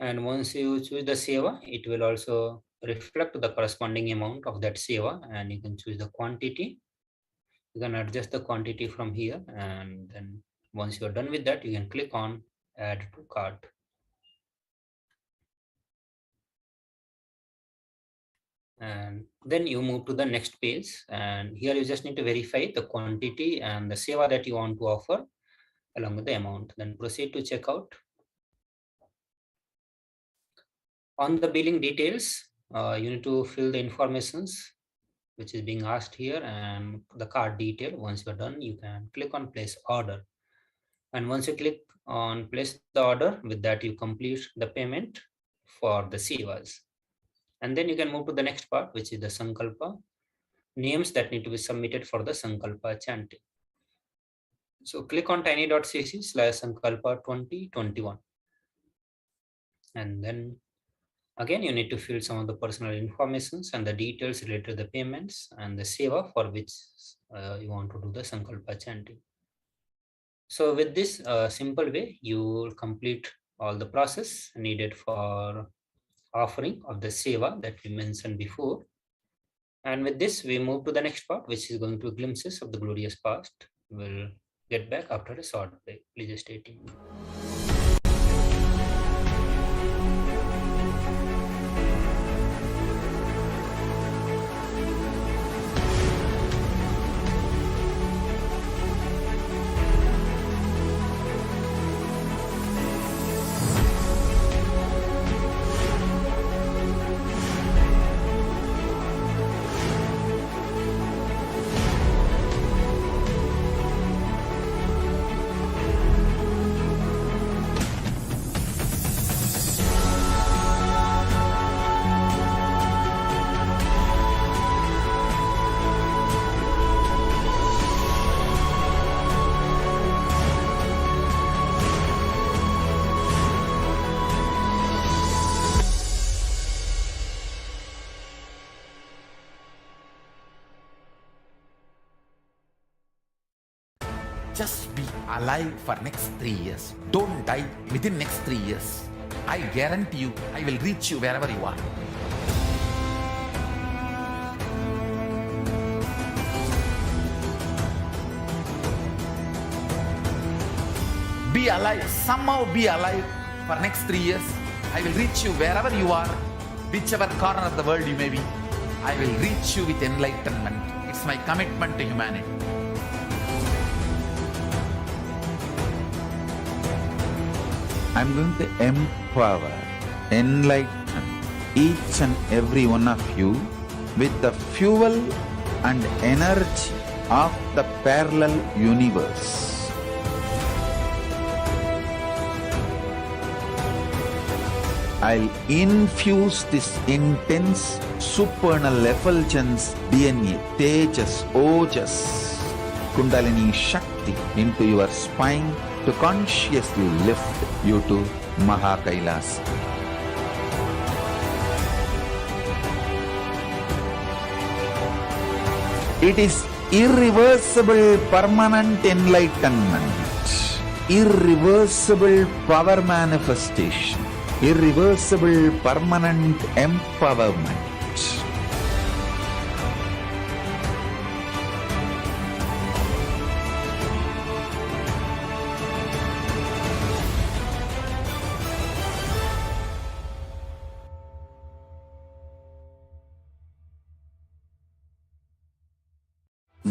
And once you choose the seva, it will also reflect the corresponding amount of that seva, and you can choose the quantity. You can adjust the quantity from here, and then once you're done with that, you can click on add to cart. And then you move to the next page, and here you just need to verify the quantity and the seva that you want to offer along with the amount. Then proceed to checkout. On the billing details, you need to fill the informations which is being asked here and the card detail. Once you're done, you can click on place order. And once you click on place the order, with that you complete the payment for the sevas. And then you can move to the next part, which is the Sankalpa, names that need to be submitted for the Sankalpa chanting. So click on tiny.cc/Sankalpa 2021. And then again, you need to fill some of the personal informations and the details related to the payments and the seva for which you want to do the Sankalpa chanting. So with this simple way, you will complete all the process needed for offering of the seva that we mentioned before. And with this, we move to the next part, which is going to glimpses of the glorious past. We'll get back after a short break. Please stay tuned. Just be alive for next 3 years. Don't die within next 3 years. I guarantee you, I will reach you wherever you are. Be alive, somehow be alive for next 3 years. I will reach you wherever you are, whichever corner of the world you may be. I will reach you with enlightenment. It's my commitment to humanity. I'm going to empower, enlighten each and every one of you with the fuel and energy of the parallel universe. I'll infuse this intense supernal effulgence DNA, Tejas, Ojas, Kundalini Shakti into your spine to consciously lift you to Mahakailas. It is irreversible permanent enlightenment, irreversible power manifestation, irreversible permanent empowerment.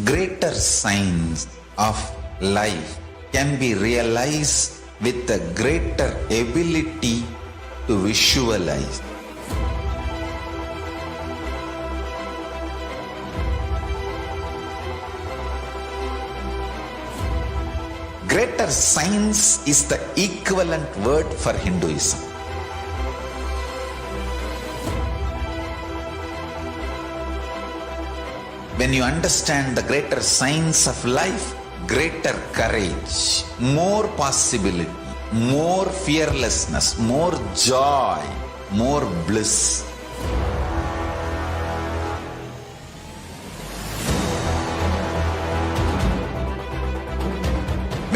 Greater signs of life can be realized with a greater ability to visualize. Greater science is the equivalent word for Hinduism. When you understand the greater science of life, greater courage, more possibility, more fearlessness, more joy, more bliss.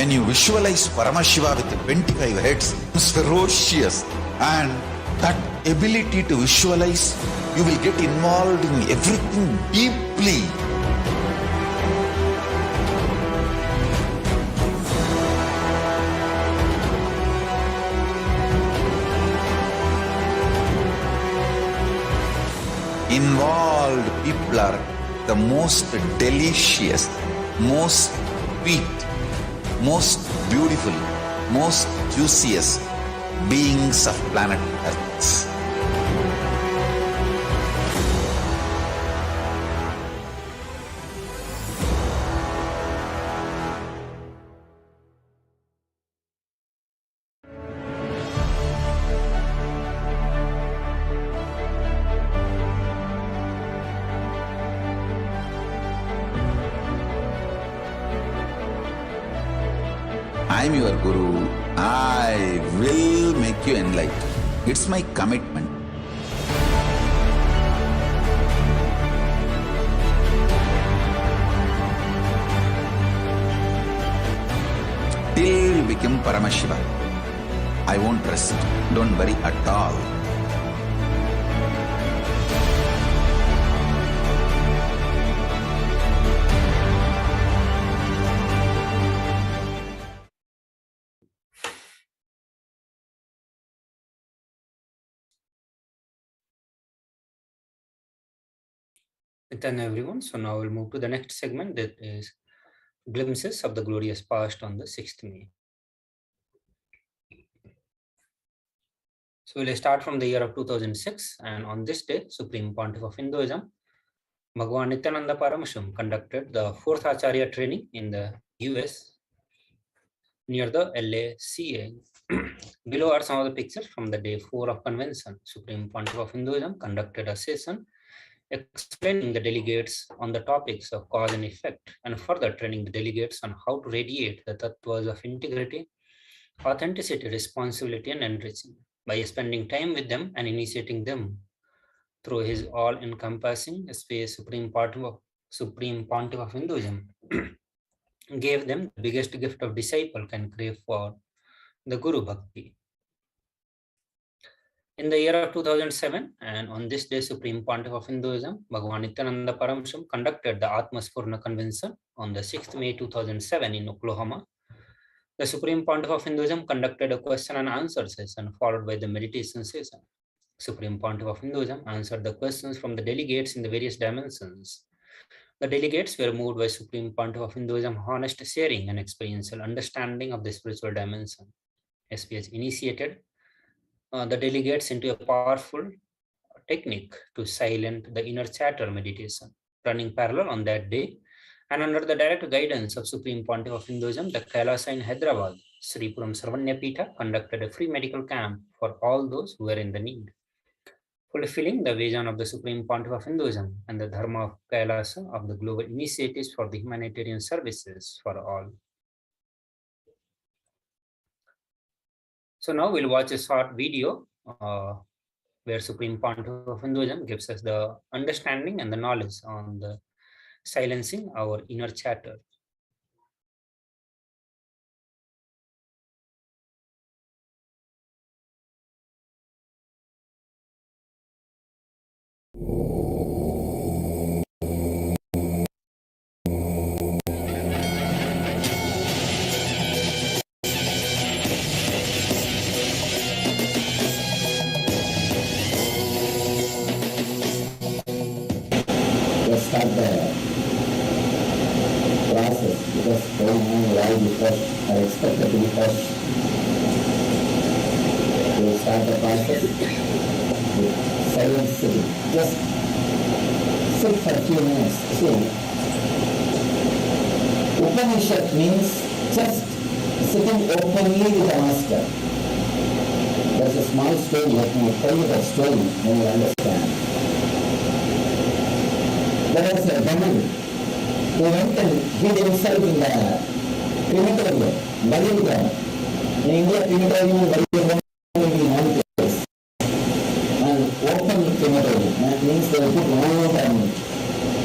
When you visualize Paramashiva with 25 heads, it's ferocious, And that ability to visualize, you will get involved in everything deeply. Involved people are the most delicious, most sweet, most beautiful, most juiciest beings of planet Earth. I am your Guru. I will make you enlightened. It's my commitment. Till you become Paramashiva, I won't rest. Don't worry at all. Then everyone, so now we'll move to the next segment, that is glimpses of the glorious past on the 6th May. So we'll start from the year of 2006, and on this day, Supreme Pontiff of Hinduism, Bhagwan Nithyananda Paramashivam, conducted the 4th Acharya training in the US near the LACA. Below are some of the pictures from the day 4 of convention. Supreme Pontiff of Hinduism conducted a session explaining the delegates on the topics of cause and effect, and further training the delegates on how to radiate the tattvas of integrity, authenticity, responsibility, and enriching by spending time with them and initiating them through his all-encompassing space. Supreme Pontiff of Hinduism gave them the biggest gift of disciple can crave for, the Guru Bhakti. In the year of 2007, and on this day, Supreme Pontiff of Hinduism, Bhagwan Nithyananda Paramashivam, conducted the Atmaspurna Convention on the 6th May 2007 in Oklahoma. The Supreme Pontiff of Hinduism conducted a question and answer session followed by the meditation session. Supreme Pontiff of Hinduism answered the questions from the delegates in the various dimensions. The delegates were moved by Supreme Pontiff of Hinduism honest sharing and experiential understanding of the spiritual dimension. SPH initiated the delegates into a powerful technique to silence the inner chatter meditation, running parallel on that day, and under the direct guidance of Supreme Pontiff of Hinduism, the Kailasa in Hyderabad, Sri Puram Sarvanya Pitha, conducted a free medical camp for all those who were in the need, fulfilling the vision of the Supreme Pontiff of Hinduism and the Dharma of Kailasa of the global initiatives for the humanitarian services for all. So now we'll watch a short video where Supreme Pontiff of Hinduism gives us the understanding and the knowledge on the silencing our inner chatter. Start the process, because all men will be first, are expected to be first. We will start the process with silent sitting. Just sit for a few minutes. See, Upanishad means just sitting openly with a master. There's a small story, let me tell you that story, then you understand. There was a woman who went and hid himself in the crematorium, burial ground. In India, crematorium and burial ground will be in one place. And open crematorium, that means they will put wood and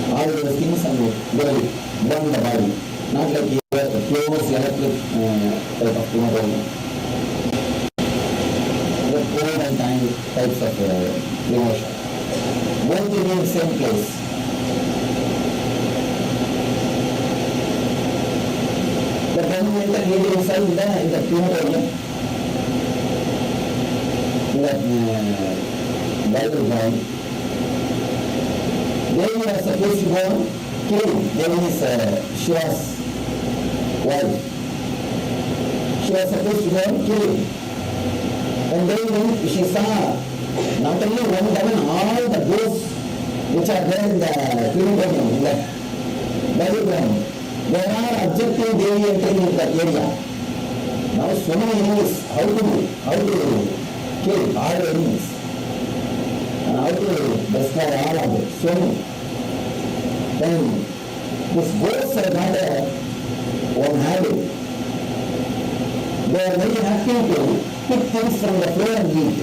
all those things and they will burn the body. Not like you have a pure electric type of crematorium. The cold types of cremation. Both will be in the same place. The Brahman needed himself in the crematorium, in the Bible ground. Then he was supposed to go kill him. Then his Shiva's wife. She was supposed to go and kill him. And then when she saw not only one heaven, all the ghosts which are there in the crematorium, in the Bible ground, there are objective Devi entering in that area. Now so many enemies, how to kill all the enemies and how to destroy all of them, so many. Then these ghosts are not one habit. They are very happy to pick things from the floor and eat.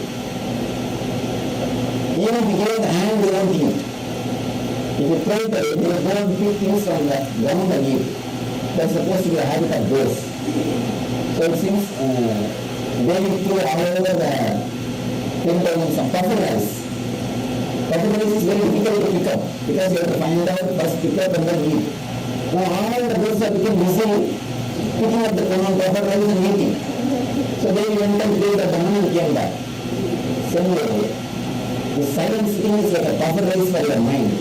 Even if you give the hand, they won't eat. If you throw it away, they will go and pick things from the ground and eat. That's supposed to be a habit of ghosts. So it seems they will throw all over the temple some puffer rice. Puffer rice is very difficult to pick up because you have to find out, first pick up and then eat. Now all the ghosts are become busy picking up the puffer rice and eating. So they went and gave the banana and came back. Similarly, the silent sitting is like a puffer rice for your mind.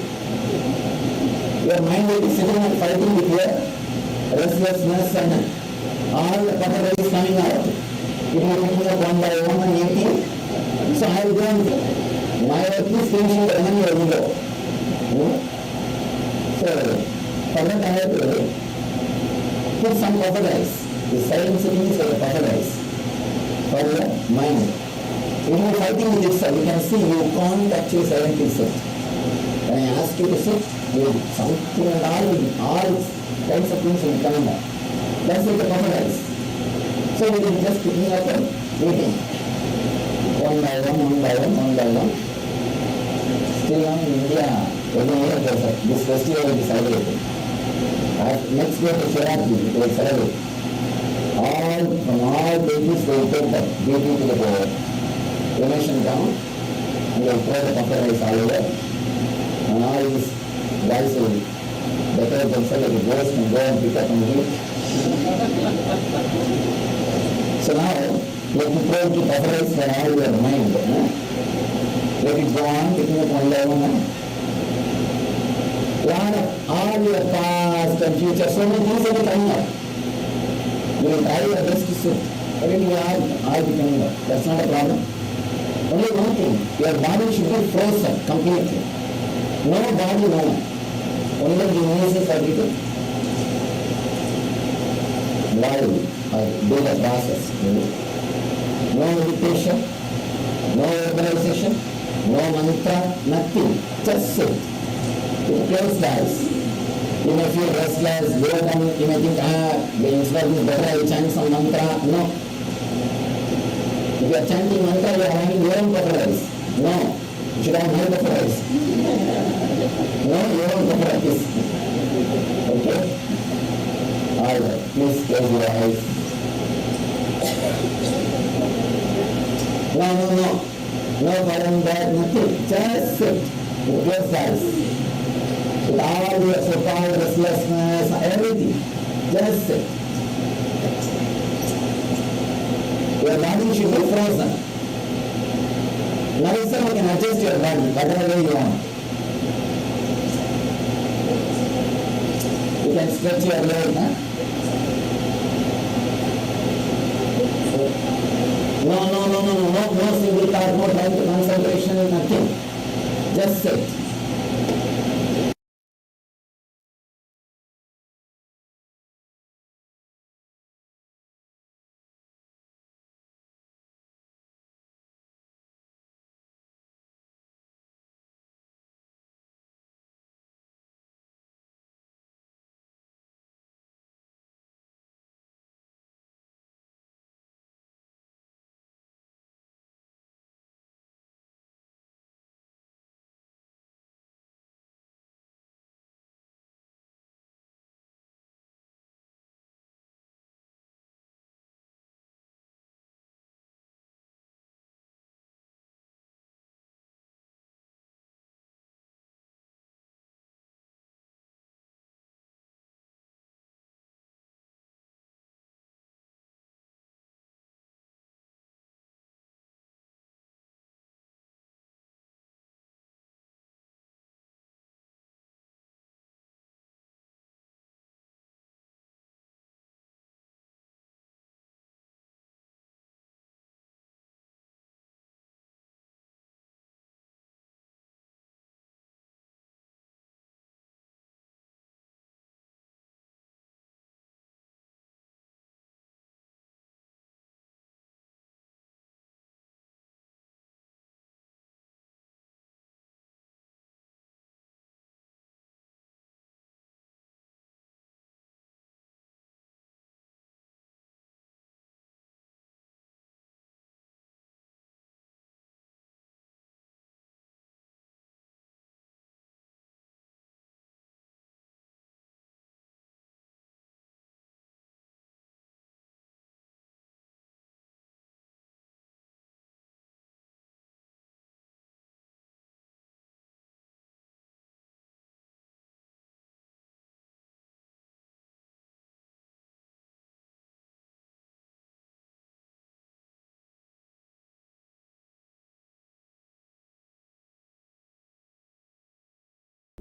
Your mind will be sitting and fighting with your restlessness and all the puffer rice coming out. It will be picking up one by one and eating. So I will go and my work is finishing the enemy your ego. So for that I have to put some puffer rice. The silent sitting is like a puffer rice for the mind. When you are fighting with itself, you can see you can't actually silently sit. When I ask you to sit, you something and all kinds of things will come up. That's like a puffer rice. So we will just picking up and eating. One by one. Still now in India, every year this festival will be celebrated. Next year to Shivratri, they will celebrate. From all babies they will take the baby to the cremation ground and they will throw the puffer rice all over. And all these guys will decorate themselves like a ghost and go and pick up and eat. So now, let me throw the puffer rice for all your mind. Let it go on, picking up one by one. All your past and future, so many things will be coming up. You will try your best to sit, but it will all be coming up. That's not a problem. Only one thing, your body should be frozen completely. No body movement. Only the images are written. While I do the process, no meditation, no verbalization, no mantra, nothing. Just sit. With closed eyes. You may feel restless, boredom, you may think, instead of this better I will chant some mantra. No. If you are chanting mantra, you are having your own purpose. No. You should have my purpose. No, your own purpose. Okay? Alright, please close your eyes. No. No foreign bad, nothing. Just sit. With closed eyes. With all your so-called restlessness, everything. Just sit. Your body should be frozen. Now you can adjust your body whatever way you want. You can stretch your leg. No single thought, no trying to concentration, nothing. Just sit.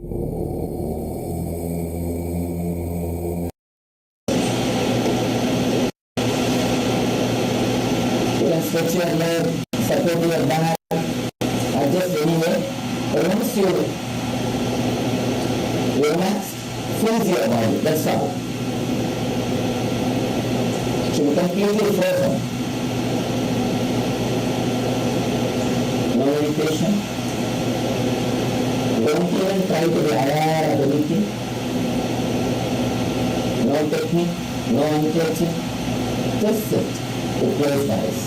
You can stretch your leg, support your back, adjust anyway. Once you relax, freeze your body, that's all. Should be completely frozen. No meditation. Don't even try to be aware of anything. No technique, no unclenching. Just sit with closed eyes.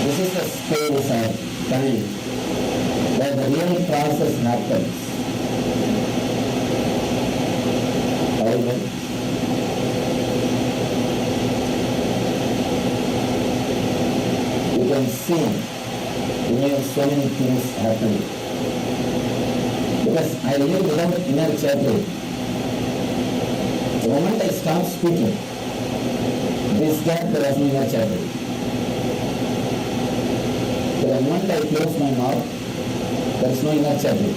This is the space of time where the real process happens. Alright? You can see in you so many things happening. Because I live without inner chatter. The moment I stop speaking, this gap there was no inner chatter. The moment I close my mouth, there is no inner chatter.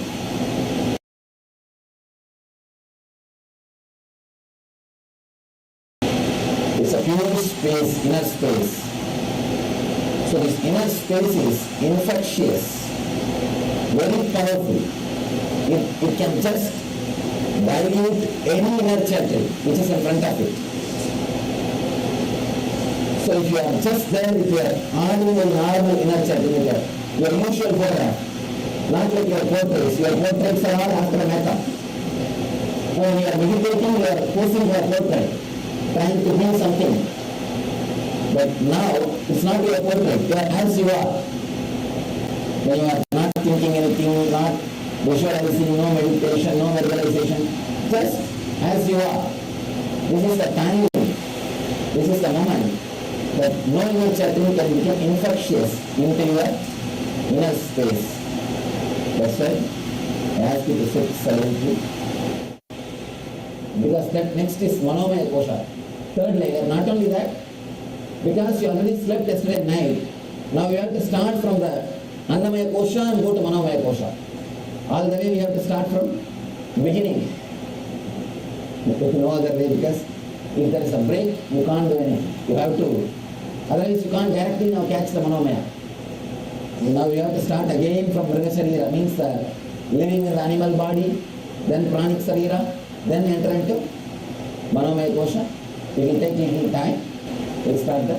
It's a pure space, inner space. So this inner space is infectious, very powerful. It can just dilute any inner chatter which is in front of it. So if you are just there with your normal inner chatter, your usual photograph, not like your portraits are all after makeup. When you are meditating, you are posing your portrait, trying to do something. But now, it's not your portrait, you are as you are. When you are not thinking anything, not visualizing, no meditation, no visualization, just as you are. This is the time, this is the moment that no inner chatting can become infectious into your inner space. That's why I ask you to sit silently. Because that next is Manomaya Kosha. Third layer, not only that, because you already slept yesterday night, now you have to start from the Annamaya Kosha and go to Manomaya Kosha. All the way we have to start from beginning. No other way, because if there is a break, you can't do anything. You have to, otherwise you can't directly now catch the Manomaya. Now you have to start again from Mriga Sharira, means living in the animal body, then Pranic Sarira, then enter into Manomaya Kosha. It will take little time. We'll start the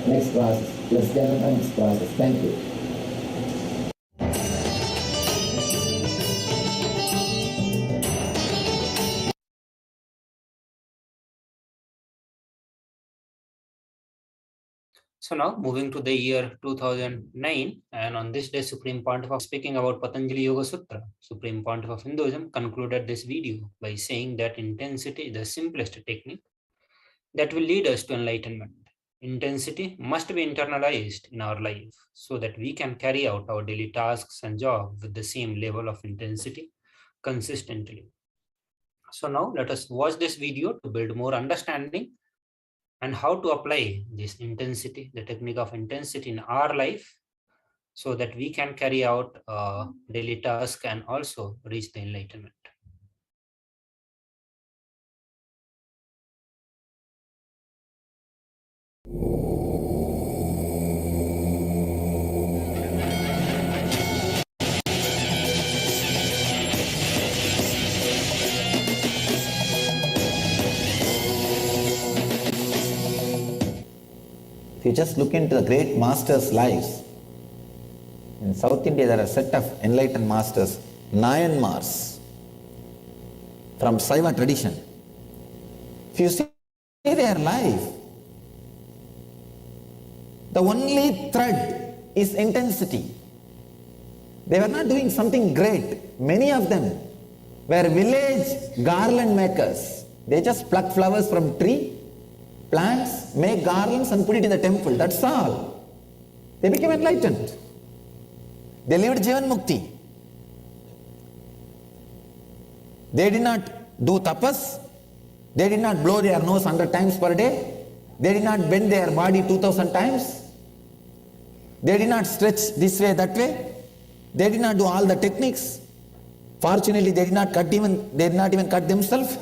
next process. Let's get the next process. Thank you. So now moving to the year 2009, and on this day, Supreme Pontiff, speaking about Patanjali Yoga Sutra, Supreme Pontiff of Hinduism concluded this video by saying that intensity is the simplest technique that will lead us to enlightenment. Intensity must be internalized in our life so that we can carry out our daily tasks and job with the same level of intensity consistently. So now let us watch this video to build more understanding and how to apply this intensity, the technique of intensity in our life, so that we can carry out daily task and also reach the enlightenment. If you just look into the great masters' lives, in South India there are a set of enlightened masters, Nayanmars, from Saiva tradition. If you see their life, the only thread is intensity. They were not doing something great. Many of them were village garland makers. They just pluck flowers from tree, plants, make garlands and put it in the temple. That's all. They became enlightened. They lived Jivan Mukti. They did not do tapas. They did not blow their nose 100 times per day. They did not bend their body 2000 times. They did not stretch this way, that way. They did not do all the techniques. Fortunately, they did not even cut themselves.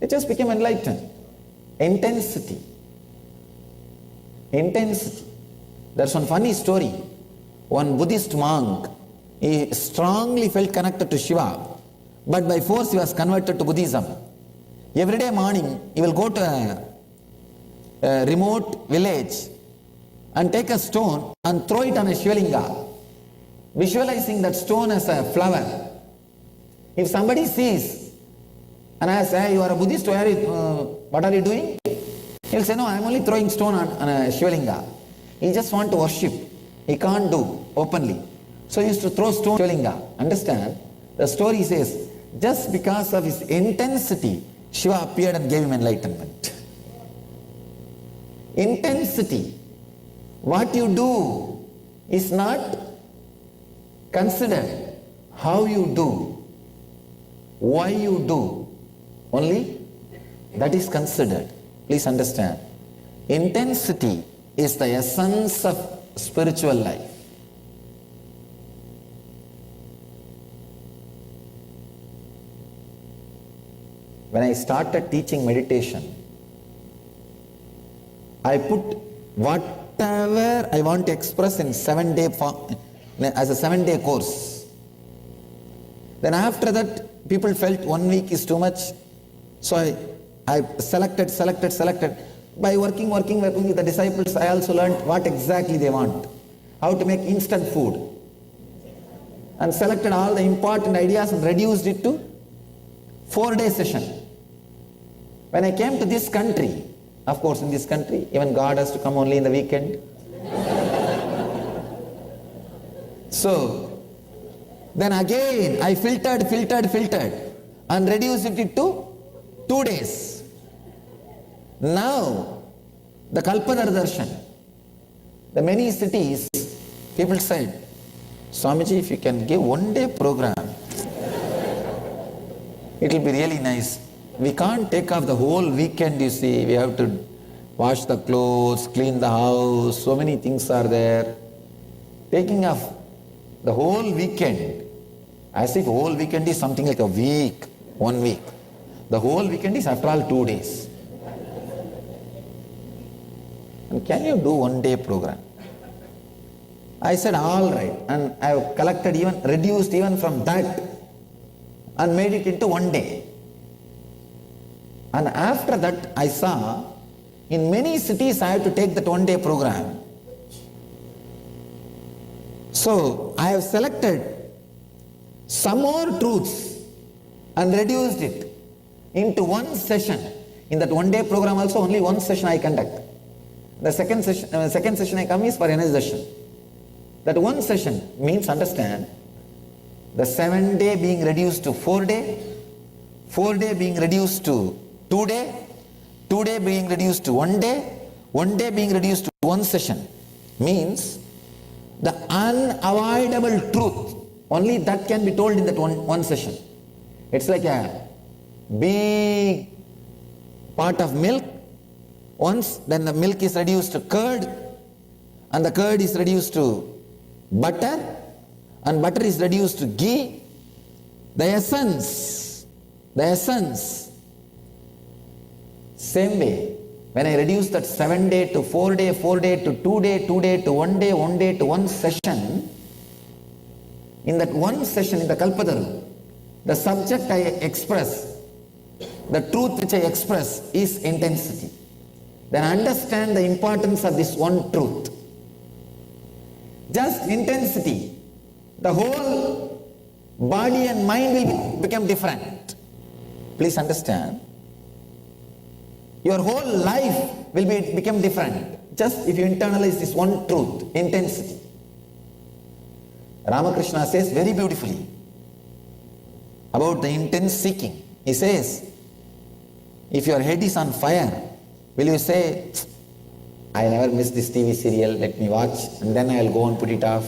They just became enlightened. Intensity. Intensity. There's one funny story. One Buddhist monk, he strongly felt connected to Shiva, but by force he was converted to Buddhism. Every day morning, he will go to a remote village and take a stone and throw it on a Shivalinga, visualizing that stone as a flower. If somebody sees and asks, hey, you are a Buddhist, what are you doing? He'll say, no, I am only throwing stone on a Shivalinga. He just want to worship. He can't do openly. So he used to throw stone on Shivalinga. Understand? The story says, just because of his intensity, Shiva appeared and gave him enlightenment. Intensity. What you do is not considered. How you do, why you do, only that is considered. Please understand. Intensity is the essence of spiritual life. When I started teaching meditation, I put whatever I want to express in 7-day as a 7-day course. Then after that, people felt 1 week is too much. So I selected. By working with the disciples, I also learned what exactly they want. How to make instant food. And selected all the important ideas and reduced it to 4-day session. When I came to this country, of course in this country, even God has to come only in the weekend. So, then again I filtered and reduced it to 2 days. Now, the Kalpadar Darshan, the many cities, people said, Swamiji, if you can give 1-day program, it will be really nice. We can't take off the whole weekend, you see. We have to wash the clothes, clean the house, so many things are there. Taking off the whole weekend, as if whole weekend is something like a week, 1 week. The whole weekend is after all 2 days. And can you do 1-day program? I said, all right. And I have collected reduced even from that and made it into 1 day. And after that, I saw in many cities I have to take that 1-day program. So I have selected some more truths and reduced it into 1 session. In that 1-day program also only 1 session I conduct. The second session I come is for energization. That 1 session means, understand, the 7-day being reduced to 4-day, 4-day being reduced to 2-day, 2-day being reduced to 1 day, 1 day being reduced to 1 session, means the unavoidable truth Only that can be told in that one session. It's like a big pot of milk. Once then the milk is reduced to curd, and the curd is reduced to butter, and butter is reduced to ghee. The essence, same way, when I reduce that 7 day to 4 day, 4 day to 2 day, 2 day to 1 day, 1 day to one session, in that one session in the Kalpataru, the subject I express, the truth which I express is intensity. Then understand the importance of this one truth. Just intensity, the whole body and mind will become different. Please understand. Your whole life will become different. Just if you internalize this one truth, intensity. Ramakrishna says very beautifully about the intense seeking. He says, if your head is on fire, will you say, I never miss this TV serial, let me watch, and then I will go and put it off?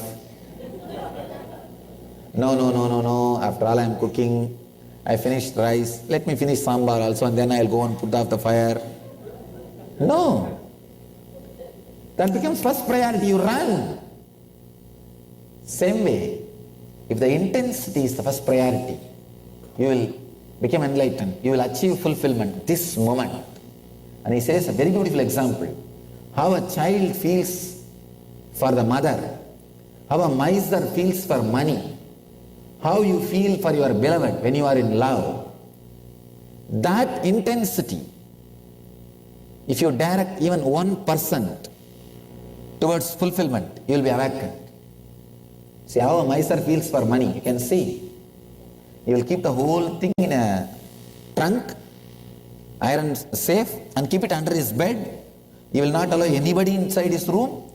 No. After all I am cooking, I finished rice, let me finish sambar also, and then I will go and put off the fire. No. That becomes first priority, you run. Same way, if the intensity is the first priority, you will become enlightened, you will achieve fulfillment this moment. And he says a very beautiful example, how a child feels for the mother, how a miser feels for money, how you feel for your beloved when you are in love. That intensity, if you direct even 1% towards fulfillment, you will be awakened. See how a miser feels for money, you can see. He will keep the whole thing in a trunk, iron safe, and keep it under his bed. He will not allow anybody inside his room.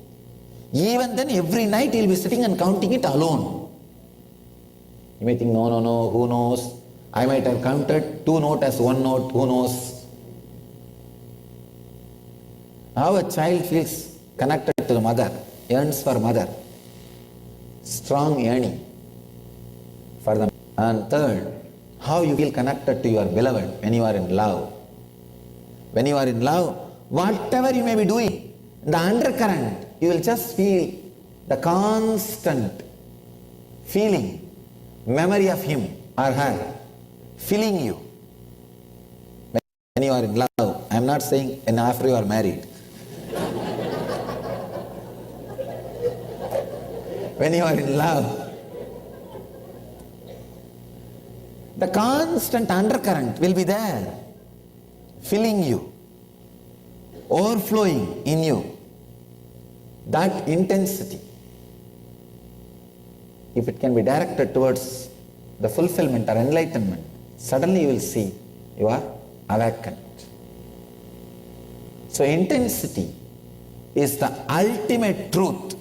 Even then, every night he will be sitting and counting it alone. You may think, no, who knows? I might have counted 2 notes as 1 note, who knows? How a child feels connected to the mother, yearns for mother. Strong yearning for them. And third, how you feel connected to your beloved when you are in love. When you are in love, whatever you may be doing, the undercurrent, you will just feel the constant feeling, memory of him or her, filling you. When you are in love, I am not saying after you are married. When you are in love, the constant undercurrent will be there, filling you, overflowing in you. That intensity, if it can be directed towards the fulfillment or enlightenment, suddenly you will see you are awakened. So intensity is the ultimate truth.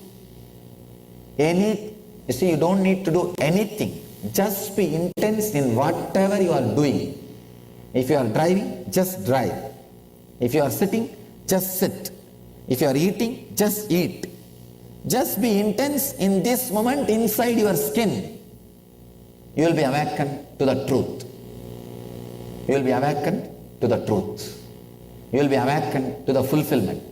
You see, you don't need to do anything. Just be intense in whatever you are doing. If you are driving, just drive. If you are sitting, just sit. If you are eating, just eat. Just be intense in this moment inside your skin. You will be awakened to the truth. You will be awakened to the truth. You will be awakened to the fulfillment.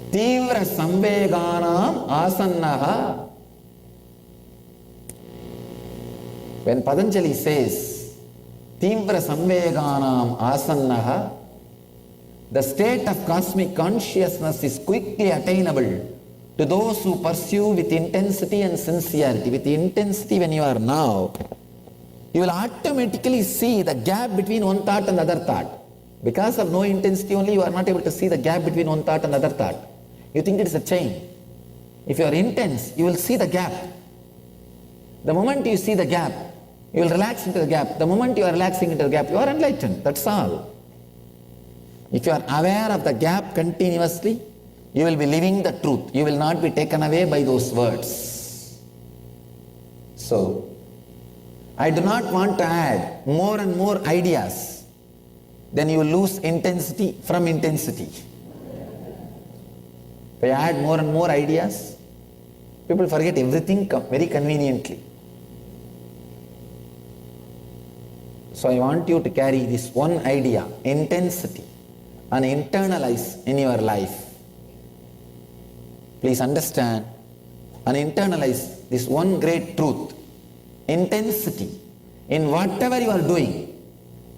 Tivra samveganam asannaha. When Patanjali says Tivra samveganam asannaha, the state of cosmic consciousness is quickly attainable to those who pursue with intensity and sincerity. With intensity when you are now, you will automatically see the gap between one thought and other thought. Because of no intensity only, you are not able to see the gap between one thought and other thought. You think it is a chain. If you are intense, you will see the gap. The moment you see the gap, you will relax into the gap. The moment you are relaxing into the gap, you are enlightened. That's all. If you are aware of the gap continuously, you will be living the truth. You will not be taken away by those words. So, I do not want to add more and more ideas. Then you lose intensity from intensity. If I add more and more ideas, People forget everything very conveniently. So I want you to carry this one idea, intensity, and internalize in your life. Please understand and internalize this one great truth, intensity. In whatever you are doing,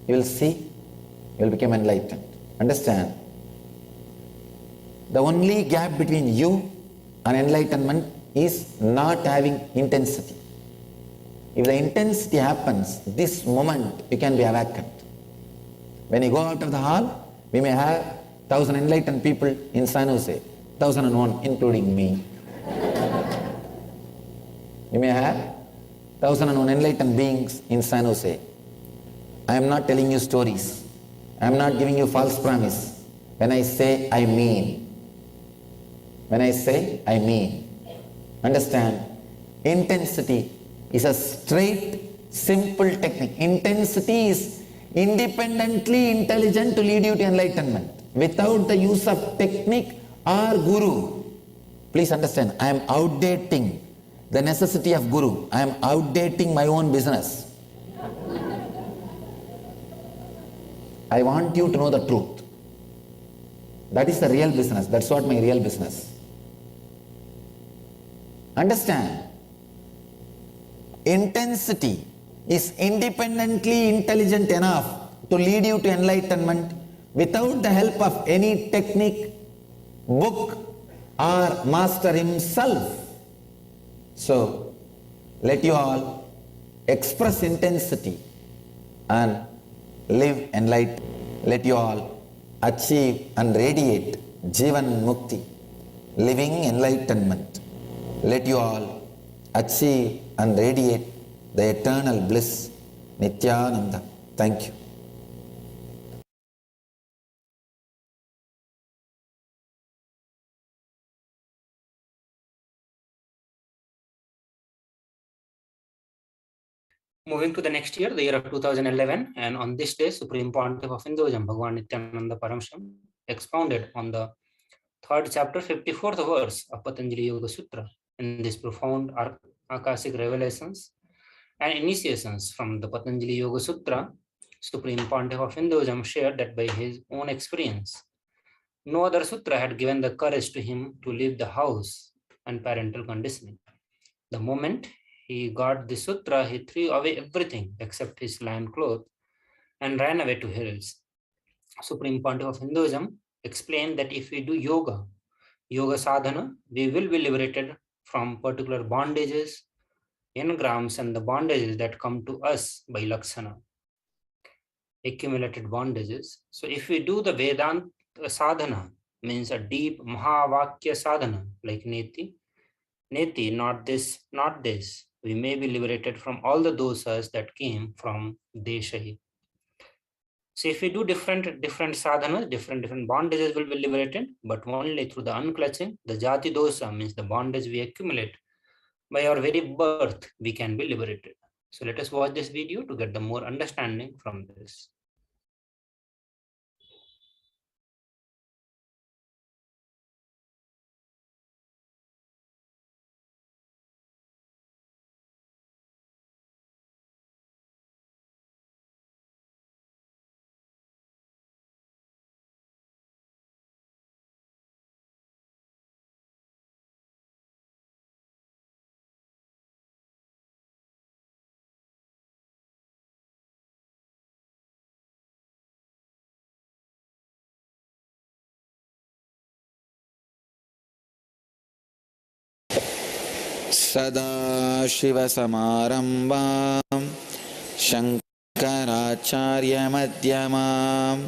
you will see, you will become enlightened. Understand? The only gap between you and enlightenment is not having intensity. If the intensity happens, this moment you can be awakened. When you go out of the hall, we may have 1,000 enlightened people in San Jose, 1,001 including me. You may have 1,001 enlightened beings in San Jose. I am not telling you stories. I am not giving you false promise. When I say, I mean. When I say, I mean. Understand? Intensity is a straight, simple technique. Intensity is independently intelligent to lead you to enlightenment without the use of technique or guru. Please understand, I am outdating the necessity of guru. I am outdating my own business. I want you to know the truth. That is the real business. That's what my real business. Understand? Intensity is independently intelligent enough to lead you to enlightenment without the help of any technique, book, or master himself. So, let you all express intensity and live enlightened. Let you all achieve and radiate Jivan Mukti, living enlightenment. Let you all achieve and radiate the eternal bliss, Nithyananda. Thank you. Moving to the next year, the year of 2011, and on this day, Supreme Pontiff of Hinduism, Bhagavan Nithyananda Paramashivam, expounded on the third chapter, 54th verse of Patanjali Yoga Sutra. In this profound Akashic revelations and initiations from the Patanjali Yoga Sutra, Supreme Pontiff of Hinduism shared that by his own experience, no other sutra had given the courage to him to leave the house and parental conditioning. The moment he got the sutra, he threw away everything except his lion cloth and ran away to hills. Supreme Pontiff of Hinduism explained that if we do yoga sadhana, we will be liberated from particular bondages, engrams, and the bondages that come to us by lakshana, accumulated bondages. So if we do the Vedanta sadhana, means a deep Mahavakya sadhana, like Neti, not this, not this, we may be liberated from all the dosas that came from Deshahi. So if we do different sadhanas, different bondages will be liberated, but only through the unclutching, the jati dosa, means the bondage we accumulate by our very birth, we can be liberated. So let us watch this video to get the more understanding from this. सदाशिवसमारम्भां शङ्कराचार्यमध्यमाम्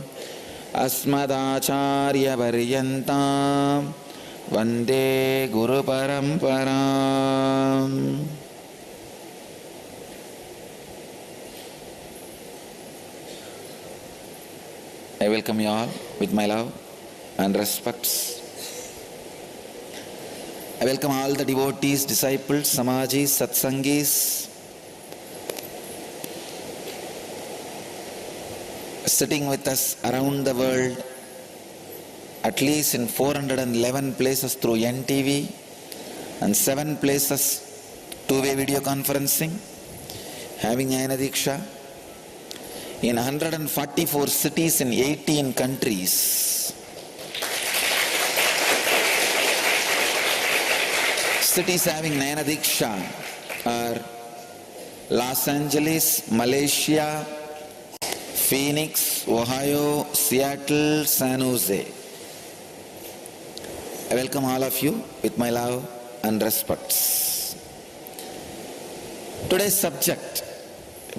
अस्मदाचार्यपर्यन्तां वन्दे गुरुपरम्पराम्. I welcome you all with my love and respects. I welcome all the devotees, disciples, samajis, satsangis, sitting with us around the world, at least in 411 places through NTV, and 7 places two-way video conferencing, having Jnana Diksha in 144 cities in 18 countries. Cities having Jnana Diksha are Los Angeles, Malaysia, Phoenix, Ohio, Seattle, San Jose. I welcome all of you with my love and respects. Today's subject,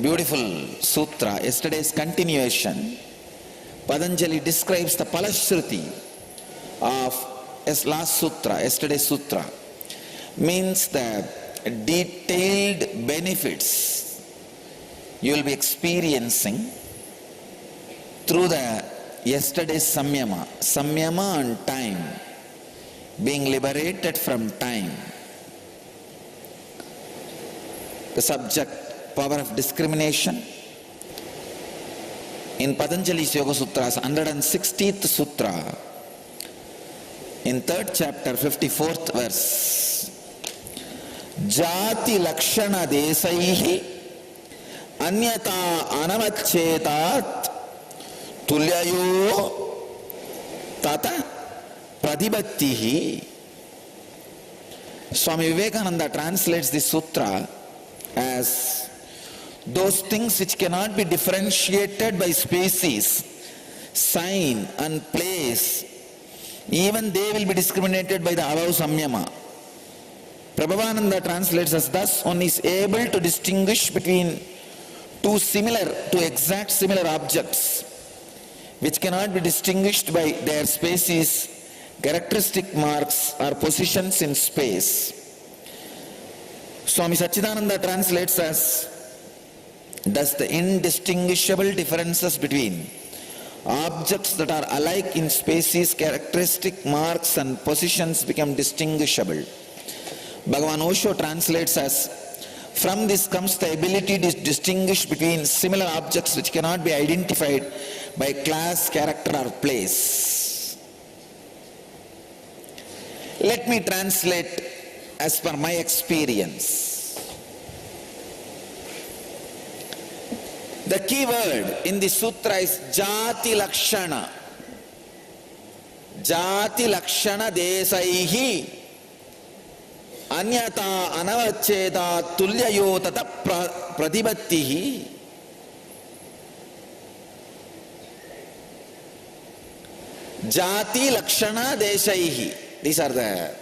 beautiful sutra, yesterday's continuation. Patanjali describes the Parashakti of last sutra, yesterday's sutra. Means the detailed benefits you will be experiencing through the yesterday's samyama. Samyama and time. Being liberated from time. The subject, power of discrimination. In Patanjali's Yoga Sutras, 160th Sutra, in 3rd chapter, 54th verse, Jati Lakshana Desaihi Anyata Anavachetat Tulyayo Tata Pradibhattihi. Swami Vivekananda translates this sutra as those things which cannot be differentiated by species, sign and place, even they will be discriminated by the above samyama. Prabhavananda translates as thus one is able to distinguish between two exact similar objects which cannot be distinguished by their species, characteristic marks or positions in space. Swami Satchidananda translates as thus the indistinguishable differences between objects that are alike in species, characteristic marks and positions become distinguishable. Bhagavan Osho translates as from this comes the ability to distinguish between similar objects which cannot be identified by class, character or place. Let me translate as per my experience. The key word in the sutra is Jati Lakshana. Jati Lakshana Desaihi Anyata Anavacheda Tulyayo Tata Pradibhattihi. Jati Lakshana Desaihi. These are the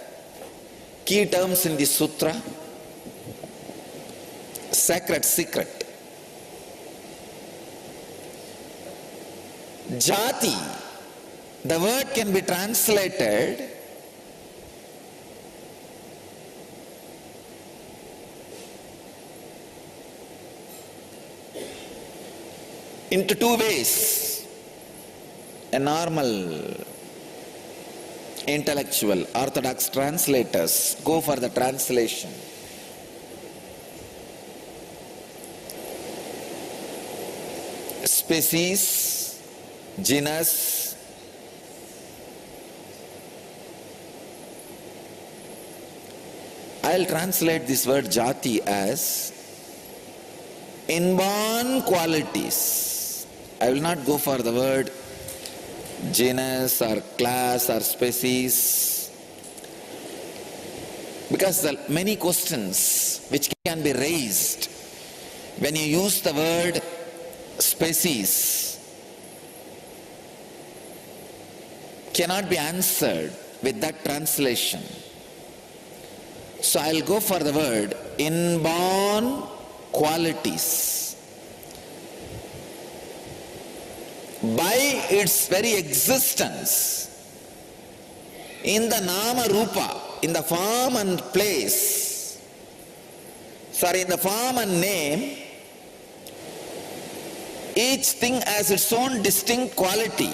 key terms in this sutra. Sacred secret. Jati, the word can be translated into two ways. A normal intellectual orthodox translators go for the translation. Species, genus, I'll translate this word jati as inborn qualities. I will not go for the word genus or class or species, because there are many questions which can be raised when you use the word species cannot be answered with that translation. So I'll go for the word inborn qualities. By its very existence, in the nama rupa, in the form and place, in the form and name, each thing has its own distinct quality.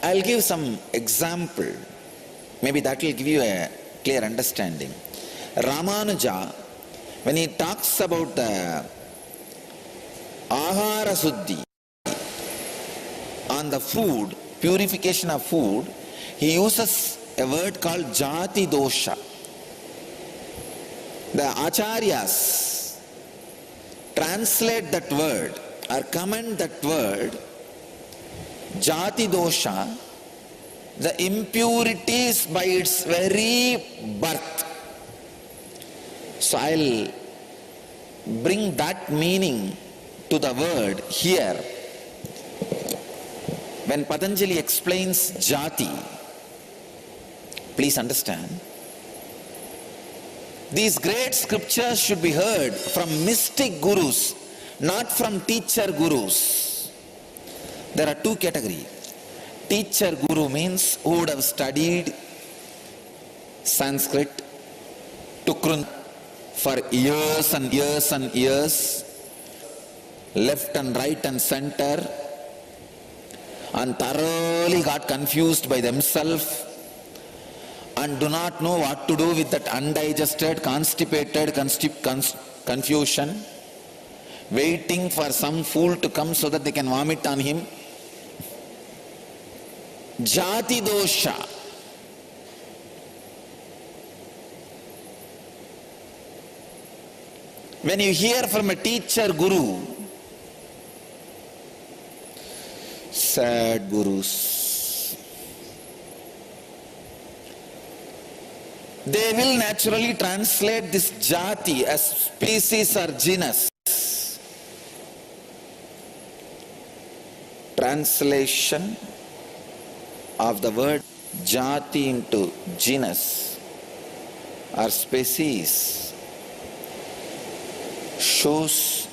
I'll give some example. Maybe that will give you a clear understanding. Ramanuja When he talks about the ahara suddhi, on the food, purification of food, he uses a word called jati dosha. The acharyas translate that word or comment that word, jati dosha, the impurities by its very birth. So I'll bring that meaning to the word here. When Patanjali explains jati, please understand, these great scriptures should be heard from mystic gurus, not from teacher gurus. There are two categories. Teacher guru means who would have studied Sanskrit, Tukrun for years and years and years, left and right and center, and thoroughly got confused by themselves and do not know what to do with that undigested, constipated confusion, waiting for some fool to come so that they can vomit on him. Jati dosha. When you hear from a teacher guru, sad gurus, they will naturally translate this jati as species or genus. Translation of the word jati into genus or species shows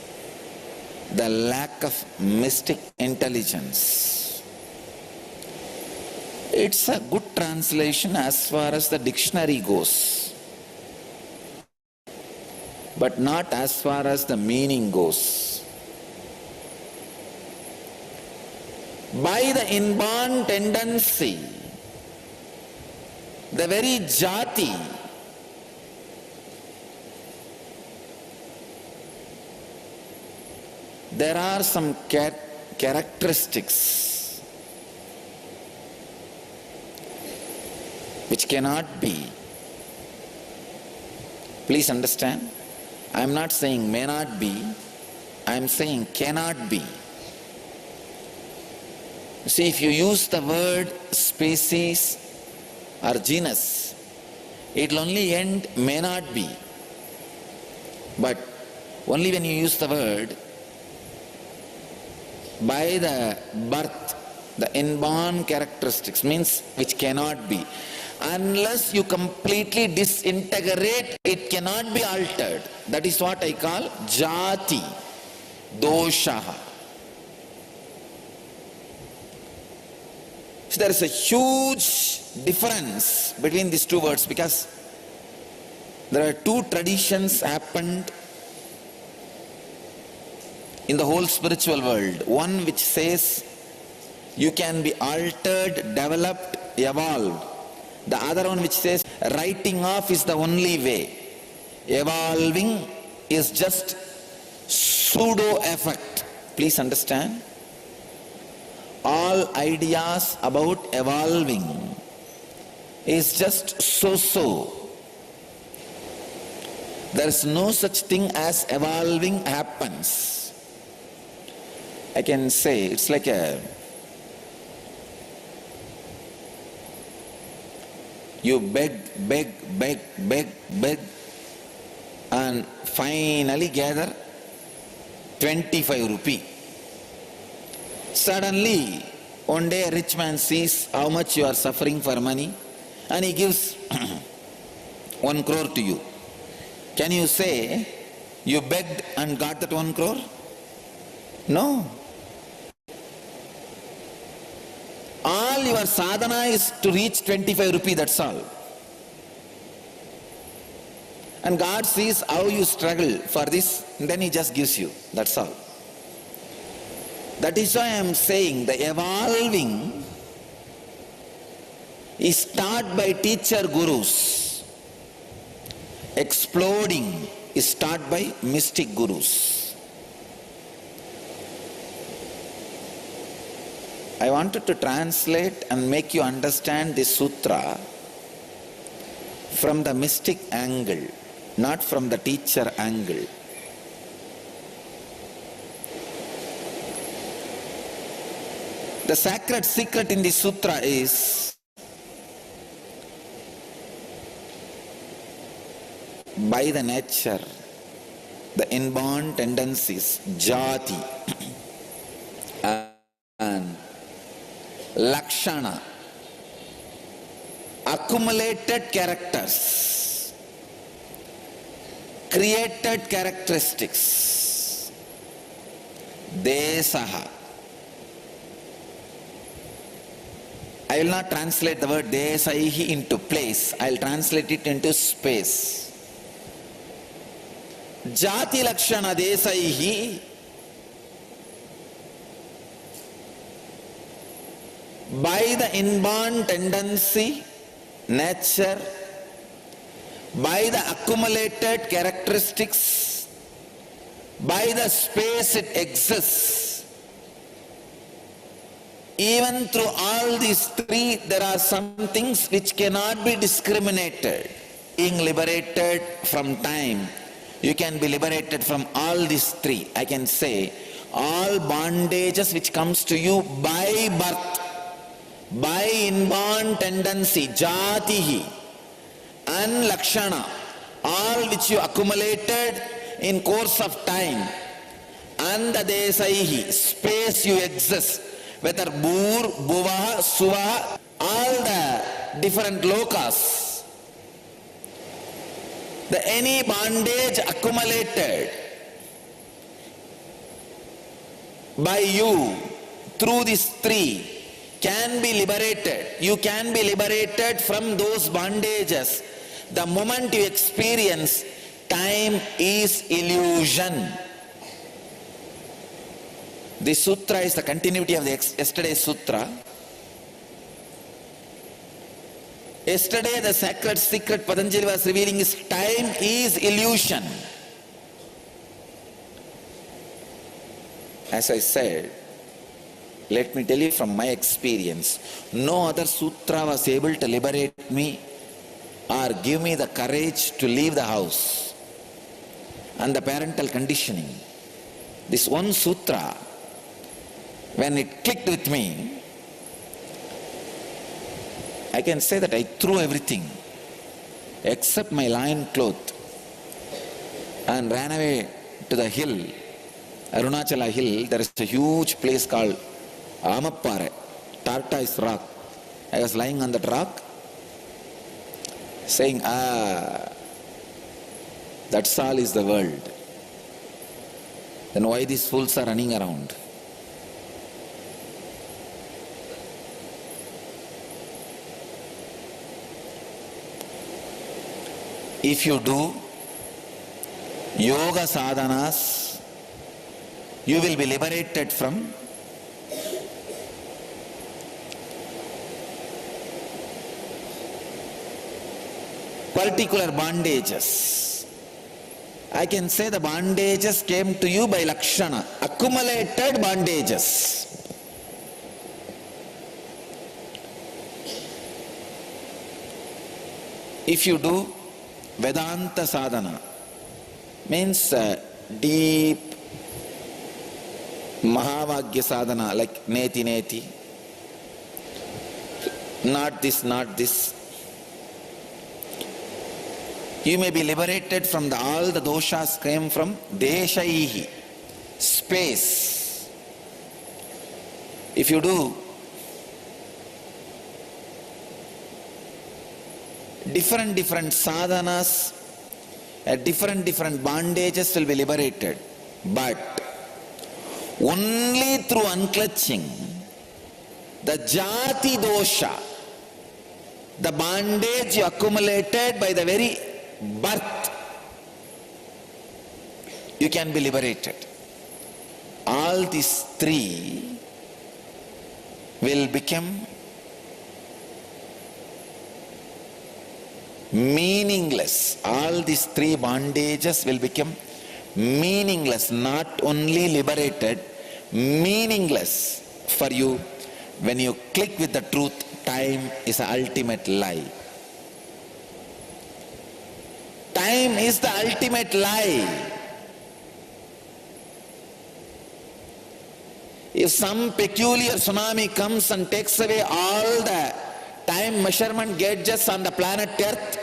the lack of mystic intelligence. It's a good translation as far as the dictionary goes, but not as far as the meaning goes. By the inborn tendency, the very jati there are some characteristics which cannot be. Please understand, I am not saying may not be, I am saying cannot be. See, if you use the word species or genus, it will only end may not be. But only when you use the word by the birth, the inborn characteristics, means which cannot be. Unless you completely disintegrate, it cannot be altered. That is what I call jati dosha. So there is a huge difference between these two words, because there are two traditions happened in the whole spiritual world. One which says you can be altered, developed, evolved. The other one which says writing off is the only way. Evolving is just pseudo effect. Please understand. All ideas about evolving is just so-so. There is no such thing as evolving happens. I can say it's like you beg, and finally gather 25 rupee. Suddenly, one day a rich man sees how much you are suffering for money and he gives 1 crore to you. Can you say you begged and got that 1 crore? No. All your sadhana is to reach 25 rupee, that's all. And God sees how you struggle for this, and then He just gives you, that's all. That is why I am saying the evolving is taught by teacher gurus. Exploding is taught by mystic gurus. I wanted to translate and make you understand this sutra from the mystic angle, not from the teacher angle. The sacred secret in this sutra is by the nature, the inborn tendencies, jati and lakshana, accumulated characters, created characteristics, desaha. I will not translate the word desaihi into place. I will translate it into space. Jati lakshana desaihi by the inborn tendency, nature, by the accumulated characteristics, by the space it exists. Even through all these three, there are some things which cannot be discriminated. Being liberated from time, you can be liberated from all these three. I can say all bondages which comes to you by birth, by inborn tendency, jatihi and lakshana, all which you accumulated in course of time, and the desaihi, space you exist, whether bur, bhuva, suva, all the different lokas, any bondage accumulated by you through these three can be liberated. You can be liberated from those bondages the moment you experience time is illusion. This sutra is the continuity of the yesterday's sutra. Yesterday the sacred secret Patanjali was revealing is time is illusion. As I said, let me tell you from my experience, no other sutra was able to liberate me or give me the courage to leave the house and the parental conditioning. This one sutra, when it clicked with me, I can say that I threw everything except my lion cloth and ran away to the hill, Arunachala hill. There is a huge place called Amappare, tortoise rock. I was lying on that rock saying, that's all is the world. Then why these fools are running around? If you do yoga sadhanas, you will be liberated from particular bondages. I can say the bondages came to you by lakshana, accumulated bondages. If you do Vedanta sadhana, means deep Mahavagya sadhana, like neti neti, not this, not this. You may be liberated from all the doshas came from deshaihi, space. If you do different sadhanas, different bondages will be liberated. But only through unclutching the jati dosha, the bondage you accumulated by the very birth, you can be liberated. All these three will become Meaningless. All these three bondages will become meaningless, not only liberated, meaningless for you. When you click with the truth, time is the ultimate lie. Time is the ultimate lie. If some peculiar tsunami comes and takes away all the time measurement gauges on the planet Earth,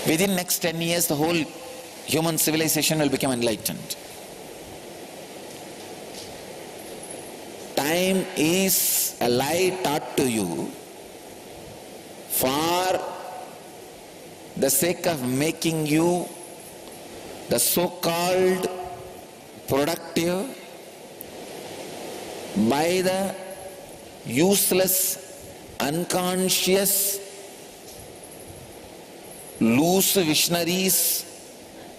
within next 10 years, the whole human civilization will become enlightened. Time is a lie taught to you for the sake of making you the so-called productive by the useless, unconscious, loose visionaries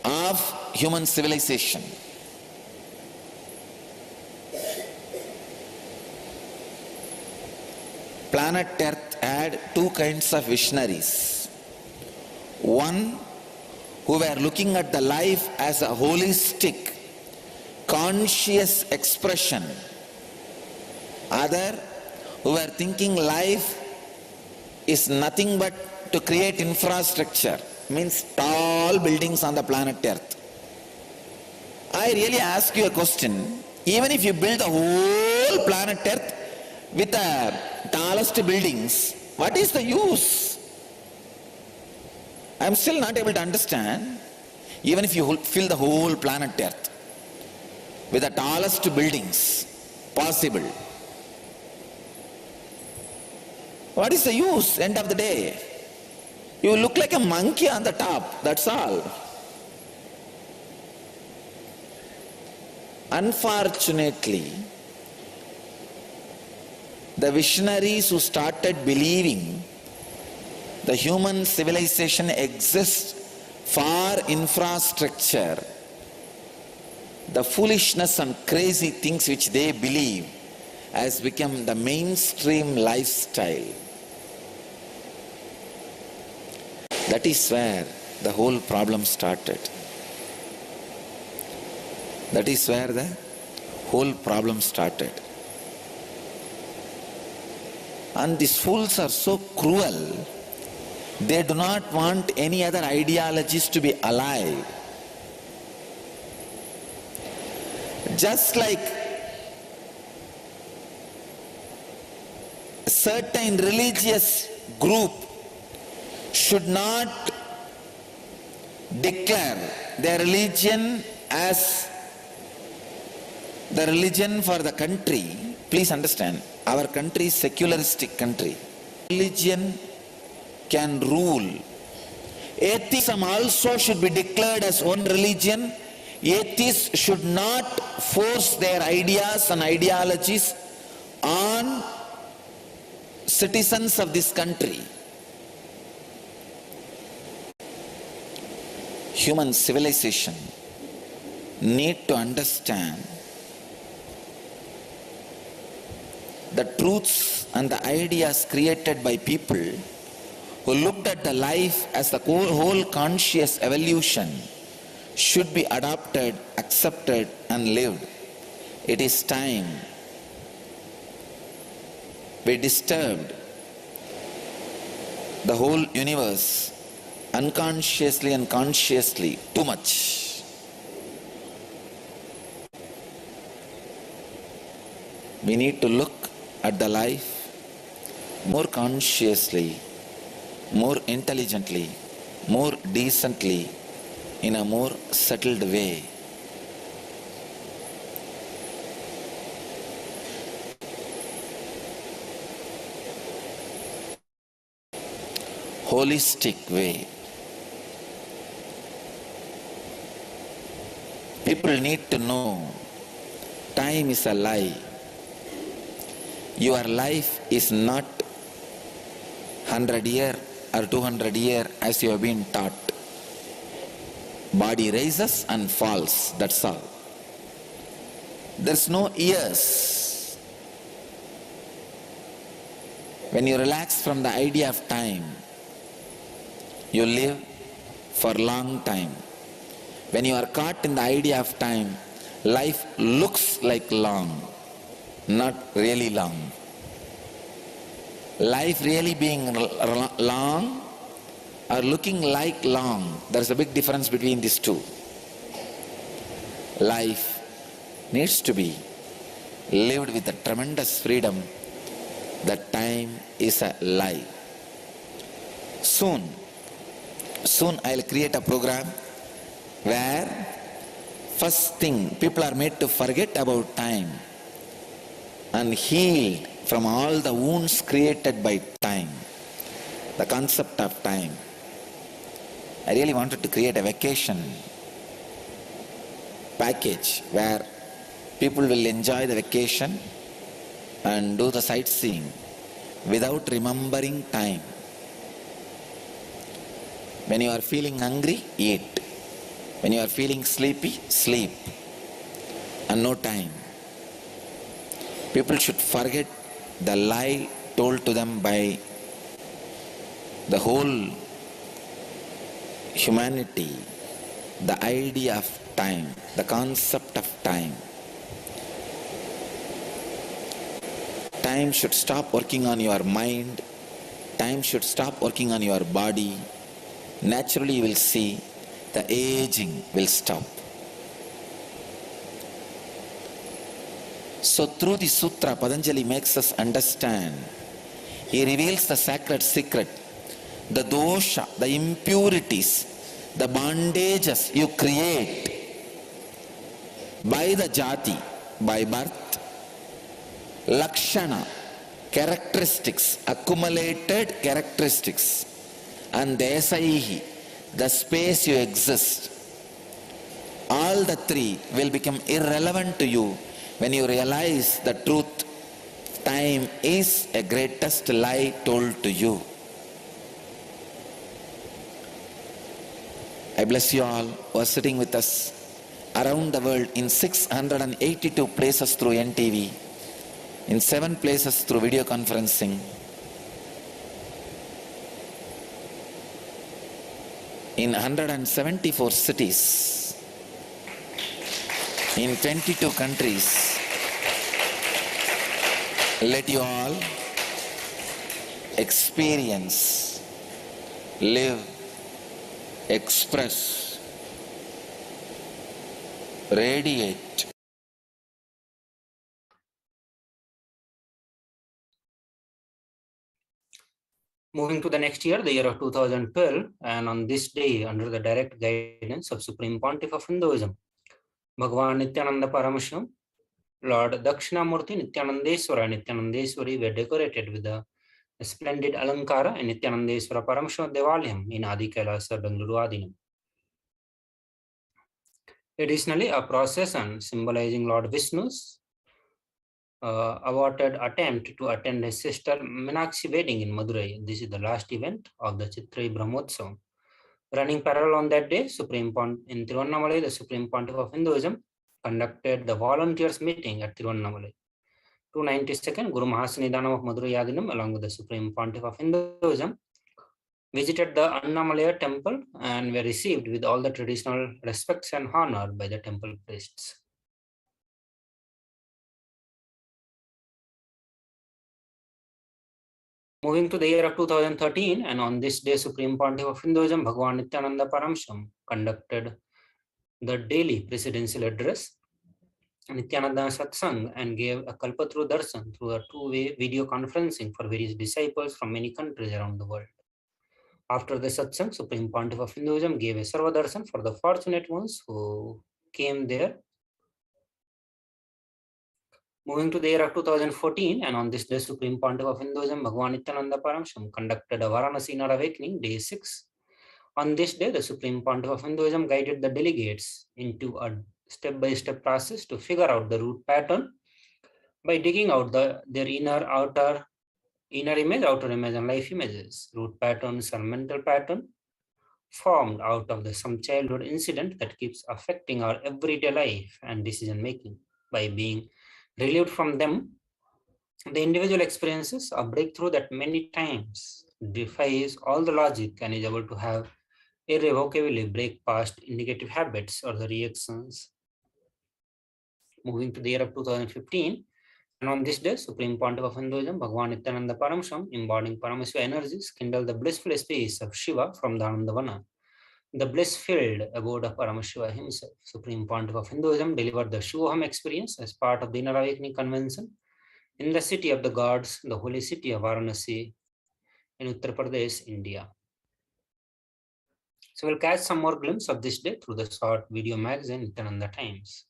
of human civilization. Planet Earth had two kinds of visionaries. One who were looking at the life as a holistic, conscious expression. Other who were thinking life is nothing but to create infrastructure, means tall buildings on the planet Earth. I really ask you a question. Even if you build the whole planet Earth with the tallest buildings, what is the use? I am still not able to understand. Even if you fill the whole planet Earth with the tallest buildings possible, what is the use end of the day? You look like a monkey on the top, that's all. Unfortunately, the visionaries who started believing the human civilization exists for infrastructure, the foolishness and crazy things which they believe has become the mainstream lifestyle. That is where the whole problem started. That is where the whole problem started. And these fools are so cruel, they do not want any other ideologies to be alive. Just like a certain religious group should not declare their religion as the religion for the country. Please understand, our country is secularistic country. Religion can rule. Atheism also should be declared as one religion. Atheists should not force their ideas and ideologies on citizens of this country. Human civilization need to understand the truths and the ideas created by people who looked at the life as the whole conscious evolution should be adopted, accepted and lived. It is time we disturbed the whole universe unconsciously and consciously too much. We need to look at the life more consciously, more intelligently, more decently, in a more settled way. Holistic way. People need to know time is a lie. Your life is not 100 years or 200 years as you have been taught. Body rises and falls, that's all. There's no years. When you relax from the idea of time, you live for long time. When you are caught in the idea of time, life looks like long, not really long. Life really being long or looking like long, there's a big difference between these two. Life needs to be lived with a tremendous freedom that time is a lie. Soon I'll create a program where first thing people are made to forget about time and healed from all the wounds created by time, the concept of time. I really wanted to create a vacation package where people will enjoy the vacation and do the sightseeing without remembering time. When you are feeling hungry, eat. When you are feeling sleepy, sleep. And no time. People should forget the lie told to them by the whole humanity, the idea of time, the concept of time. Time should stop working on your mind. Time should stop working on your body. Naturally you will see the aging will stop. So through the sutra, Patanjali makes us understand. He reveals the sacred secret, the dosha, the impurities, the bondages you create by the jati, by birth, lakshana, characteristics, accumulated characteristics, and desaihi, the space you exist. All the three will become irrelevant to you when you realize the truth. Time is a greatest lie told to you. I bless you all who are sitting with us around the world in 682 places through NTV, in 7 places through video conferencing, in 174 cities, in 22 countries. Let you all experience, live, express, radiate. Moving to the next year, the year of 2012, and on this day, under the direct guidance of Supreme Pontiff of Hinduism, Bhagavan Nithyananda Paramashivam, Lord Dakshinamurti Nithyanandeswari were decorated with a splendid Alankara in Nithyanandeswara Paramashiva Devalayam in Adi Kailasa, Bengaluru Adinam. Additionally, a procession symbolizing Lord Vishnu's aborted attempt to attend his sister Meenakshi wedding in Madurai. This is the last event of the Chitrai Brahmotsavam. Running parallel on that day, in Tiruvannamalai, the Supreme Pontiff of Hinduism conducted the volunteers meeting at Tiruvannamalai. 292nd Guru Mahasanidhanam of Madurai Adinam, along with the Supreme Pontiff of Hinduism, visited the Annamalaya temple and were received with all the traditional respects and honor by the temple priests. Moving to the year of 2013, and on this day, Supreme Pontiff of Hinduism, Bhagavan Nithyananda Paramashivam, conducted the daily presidential address, Nithyananda Satsang, and gave a Kalpatru Darshan through a two-way video conferencing for various disciples from many countries around the world. After the Satsang, Supreme Pontiff of Hinduism gave a Sarva Darshan for the fortunate ones who came there. Moving to the year of 2014, and on this day, Supreme Pontiff of Hinduism, Bhagavan Nithyananda Paramashivam, conducted a Varanasi Inner Awakening, day 6. On this day, the Supreme Pontiff of Hinduism guided the delegates into a step-by-step process to figure out the root pattern by digging out their inner image, outer image, and life images. Root patterns are mental pattern formed out of some childhood incident that keeps affecting our everyday life and decision making. By being relieved from them, the individual experiences a breakthrough that many times defies all the logic and is able to have irrevocably break past indicative habits or the reactions. Moving to the year of 2015, and on this day, Supreme Pontiff of Hinduism, Bhagavan Nithyananda Paramashivam, embodying Paramashiva energies, kindled the blissful space of Shiva from the Anandavana. The bliss-filled abode of Paramashiva himself, Supreme Pontiff of Hinduism, delivered the Shivoham experience as part of the Inner Awakening Convention in the city of the gods, the holy city of Varanasi in Uttar Pradesh, India. So we'll catch some more glimpse of this day through the short video magazine Nithyananda Times.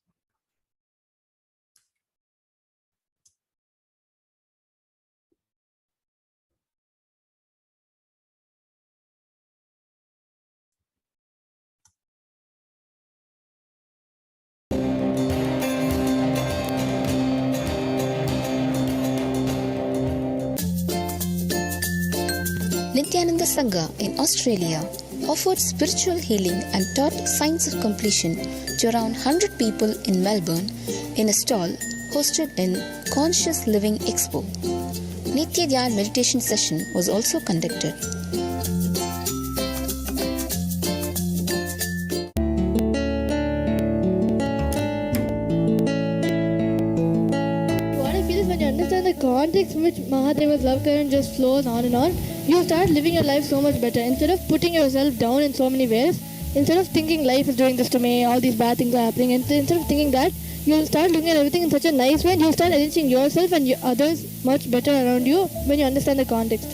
Nithyananda Sangha in Australia offered spiritual healing and taught science of completion to around 100 people in Melbourne in a stall hosted in Conscious Living Expo. Nitya Dhyan meditation session was also conducted. What I feel is when you understand the context in which Mahadeva's love current just flows on and on, you start living your life so much better. Instead of putting yourself down in so many ways, instead of thinking life is doing this to me, all these bad things are happening, and instead of thinking that, you'll start looking at everything in such a nice way and you'll start arranging yourself and others much better around you when you understand the context.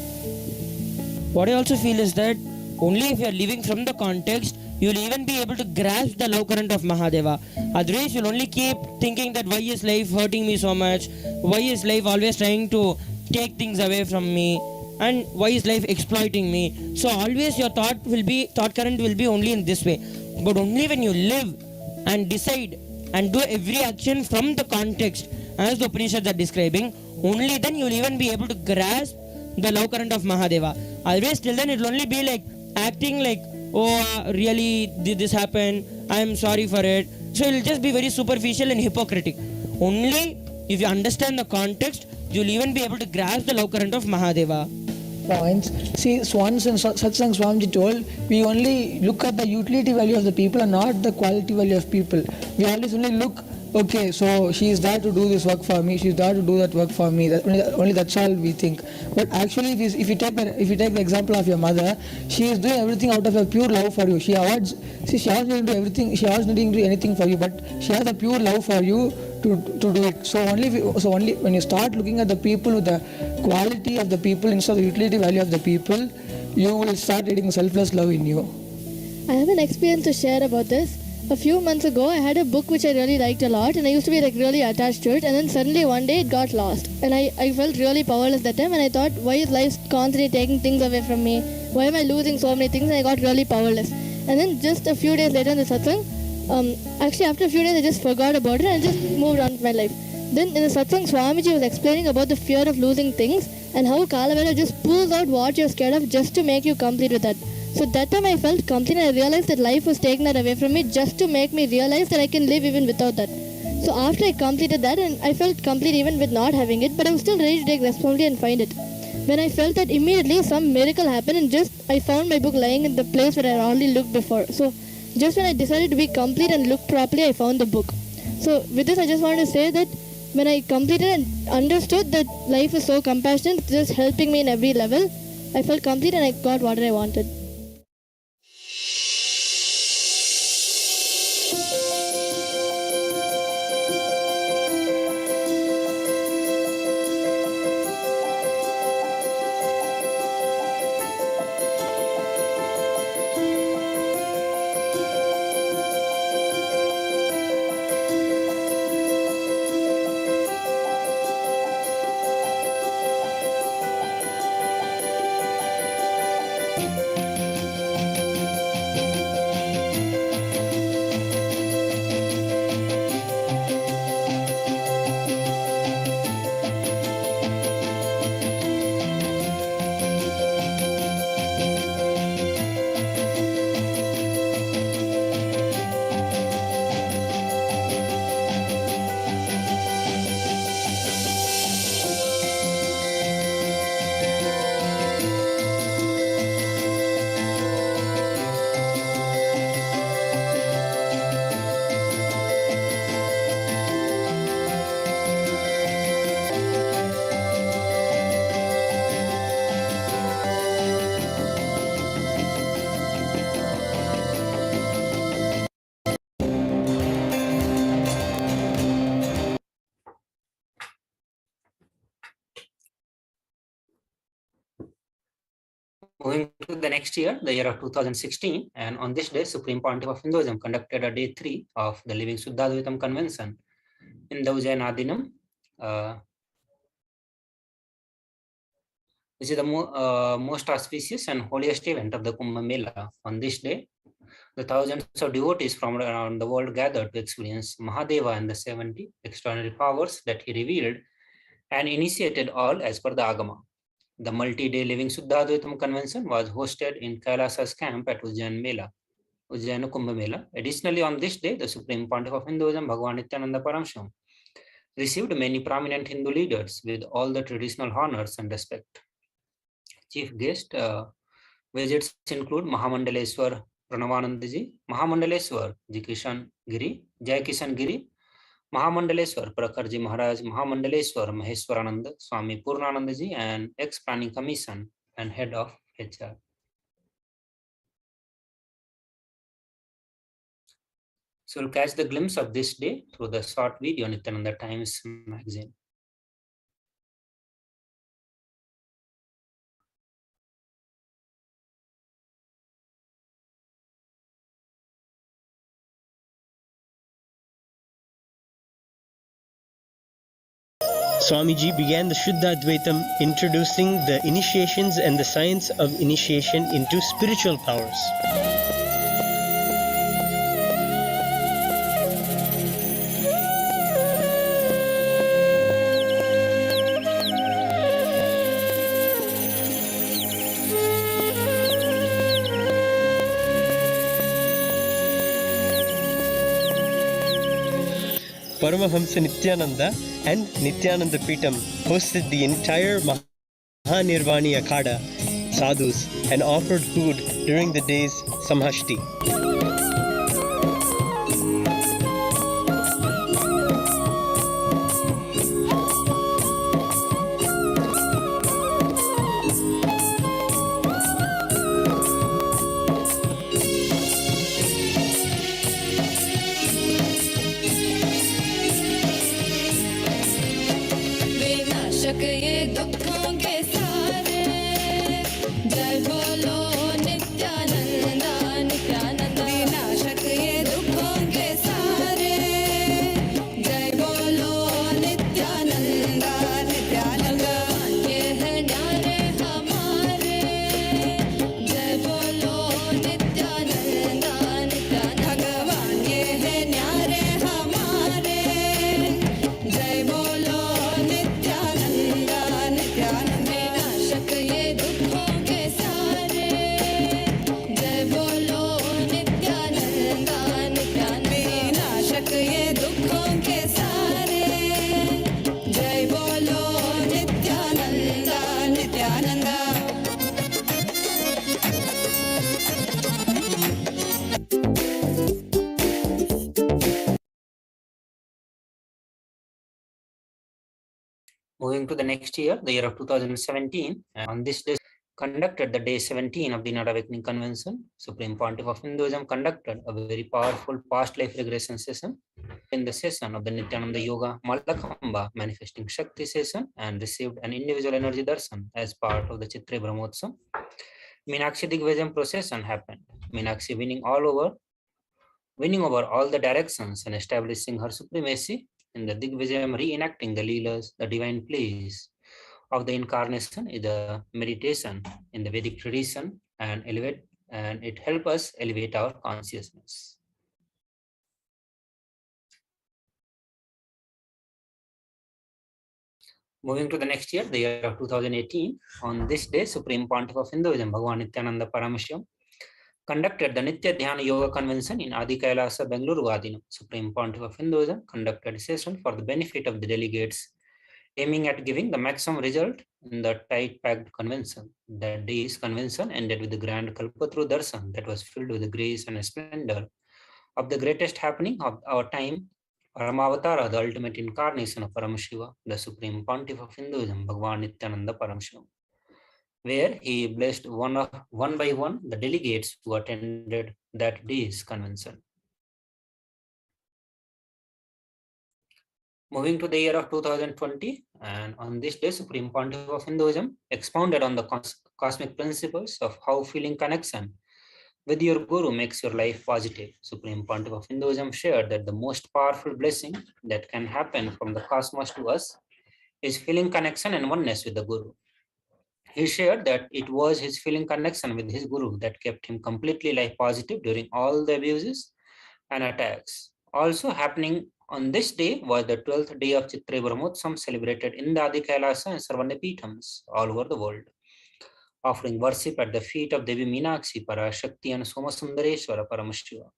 What I also feel is that only if you are living from the context, you'll even be able to grasp the love current of Mahadeva. Otherwise, you'll only keep thinking that why is life hurting me so much? Why is life always trying to take things away from me? And why is life exploiting me? So always your thought current will be only in this way. But only when you live and decide and do every action from the context, as the Upanishads are describing, only then you will even be able to grasp the love current of Mahadeva. Otherwise, till then it will only be like acting like, oh, really, did this happen? I am sorry for it. So it will just be very superficial and hypocritic. Only if you understand the context, you will even be able to grasp the love current of Mahadeva. Points. See, once in Satsang Swamiji told, we only look at the utility value of the people and not the quality value of people. We always only look, okay, so she is there to do this work for me, she is there to do that work for me. Only that's all we think. But actually, if you take the example of your mother, she is doing everything out of a pure love for you. She avoids not do everything. She avoids not doing anything for you, but she has a pure love for you to do it. So only when you start looking at the people with the quality of the people instead of the utility value of the people, you will start reading selfless love in you. I have an experience to share about this. A few months ago, I had a book which I really liked a lot and I used to be really attached to it, and then suddenly one day it got lost and I felt really powerless that time, and I thought, why is life constantly taking things away from me? Why am I losing so many things? And I got really powerless. And then just a few days later in the satsang, actually after a few days I just forgot about it and I just moved on with my life. Then in the satsang, Swamiji was explaining about the fear of losing things and how Kalavela just pulls out what you're scared of just to make you complete with that. So that time I felt complete and I realized that life was taking that away from me just to make me realize that I can live even without that. So after I completed that, and I felt complete even with not having it, but I was still ready to take responsibility and find it. When I felt that, immediately some miracle happened and just I found my book lying in the place where I already looked before. So just when I decided to be complete and look properly, I found the book. So with this I just want to say that when I completed and understood that life is so compassionate, just helping me in every level, I felt complete and I got what I wanted. Moving to the next year, the year of 2016, and on this day, Supreme Pontiff of Hinduism conducted a day 3 of the Living Suddhadvaitam Convention in the Ujjainadinam, which is the most auspicious and holiest event of the Kumbh Mela. On this day, the thousands of devotees from around the world gathered to experience Mahadeva and the 70 extraordinary powers that he revealed and initiated all as per the Agama. The multi-day Living Suddhadvaitam Convention was hosted in Kailasa's camp at Ujjain Kumbh Mela. Additionally, on this day, the Supreme Pontiff of Hinduism, Bhagavan Nithyananda Paramashivam, received many prominent Hindu leaders with all the traditional honors and respect. Chief guest visits include Mahamandaleshwar Pranavanandaji, Mahamandaleshwar Jai Kishan Giri, Mahamandaleshwar Prakharji Maharaj, Mahamandaleshwar Maheshwarananda, Swami Purnanandaji, and ex-planning commission and head of HR. So we'll catch the glimpse of this day through the short video Nithyananda Times magazine. Swamiji began the Shuddha Advaitam introducing the initiations and the science of initiation into spiritual powers. Paramahamsa Nithyananda and Nithyananda Peetam hosted the entire Mahanirvani Akhada sadhus and offered food during the day's Samhashti. Moving to the next year, the year of 2017, and on this day, conducted the day 17 of the Inner Awakening Convention. Supreme Pontiff of Hinduism conducted a very powerful past life regression session in the session of the Nityananda Yoga Malakamba Manifesting Shakti session and received an individual energy darshan as part of the Chitra Brahmotsav. Meenakshi Digvijayam procession happened. Meenakshi winning over all the directions and establishing her supremacy in the Digvijayam, reenacting the Leelas, the divine plays of the incarnation is a meditation in the Vedic tradition and it helps us elevate our consciousness. Moving to the next year, the year of 2018, on this day, Supreme Pontiff of Hinduism, Bhagavan Nithyananda Paramashivam, conducted the Nitya Dhyana Yoga Convention in Adi Kailasa, Bengaluru Adinam. Supreme Pontiff of Hinduism conducted a session for the benefit of the delegates, aiming at giving the maximum result in the tight-packed convention. That day's convention ended with the grand Kalpatru Darshan that was filled with the grace and splendor of the greatest happening of our time, Paramavatara, the ultimate incarnation of Paramashiva, the Supreme Pontiff of Hinduism, Bhagavan Nithyananda Paramashivam, where he blessed one by one the delegates who attended that day's convention. Moving to the year of 2020, and on this day, Supreme Pontiff of Hinduism expounded on the cosmic principles of how feeling connection with your Guru makes your life positive. Supreme Pontiff of Hinduism shared that the most powerful blessing that can happen from the cosmos to us is feeling connection and oneness with the Guru. He shared that it was his feeling connection with his Guru that kept him completely life positive during all the abuses and attacks. Also happening on this day was the 12th day of Chitra Brahmotsam celebrated in the Adi Kailasa and Sarvanya Peethams all over the world, offering worship at the feet of Devi Meenakshi, Parashakti and Somasundareshwara Paramashiva.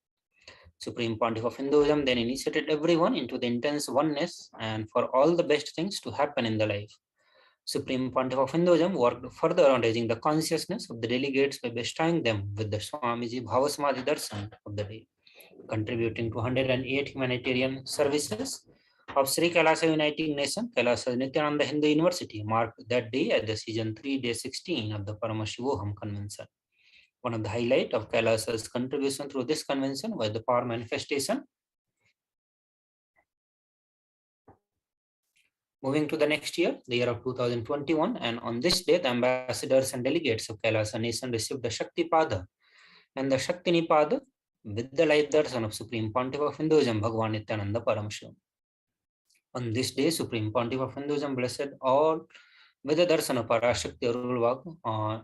Supreme Pontiff of Hinduism then initiated everyone into the intense oneness and for all the best things to happen in the life. Supreme Pontiff of Hinduism worked further on raising the consciousness of the delegates by bestowing them with the Swamiji Bhavasamadhi Darshan of the day, contributing to 108 humanitarian services of Sri Kailasa Uniting Nation. Kailasa Nithyananda Hindu University marked that day at the season 3 day 16 of the Paramashivoham convention. One of the highlights of Kailasa's contribution through this convention was the power manifestation. Moving to the next year, the year of 2021, and on this day, the ambassadors and delegates of Kailasa Nation received the Shakti Pada and the Shakti Nipada with the life darshan of Supreme Pontiff of Hinduism, Bhagavan Nithyananda Paramashivam. On this day, Supreme Pontiff of Hinduism blessed all with the darshan of Parashakti Arulvag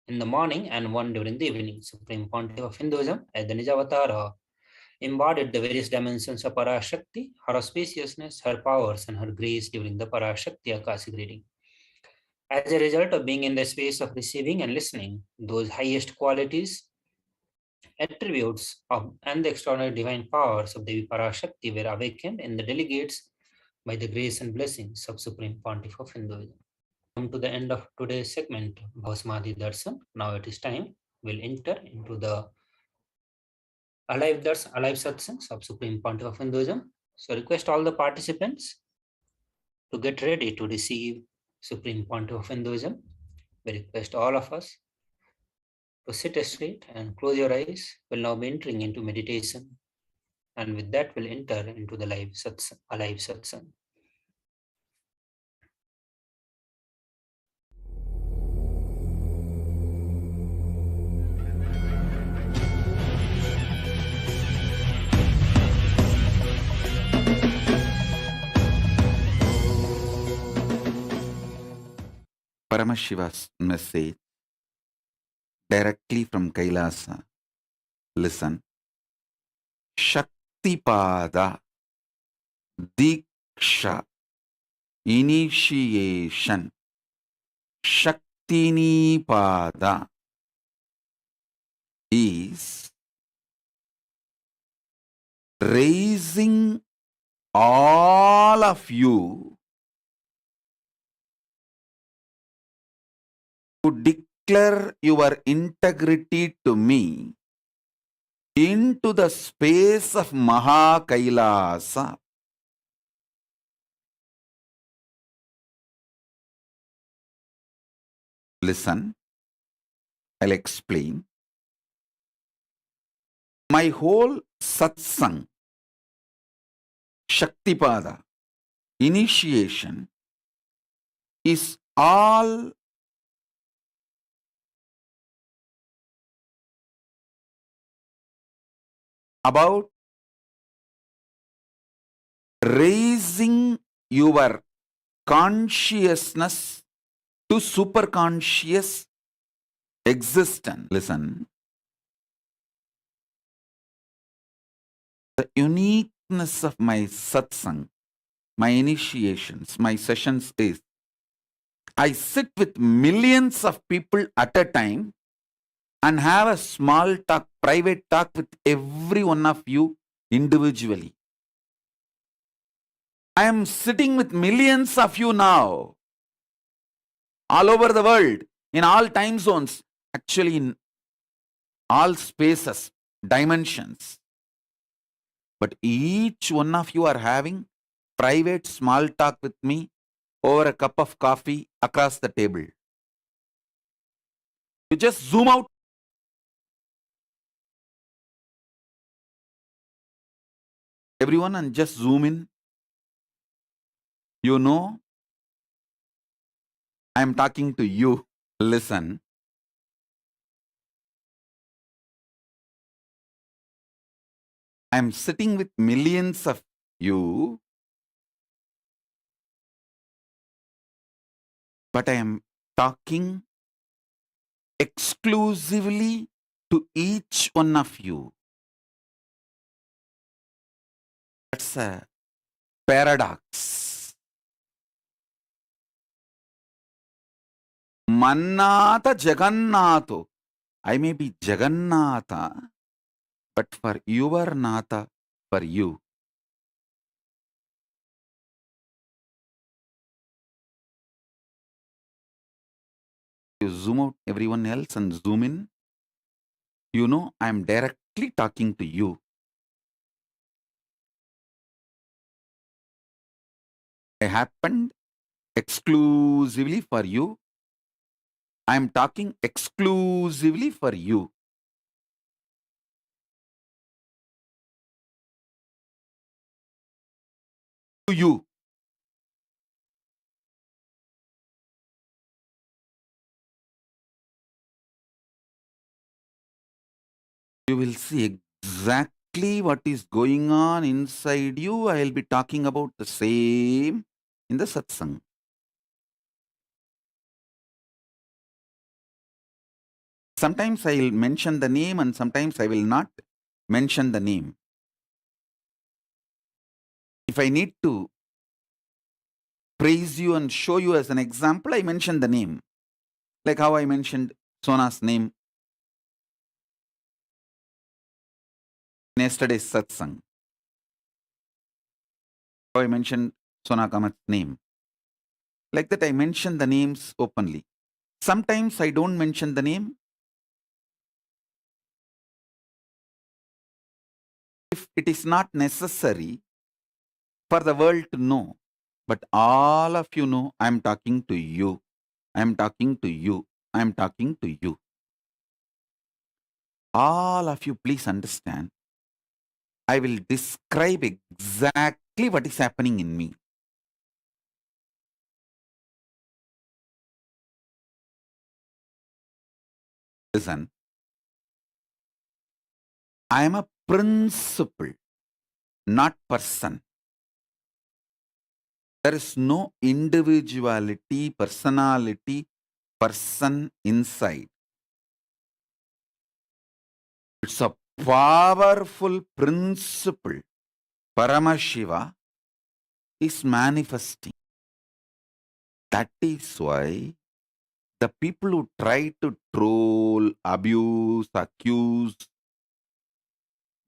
in the morning and one during the evening. Supreme Pontiff of Hinduism, as the Nijavatara, embodied the various dimensions of Parashakti, her auspiciousness, her powers, and her grace during the Parashakti Akashic reading. As a result of being in the space of receiving and listening, those highest qualities, attributes of, and the extraordinary divine powers of Devi Parashakti were awakened in the delegates by the grace and blessings of Supreme Pontiff of Hinduism. Come to the end of today's segment, Bhasmadhi Darshan. Now it is time we'll enter into the alive satsangs of Supreme Pontiff of Hinduism. So request all the participants to get ready to receive Supreme Pontiff of Hinduism. We request all of us to sit straight and close your eyes. We'll now be entering into meditation. And with that, we'll enter into the alive satsang. Paramashiva's message directly from Kailasa. Listen. Shaktipada, Diksha, initiation. Shaktinipada is raising all of you to declare your integrity to me into the space of Maha Kailasa. Listen, I'll explain. My whole satsang, Shaktipada, initiation, is all about raising your consciousness to superconscious existence. Listen. The uniqueness of my satsang, my initiations, my sessions is I sit with millions of people at a time and have a small talk, private talk with every one of you individually. I am sitting with millions of you now, all over the world, in all time zones, actually in all spaces, dimensions. But each one of you are having private small talk with me over a cup of coffee across the table. You just zoom out. Everyone and just zoom in You know, I'm talking to you. Listen. I'm sitting with millions of you, but I am talking exclusively to each one of you. That's a paradox. Mannata Jagannatho. I may be Jagannatha, but for your Natha, for you. You zoom out everyone else and zoom in. You know, I'm directly talking to you. I happened exclusively for you. I'm talking exclusively for you. To you. You will see exactly what is going on inside you. I'll be talking about the same in the satsang. Sometimes I'll mention the name and sometimes I will not mention the name. If I need to praise you and show you as an example, I mention the name. Like how I mentioned Sona's name in yesterday's satsang. How I mentioned Sona Kamat's name. Like that, I mention the names openly. Sometimes I don't mention the name. If it is not necessary for the world to know, but all of you know, I'm talking to you. I'm talking to you. I'm talking to you. All of you, please understand. I will describe exactly what is happening in me. Listen, I am a principle, not person. There is no individuality, personality, person inside. It's a powerful principle. Paramashiva is manifesting. That is why the people who try to troll, abuse, accuse,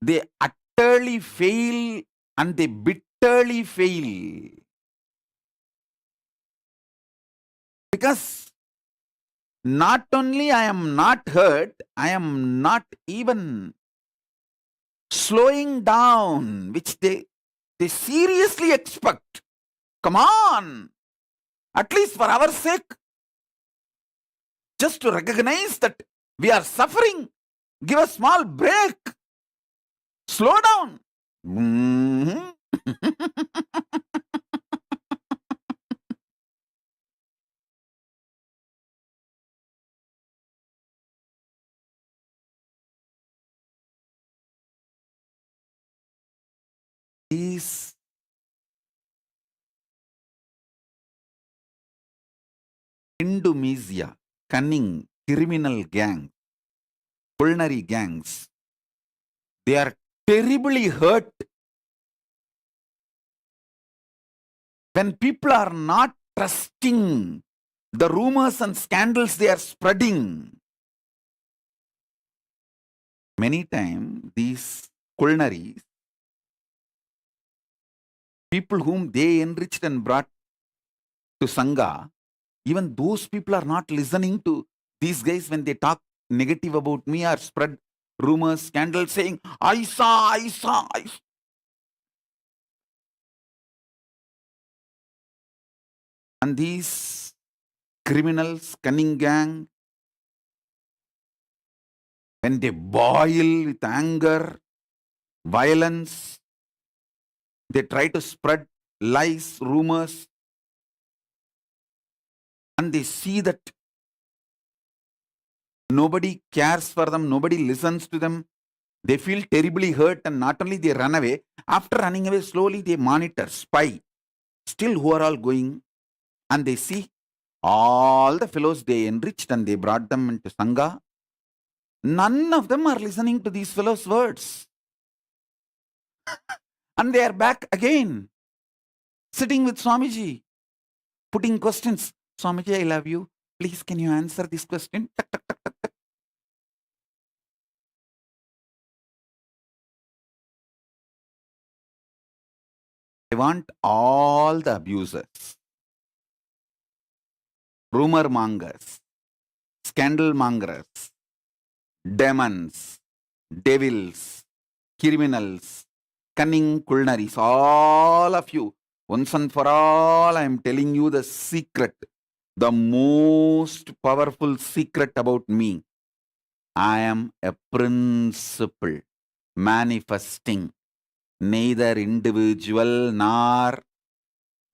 they utterly fail and they bitterly fail. Because not only I am not hurt, I am not even slowing down, which they seriously expect. Come on, at least for our sake, just to recognize that we are suffering, give a small break, slow down. These Indonesia, cunning criminal gangs, culinary gangs, they are terribly hurt when people are not trusting the rumors and scandals they are spreading. Many times, these culinaries, people whom they enriched and brought to Sangha, even those people are not listening to these guys when they talk negative about me or spread rumors, scandals, saying, I saw. And these criminals, cunning gang, when they boil with anger, violence, they try to spread lies, rumors, and they see that nobody cares for them, nobody listens to them, they feel terribly hurt, and not only they run away, after running away, slowly they monitor, spy, still who are all going, and they see all the fellows they enriched and they brought them into Sangha. None of them are listening to these fellows' words. And they are back again, sitting with Swamiji, putting questions. Swamiji, I love you. Please, can you answer this question? Tak, tak, tak, tak, tak. I want all the abusers, rumor mongers, scandal mongers, demons, devils, criminals, cunning culinaries, all of you, once and for all, I am telling you the secret, the most powerful secret about me. I am a principle manifesting, neither individual nor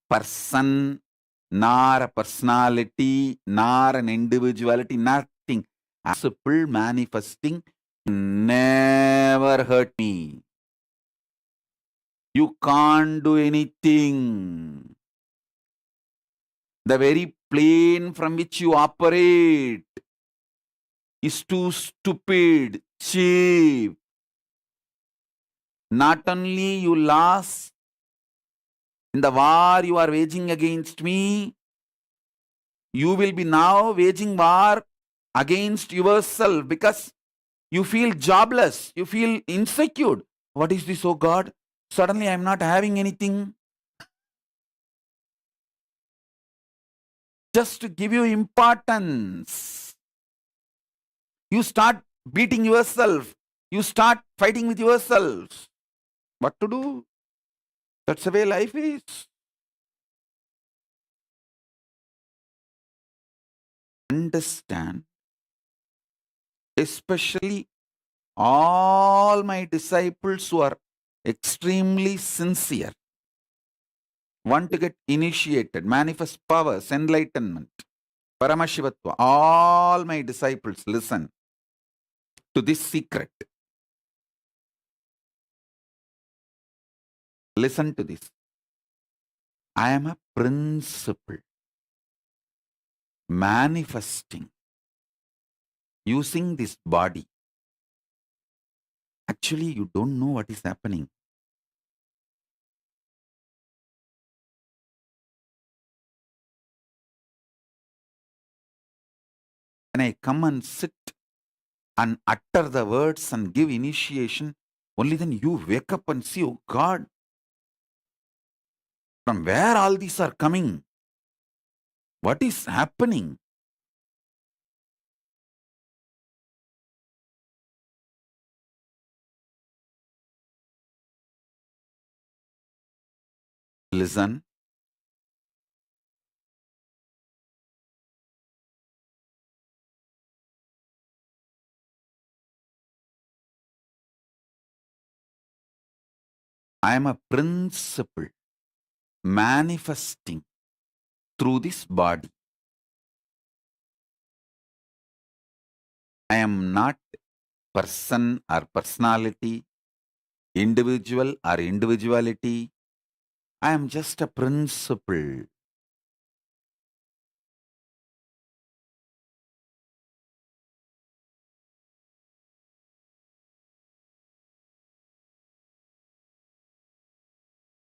person, nor a personality, nor an individuality, nothing. Principle manifesting never hurt me. You can't do anything. The very plane from which you operate is too stupid, cheap. Not only you lost in the war you are waging against me, you will be now waging war against yourself because you feel jobless, you feel insecure. What is this, oh God? Suddenly I am not having anything. Just to give you importance, you start beating yourself, you start fighting with yourselves. What to do? That's the way life is. Understand, especially all my disciples who are extremely sincere, want to get initiated, manifest powers, enlightenment, Paramashivatva. All my disciples listen to this secret. Listen to this. I am a principle manifesting using this body. Actually, you don't know what is happening. When I come and sit and utter the words and give initiation, only then you wake up and see, oh God, from where all these are coming? What is happening? Listen. I am a principle manifesting through this body. I am not person or personality, individual or individuality. I am just a principle.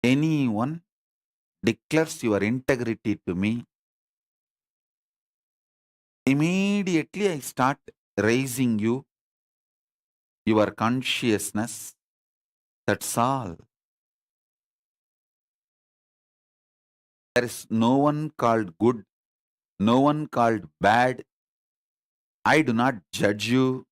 Anyone declares your integrity to me, immediately I start raising you, your consciousness. That's all. There is no one called good, no one called bad. I do not judge you.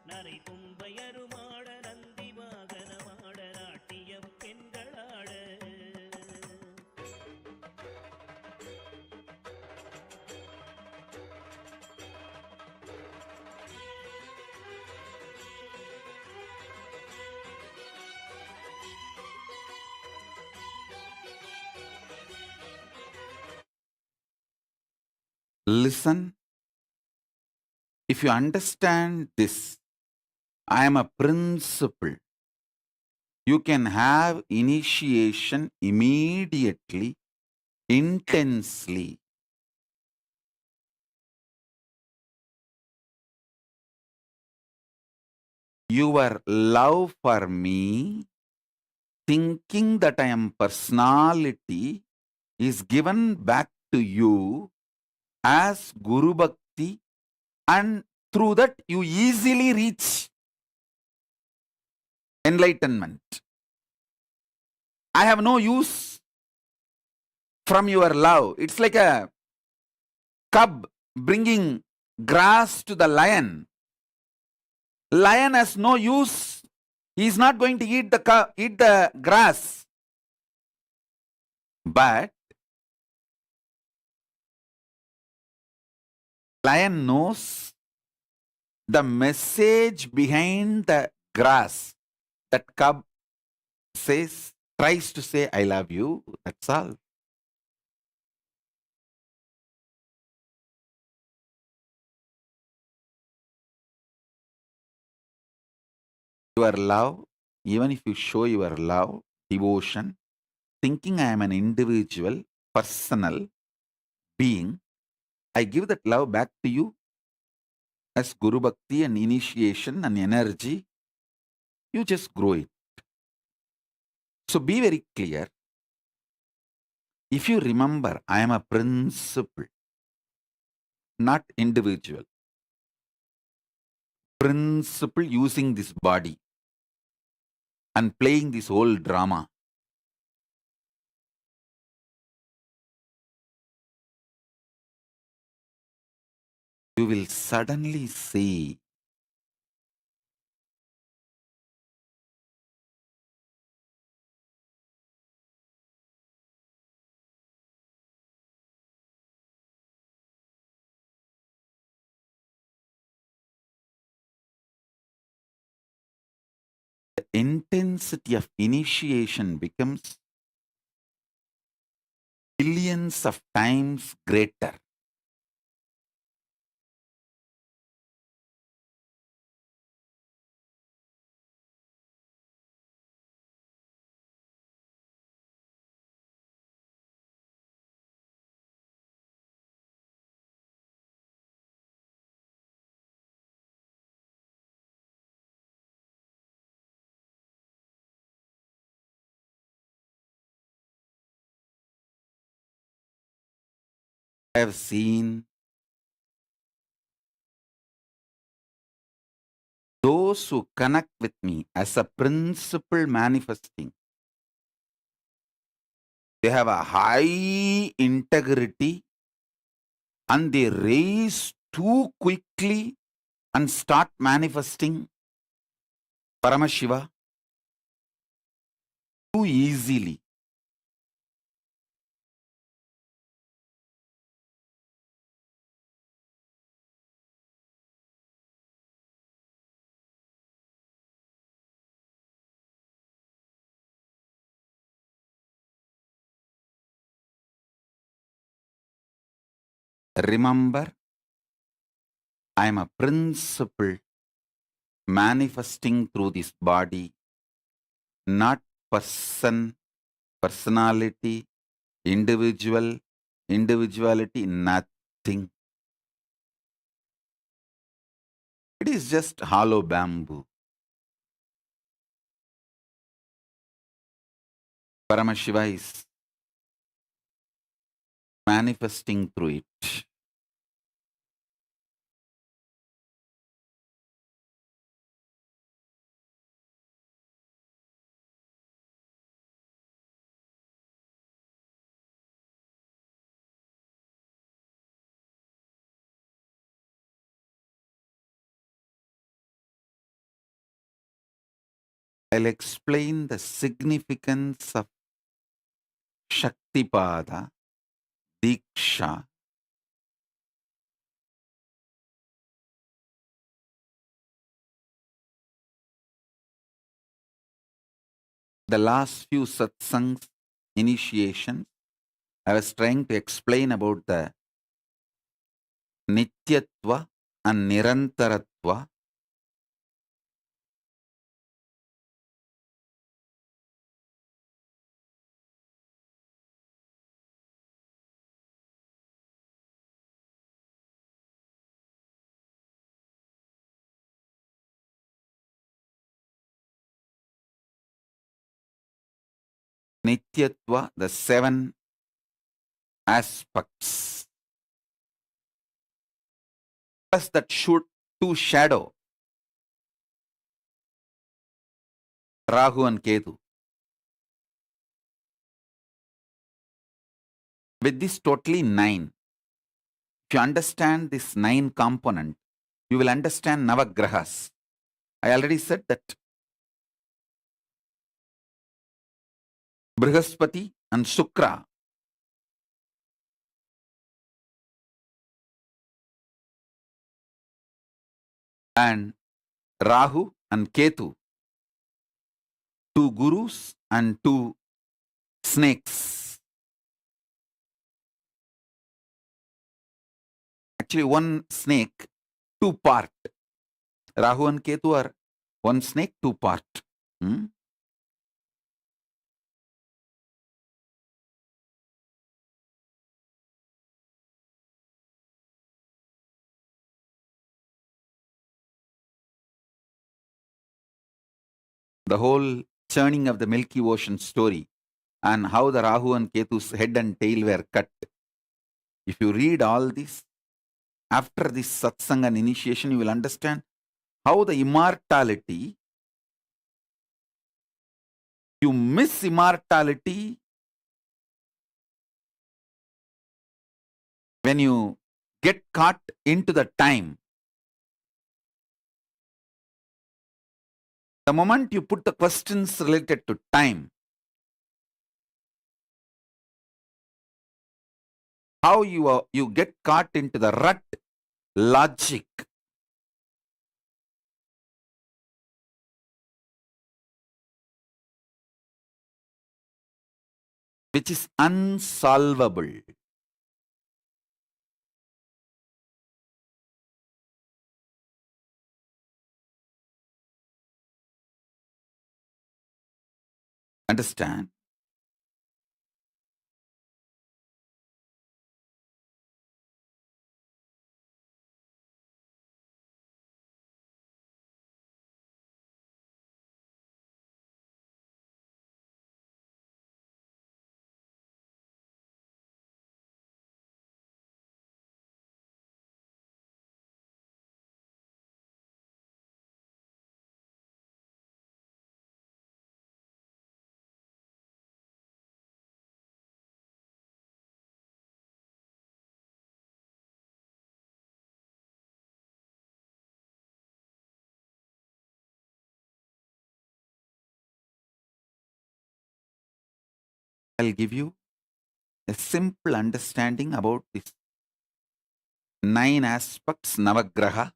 நரை தும்பையருமாட நந்தி வாகனமாட நாட்டிய பெண்களாட Listen, if you understand this, I am a principle. You can have initiation immediately, intensely. Your love for me, thinking that I am personality, is given back to you as Guru Bhakti, and through that you easily reach enlightenment. I have no use from your love. It's like a cub bringing grass to the lion. Lion has no use. He is not going to eat the grass. But lion knows the message behind the grass. That cub tries to say, I love you. That's all. Your love, even if you show your love, devotion, thinking I am an individual, personal being, I give that love back to you as Guru Bhakti and initiation and energy. You just grow it. So be very clear. If you remember, I am a principle, not individual. Principle using this body and playing this whole drama. You will suddenly see the intensity of initiation becomes billions of times greater. I have seen those who connect with me as a principle manifesting. They have a high integrity and they raise too quickly and start manifesting Paramashiva too easily. Remember, I am a principle manifesting through this body, not personality, individuality, nothing. It is just hollow bamboo. Paramashiva is manifesting through it. I'll explain the significance of Shaktipada, Diksha, the last few satsangs, initiations, I was trying to explain about the Nityatva and Nirantaratva. Nityatva, the 7 aspects. Plus that should two shadow, Rahu and Ketu. With this totally 9. If you understand this 9 component, you will understand Navagrahas. I already said that Brihaspati and Shukra and Rahu and Ketu, 2 gurus and 2 snakes. Actually, 1 snake, 2 part. Rahu and Ketu are 1 snake, 2 part. The whole churning of the Milky Ocean story and how the Rahu and Ketu's head and tail were cut. If you read all this, after this satsang and initiation, you will understand how the immortality, you miss immortality when you get caught into the time. The moment you put the questions related to time, how you get caught into the rut logic, which is unsolvable. Understand? I'll give you a simple understanding about these 9 aspects: Navagraha,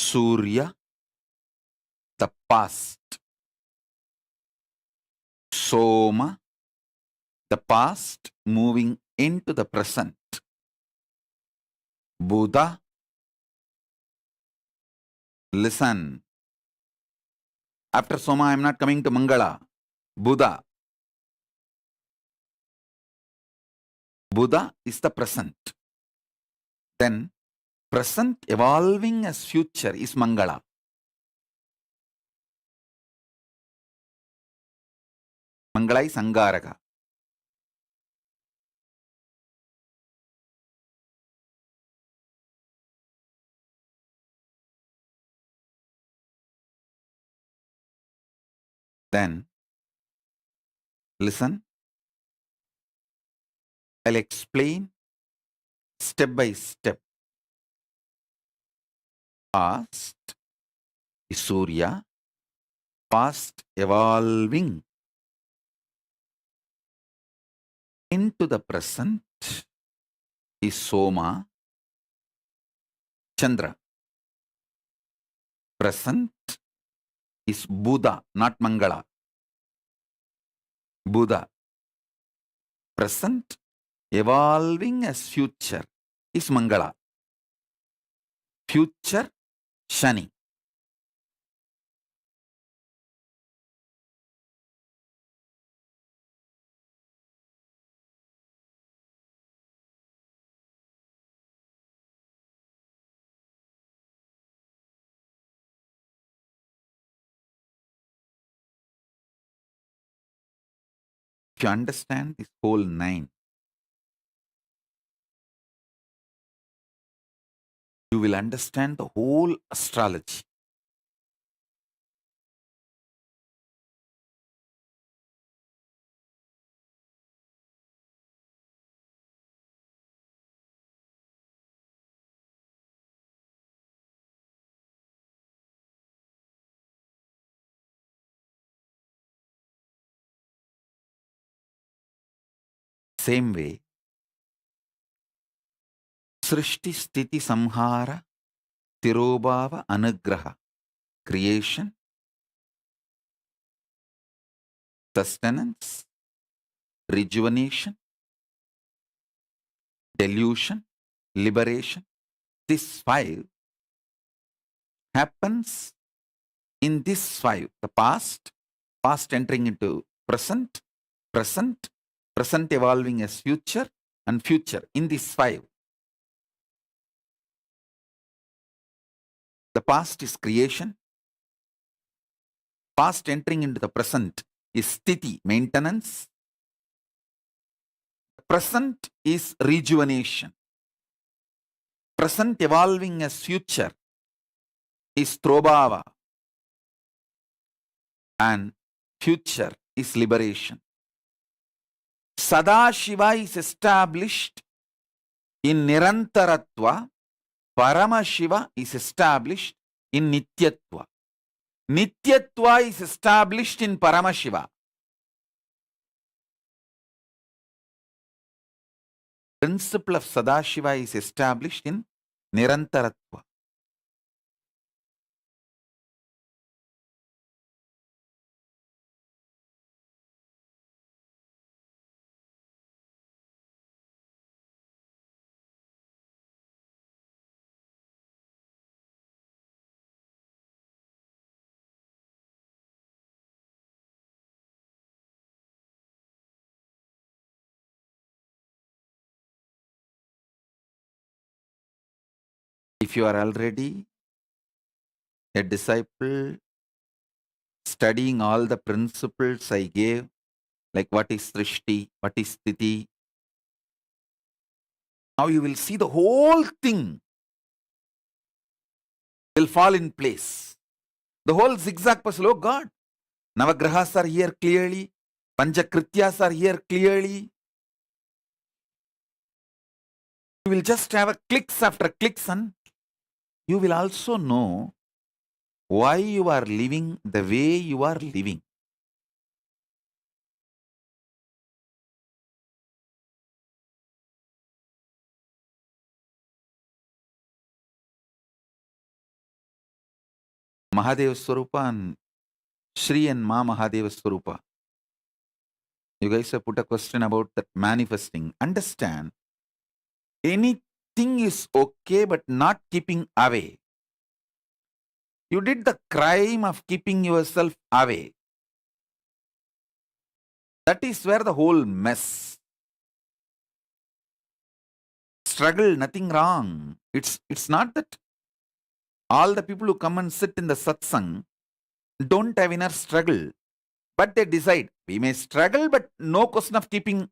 Surya, the past, Soma, the past moving into the present, Buddha, listen. After Soma, I am not coming to Mangala. Buddha. Buddha is the present. Then, present evolving as future is Mangala. Mangala is Angaraka. Then, listen. I'll explain step by step. Past is Surya, past evolving into the present is Soma, Chandra. Present is Buddha, not Mangala. Buddha. Present evolving as future is Mangala. Future, Shani. If you understand this whole 9, you will understand the whole astrology. Same way, Srishti Sthiti Samhara Tirobhava Anugraha. Creation, sustenance, rejuvenation, delusion, liberation. This 5 happens in this 5. The past, past entering into present, present, present evolving as future, and future in this 5. The past is creation. Past entering into the present is sthiti, maintenance. Present is rejuvenation. Present evolving as future is trobhava. And future is liberation. Sadashiva is established in Nirantaratva. Paramashiva is established in Nityatva. Nityatva is established in Paramashiva. Principle of Sadashiva is established in Nirantaratva. If you are already a disciple studying all the principles I gave, like what is Srishti, what is Sthiti, now you will see the whole thing will fall in place. The whole zigzag puzzle, oh God, Navagrahas are here clearly, Panchakrityas are here clearly. You will just have a clicks after clicks, and you will also know why you are living the way you are living. Mahadeva Swarupa and Shri and Ma Mahadeva Swarupa. You guys have put a question about that manifesting. Understand, anything is okay but not keeping away. You did the crime of keeping yourself away. That is where the whole mess. Struggle, nothing wrong. It's not that all the people who come and sit in the satsang don't have inner struggle, but they decide we may struggle, but no question of keeping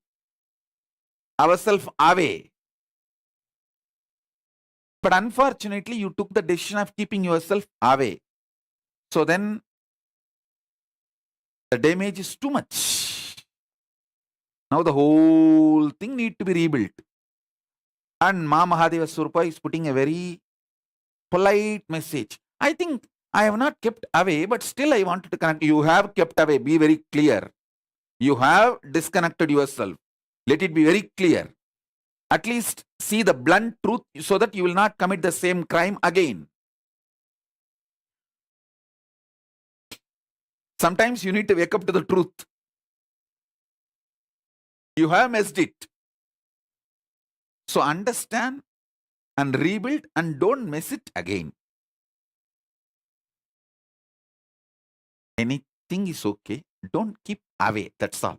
ourselves away. But unfortunately, you took the decision of keeping yourself away. So then the damage is too much. Now the whole thing need to be rebuilt. And Ma Mahadeva Swarupa is putting a very polite message. I think I have not kept away, but still I wanted to connect. You have kept away. Be very clear. You have disconnected yourself. Let it be very clear. At least see the blunt truth so that you will not commit the same crime again. Sometimes you need to wake up to the truth. You have messed it. So understand and rebuild and don't mess it again. Anything is okay. Don't keep away. That's all.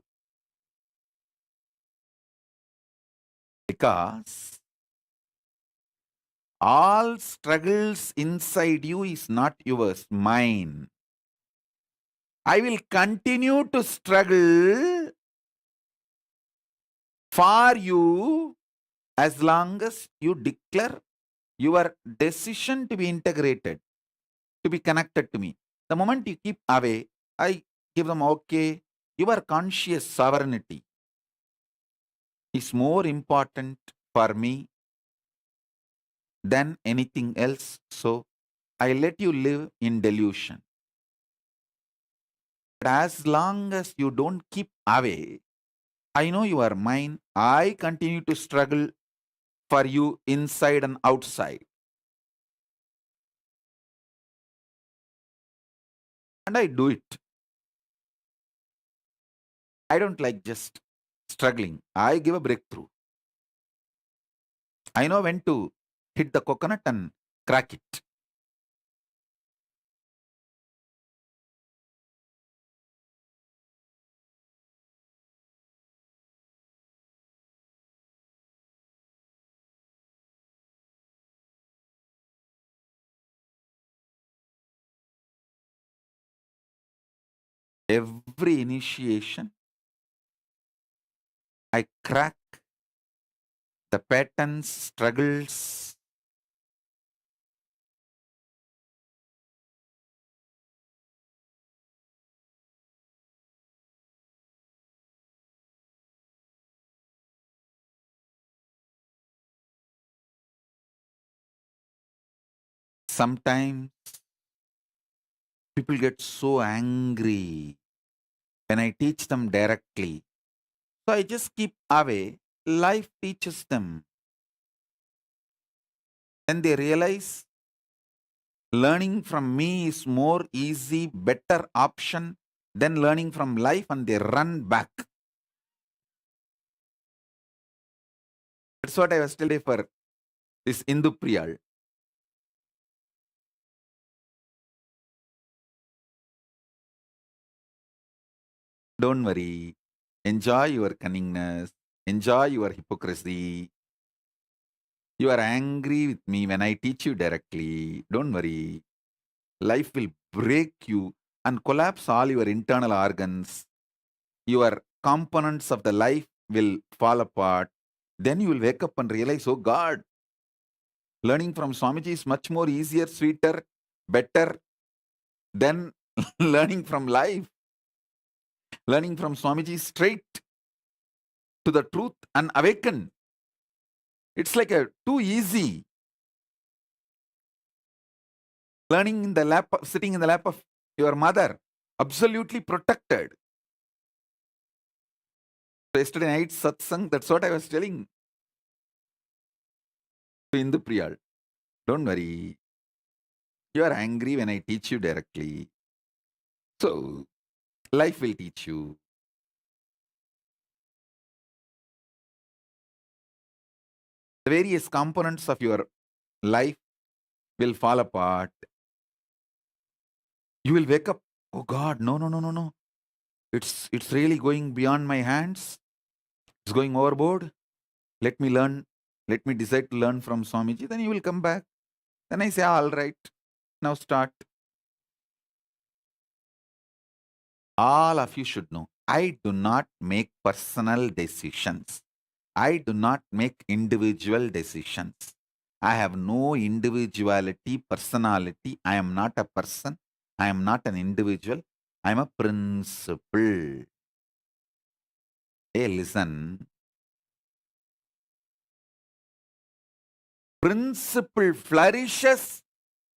Because all struggles inside you is not yours, mine. I will continue to struggle for you as long as you declare your decision to be integrated, to be connected to me. The moment you keep away, I give them, okay, your conscious sovereignty is more important for me than anything else. So I let you live in delusion. But as long as you don't keep away, I know you are mine. I continue to struggle for you inside and outside. And I do it. I don't like just struggling. I give a breakthrough. I know when to hit the coconut and crack it. Every initiation, I crack the patterns, struggles. Sometimes people get so angry when I teach them directly. So I just keep away. Life teaches them. Then they realize learning from me is more easy, better option than learning from life, and they run back. That's what I was telling for this Indu Priyal. Don't worry. Enjoy your cunningness. Enjoy your hypocrisy. You are angry with me when I teach you directly. Don't worry. Life will break you and collapse all your internal organs. Your components of the life will fall apart. Then you will wake up and realize, oh God, learning from Swamiji is much more easier, sweeter, better than learning from life. Learning from Swamiji is straight to the truth and awaken. It's like a too easy. Learning in the lap, sitting in the lap of your mother, absolutely protected. So yesterday night satsang, that's what I was telling to Indu Priyal. Don't worry. You are angry when I teach you directly. So life will teach you. The various components of your life will fall apart. You will wake up, oh God, no, no, no, no, no. It's really going beyond my hands. It's going overboard. Let me learn. Let me decide to learn from Swamiji. Then you will come back. Then I say, all right, now start. All of you should know, I do not make personal decisions. I do not make individual decisions. I have no individuality, personality. I am not a person. I am not an individual. I am a principle. Hey, listen. Principle flourishes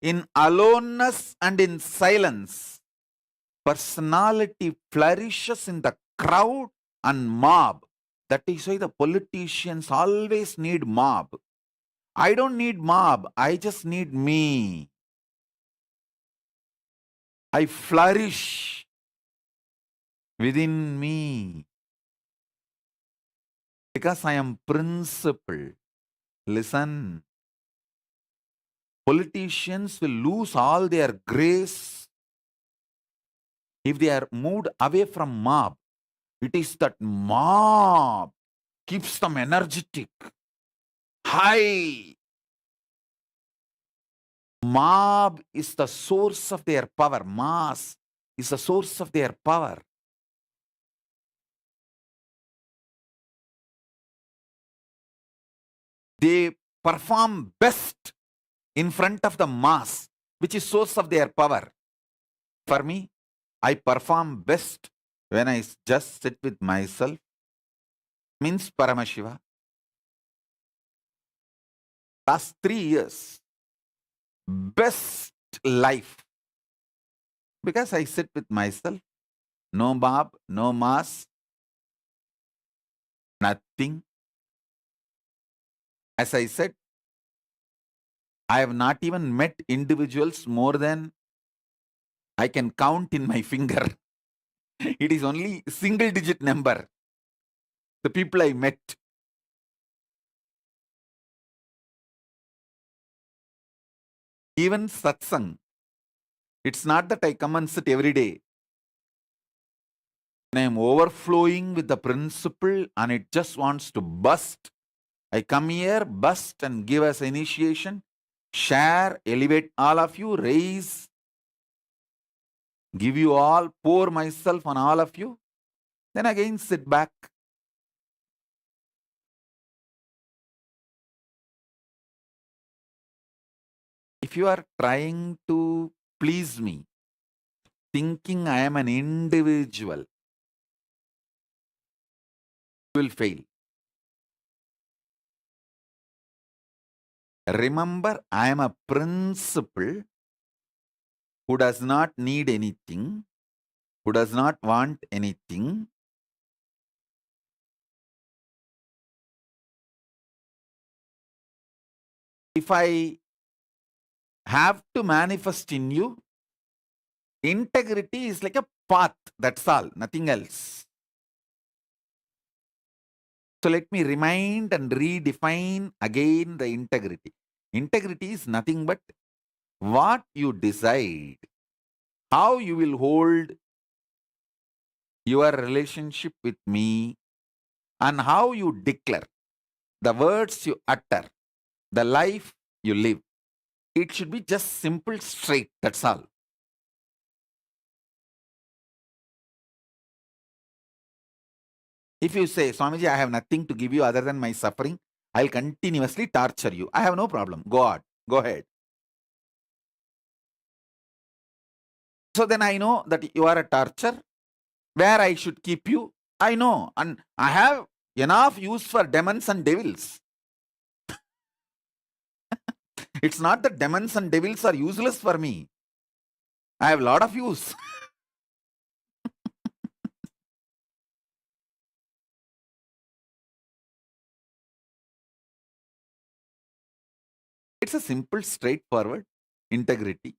In aloneness and in silence, personality flourishes in the crowd and mob. That is why the politicians always need mob. I don't need mob, I just need me. I flourish within me because I am principled. Listen, politicians will lose all their grace if they are moved away from mob. It is that mob keeps them energetic, high. Mob is the source of their power. Mass is the source of their power. They perform best in front of the mass, which is source of their power. For me, I perform best when I just sit with myself, means Paramashiva. Last 3 years, best life, because I sit with myself, no mob, no mass, nothing. As I said, I have not even met individuals more than I can count in my finger. It is only single digit number. The people I met. Even satsang. It's not that I come and sit every day. When I am overflowing with the principle and it just wants to burst, I come here, burst and give us initiation, share, elevate all of you, raise, give you all, pour myself on all of you. Then again sit back. If you are trying to please me, thinking I am an individual, you will fail. Remember, I am a principle who does not need anything, who does not want anything. If I have to manifest in you, integrity is like a path, that's all, nothing else. So let me remind and redefine again the integrity. Integrity is nothing but what you decide, how you will hold your relationship with me, and how you declare, the words you utter, the life you live. It should be just simple, straight, that's all. If you say, Swamiji, I have nothing to give you other than my suffering, I'll continuously torture you. I have no problem. Go on. Go ahead. So then I know that you are a torture. Where I should keep you, I know. And I have enough use for demons and devils. It's not that demons and devils are useless for me. I have a lot of use. It's a simple, straightforward integrity.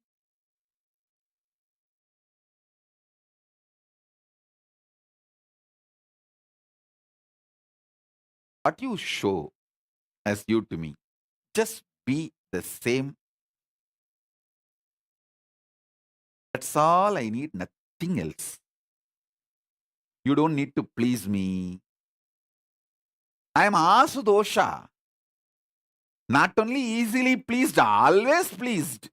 What you show as you to me, just be the same. That's all I need, nothing else. You don't need to please me. I am Asudosha. Not only easily pleased, always pleased.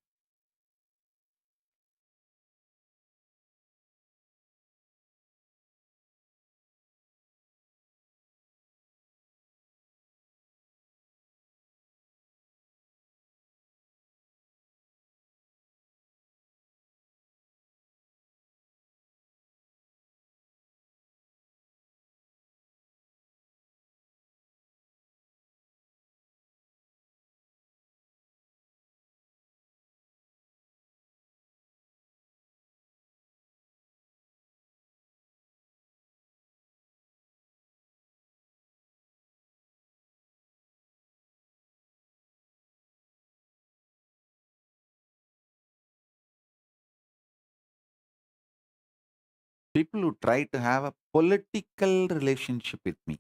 People who try to have a political relationship with me,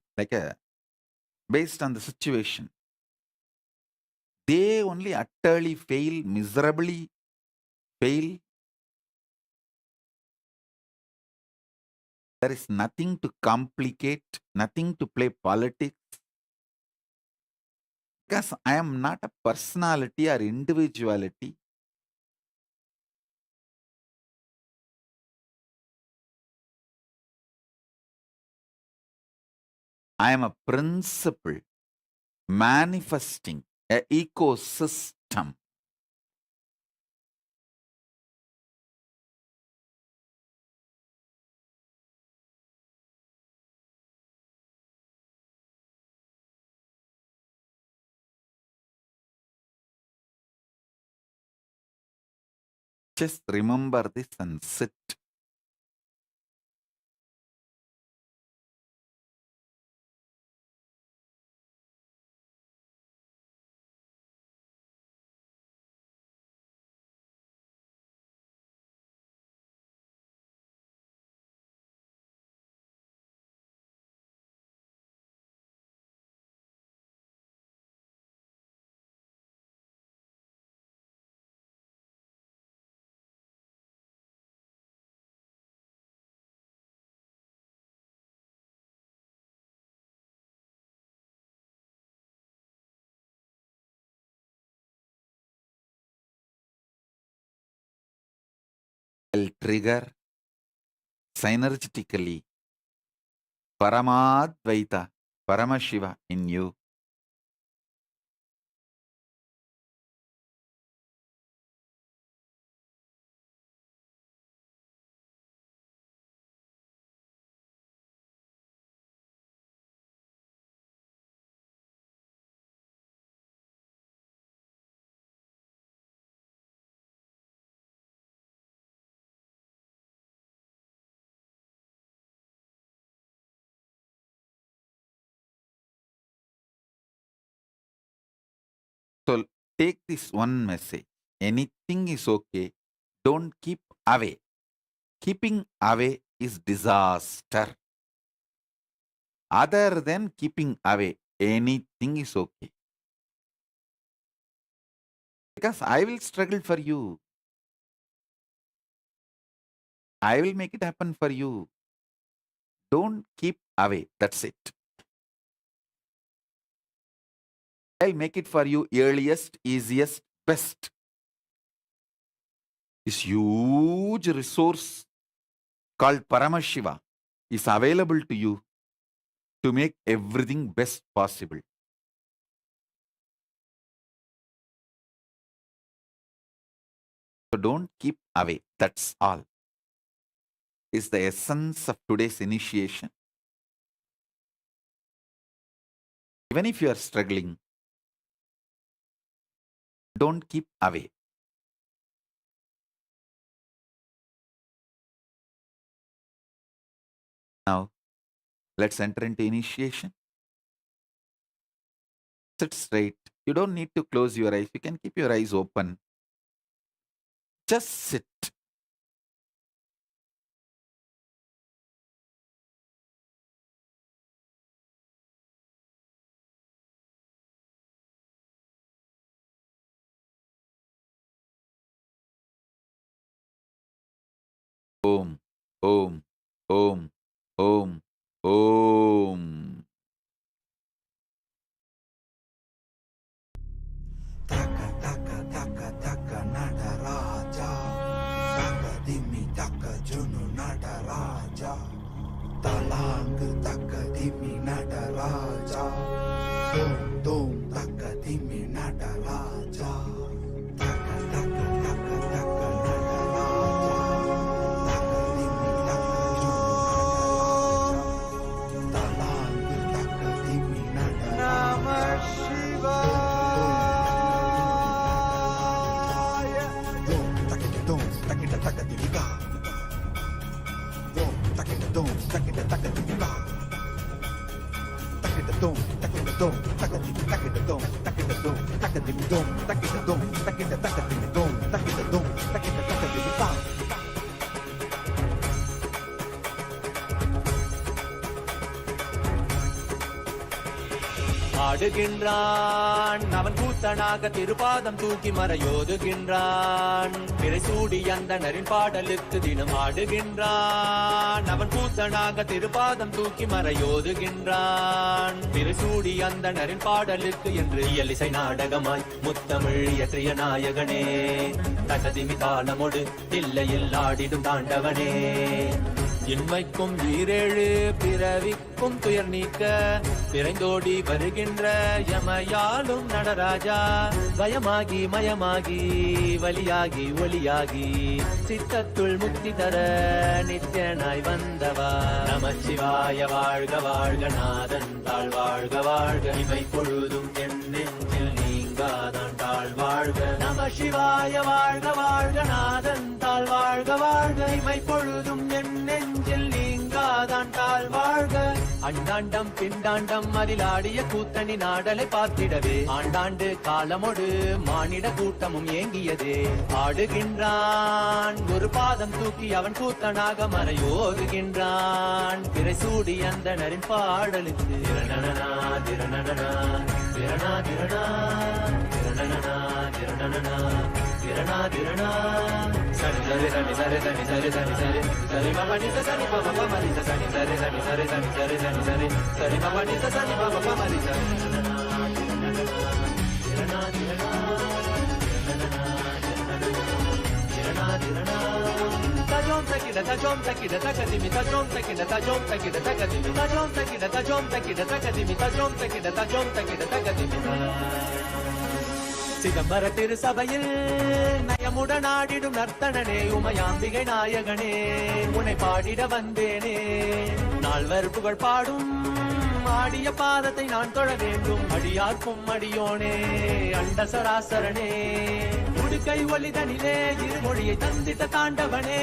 based on the situation, they only utterly fail, miserably fail. There is nothing to complicate, nothing to play politics. Because I am not a personality or individuality. I am a principle manifesting an ecosystem. Just remember this and sit. I'll trigger synergetically Paramadvaita, Paramashiva in you. So take this one message. Anything is okay. Don't keep away. Keeping away is disaster. Other than keeping away, anything is okay. Because I will struggle for you. I will make it happen for you. Don't keep away. That's it. I'll make it for you earliest, easiest, best. This huge resource called Paramashiva is available to you to make everything best possible. So don't keep away. That's all. Is the essence of today's initiation. Even if you are struggling, don't keep away. Now, let's enter into initiation. Sit straight. You don't need to close your eyes. You can keep your eyes open. Just sit. Om, Om, Om, Om, Om. Taka taka taka taka Nataraja, taka dimi taka junu Nataraja, talang taka dimi Nataraja, dom dom taka dimi Nataraja, taka taka taka taka Nataraja, taka dimi taka junu Nataraja, talang taka dimi Nataraja. ஆடுகின்றான். அவன் கூத்தனாக திருப்பாதம் தூக்கி மறையோதுகின்றான். பிறை சூடி அந்தணரின் பாடலுக்கு தினம் ஆடுகின்றான். அவன் கூத்தனாக திருப்பாதம் தூக்கி மறையோதுகின்றான். பிறை சூடி அந்தணரின் பாடலுக்கு என்று இயலிசை நாடகமாய் முத்தமிழ் இயற்றிய நாயகனே, தசதிமி தாளமொடு இல்லையில் ஆடிடும் தாண்டவனே. இன்மைக்கும் ஈரேழு பிறவிக்கும் துயர் நீக்க விரைந்தோடி வருகின்ற யமயாலும் நடராஜா. பயமாகி மயமாகி வலியாகி ஒலியாகி சித்தத்துள் முக்தி தர நித்யனாய் வந்தவா. நமச்சிவாய வாழ்க வாழ்க நாதன் தாழ் வாழ்க வாழ்க. இவை பொழுதும் என் நெஞ்சில் நீங்காதான் தாழ் வாழ்க. நமசிவாய வாழ்க வாழ்க நாதன் தாழ் வாழ்க வாழ்க. இவை பொழுதும் என் நெஞ்சில் நீங்காதான் தாழ் வாழ்க. அண்டாண்டம் பிண்டாண்டம் அதிலாடிய கூத்தணி நாடலை பார்த்திடவே ஆண்டாண்டு காலமொடு மானிட கூட்டமும் ஏங்கியதே. ஆடுகின்றான் ஒரு பாதம் தூக்கி அவன் கூத்தனாக மறையோதுகின்றான். பிறை சூடி அந்தணரின் பாடலுக்கு திரணனா திரணனா திரணா திரணா திரணனா திரணனா திரணா திரணா. சரி சரி சரி சரி சரி சரி சரி சரி சரி மணி சரி பாபா மணி சரி சரி சரி சரி சரி சரி சரி சரி சரி மணி சரி பாபா மணி சரி திரணா திரணா திரணா திரணா. Tajom takida takadimi tajom takida takadimi tajom takida takadimi tajom takida takadimi. சிதம்பர திரு சபையில் நயமுடன் ஆடிடும் நர்த்தனனே, உமையாம்பிகை நாயகனே, உன்னை பாடிட வந்தேனே. நால்வர் புகழ் பாடும் ஆடிய பாதத்தை நான் தொழ வேண்டும். அடியார்க்கும் அடியோனே அண்ட சராசரனே, உடுக்கை ஒலிதனிலே இருமொழியை தந்திட்ட தாண்டவனே.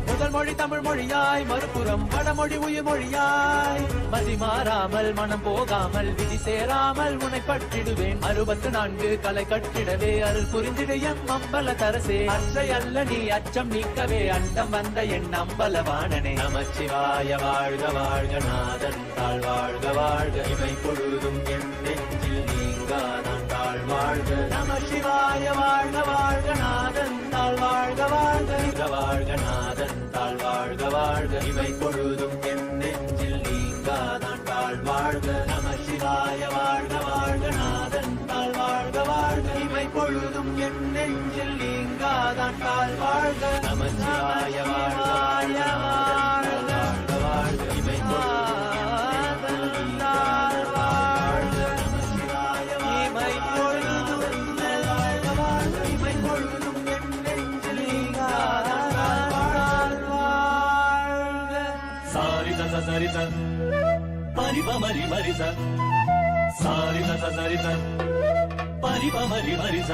முதல் மொழி தமிழ் மொழியாய் மறுபுறம் வடமொழி உயிர் மொழியாய். மதி மாறாமல் மனம் போகாமல் விதி சேராமல் உன்னை பற்றிடுவேன். 64 கலை கட்டிடவே அருள் புரிந்திடு எம் அம்பல தரசே. அச்சை அல்ல நீ அச்சம் நீக்கவே அண்டம் வந்த என் அம்பலவாணனே. நமச்சிவாய வாழ்க வாழ்க நாதன் தாழ் வாழ்க வாழ்க. இவை பொழுதும் என் நெஞ்சில் நீங்காதான் தாழ் வாழ்க. நமசிவாய வாழ்க வாழ்க நாதன் தாழ் வாழ்க வாழ்க. வாழ்க நாதன் தாழ் வாழ்க வாழ்க. இவை பொழுதும் என் நெஞ்சில் நீங்காதான் தாழ் வாழ்க. நமசிவாய வாழ்க வாழ்க நாதன் தாழ் வாழ்க வாழ்க. இவை பொழுதும் என் நெஞ்சில் நீங்காதான் தாழ் வாழ்க. நமசிவாய வாழ்க வாழ்க வாழ்க வாழ்க. இவை சரித பரிப மரி மரிச சாரித சரித பரிப மரி மரிச.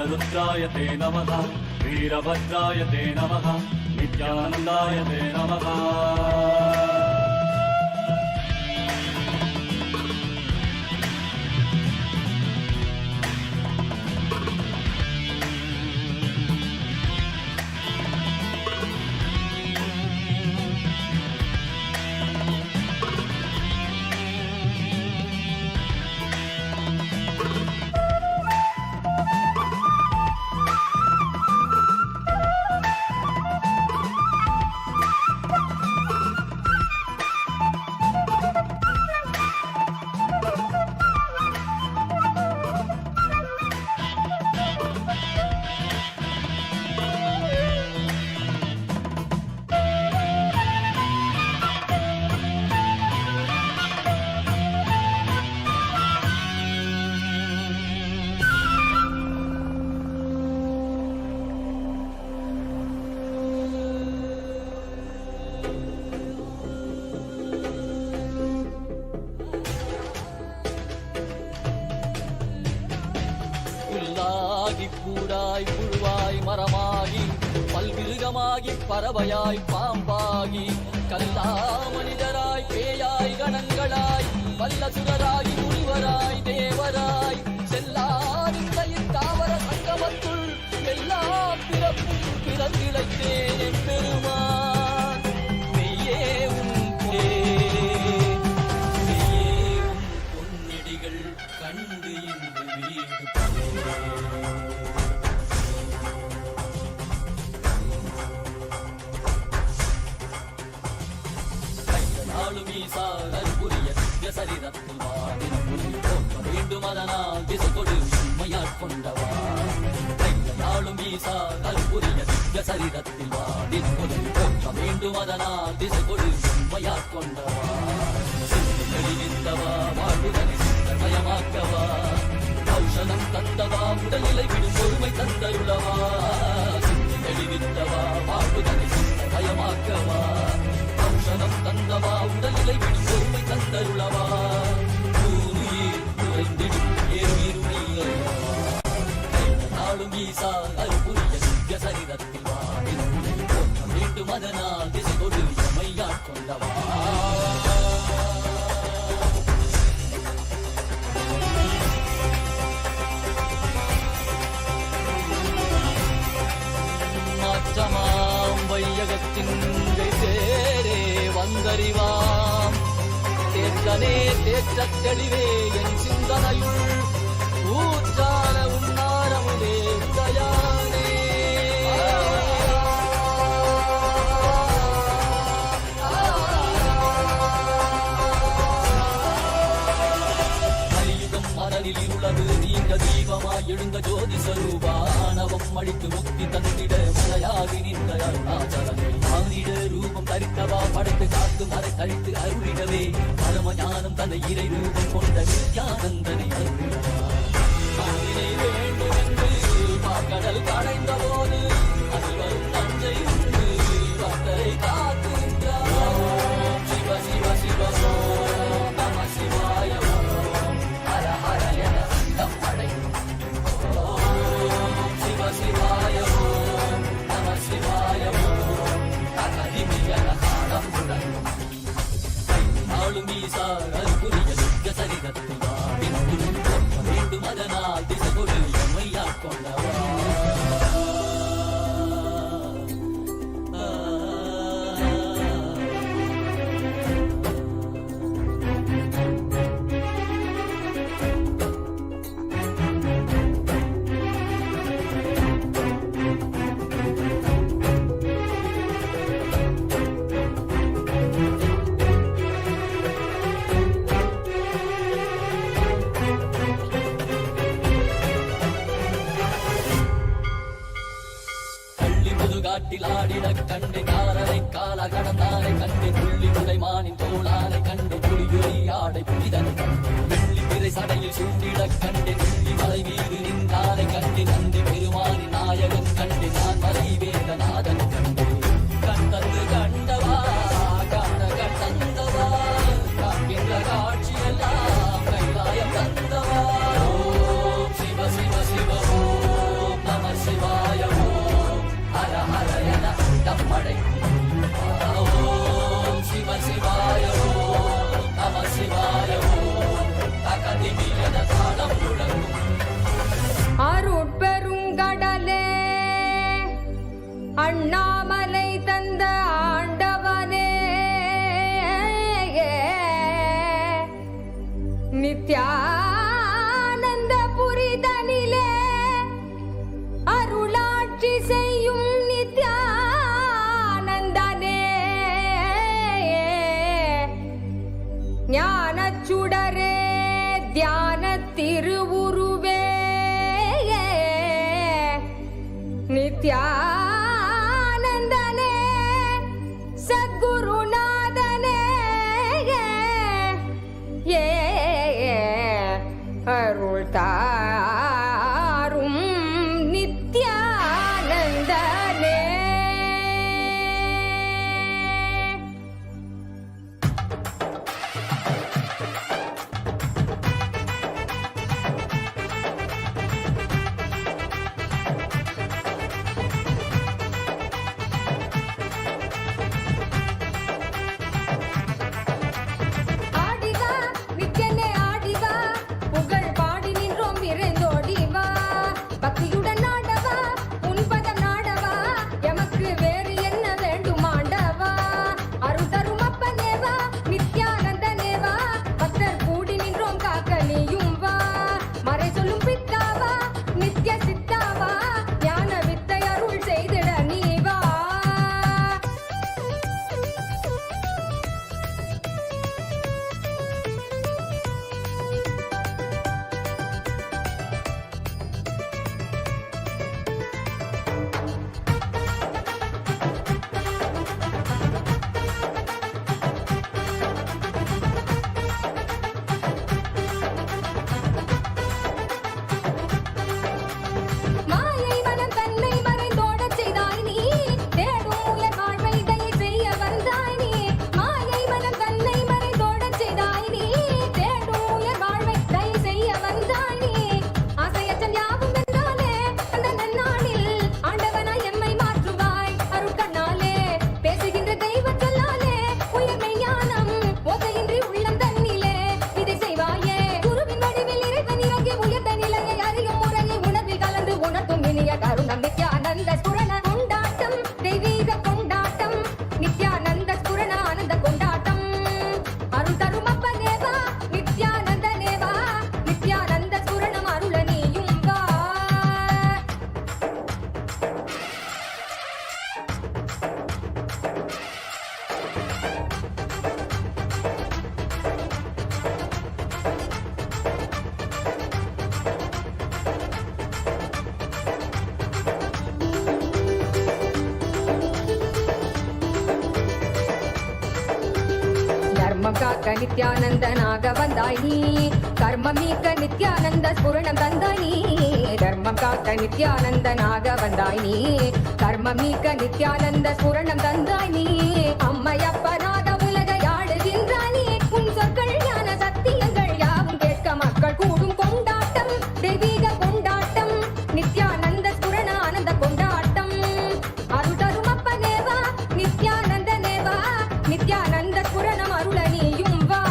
रुद्राय ते नमः वीरभद्राय ते नमः नित्यानन्दाय ते नमः மிருகமாகி பறவையாய் பாம்பாகி கல்லா மனிதராய் பேயாய் கணங்களாய் வல்லசுரராய் முனிவராய் தேவராய் செல்லாதிந்த இத்தாவர சங்கமத்துள் எல்லா பிறப்பும் பிறந்திழைத்தேன் என் பெருமான் மெய்யே உன் பொன்னடிகள் கண்டு இன்று வீடு சரிதத்தில் வேண்டும் அதனால் திசை கொடு உண்மையாட்கொண்டவா கையாளும் ஈசா கல்புரிய திவ்ய சரிதத்தில் வாடின் கொடு போற்ற வேண்டும் அதனால் திசை கொடு உண்மையாட்கொண்டவா சிந்தி வெளிவித்தவா வாழ்வுதனை சிந்தமயமாக்கவா ஔஷதம் தந்தவா உடல்நிலை விடும் பொறுமை தந்தருளவா சிந்தி வெளிவித்தவா வாழ்வுதனை சிந்தமயமாக்கவா ஔஷதம் தந்தவா உடல்நிலை விடும் பொறுமை தந்தருளவா பூமியில் குறைந்திடும் ஏறும் ஈசா அருபுரிய திவ்ய சரிதத்தில் வாடின் போற்ற வேண்டும் அதனால் திசை கொடு எமையாட்கொண்டவா மாற்றமாம் வையகத்தின் தேரே வந்தறிவாம் தேற்றனே தேற்றத் தெளிவே என் சிந்தனையுள் ஊற்றான உன்னாரமுதே உதயானே கலியுகம் மரலில் இருளது நீங்க தீபமாய் எழுந்த ஜோதி ஸ்வரூபா ஆணவம் அழித்து முக்தி தந்திட மலையாகி நின்ற அருணாச்சலமே மானிட ரூபம் தரித்தவா படைத்து காத்து மறை கழித்து அருளிடவே பரம ஞானம் தன்னை இறை ரூபம் கொண்ட நித்யானந்தனை அருளிடவா வேண்டும் என்று பாக்கடல் கடைந்த போது அதில் வரும் நஞ்சை உண்டு பக்தரை காத்திருக்கிறார் சிவ சிவ சிவ ஓம் நம சிவாய ஓம் ஹர ஹர என சத்தம் அடைக்கும் ஓம் சிவ சிவாய ஓம் நம சிவாய ஓம் தகதிமி என காலம் முழங்கும் நாளும் ஈசா அருபுரிய திவ்ய சரிதத்தில் வாடின் வேண்டும் அதனால் திசை கொடு எமையாட்கொண்டவா காட்டில் ஆடிட கண்டு காரரை கால கடந்தாரை கண்டு புள்ளி உடைமானின் தோளாரை கண்டு புலியுரி ஆடை புலிதன் வெள்ளி பிறை சடையில் சூண்டிட கண்டு புள்ளி மலை மீது நின்றாரை கண்டு நந்தி பெருமானின் நாயகன் கண்டு நான் மலை வேதநாதன் கண்டு கண்டது கண்டவா காண கண்டந்தவா காண்கின்ற காட்சியெல்லாம் கைலாயம் தந்தவா ஓம் சிவ சிவ சிவ ஓம் நம சிவாய ஹர ஹர என தம்மடை ஓம் சிவ சிவாய ஓம் நம சிவாய ஓம் தகதிமி என தாளம் முழங்கும் அருட்பெருங்கடலே அண்ணாமலை தந்த ஆண்டவனே நித்யானந்த புரிதனிலே அருளாட்சி செய்யும் நித்யானந்தனே ஞானச்சுடரே தியான திருவுருவே நித்யானந்தனே சத்குருநாதனே காக்க நித்யானந்தனாக வந்தாய் நீ, கர்மம் நீக்க நித்யானந்த ஸ்புரணம் தந்தாய் நீ. தர்மம் காக்க நித்யானந்தனாக வந்தாய் நீ, கர்மம் நீக்க நித்யானந்த ஸ்புரணம் தந்தாய் நீ. அம்மையப்பனாக உலகை ஆளுகின்றாய் நீ, உன் சொற்கள் ஞான சத்தியங்கள் யாவும் கேட்க மக்கள் கூடும் கொண்டாட்டம், தெய்வீக கொண்டாட்டம், நித்யானந்த ஸ்புரண ஆனந்த கொண்டாட்டம். அருள் தரும் அப்பனேவா நித்யானந்தனேவா, நித்யானந்த ஸ்புரணம் அருள நீயும் வா.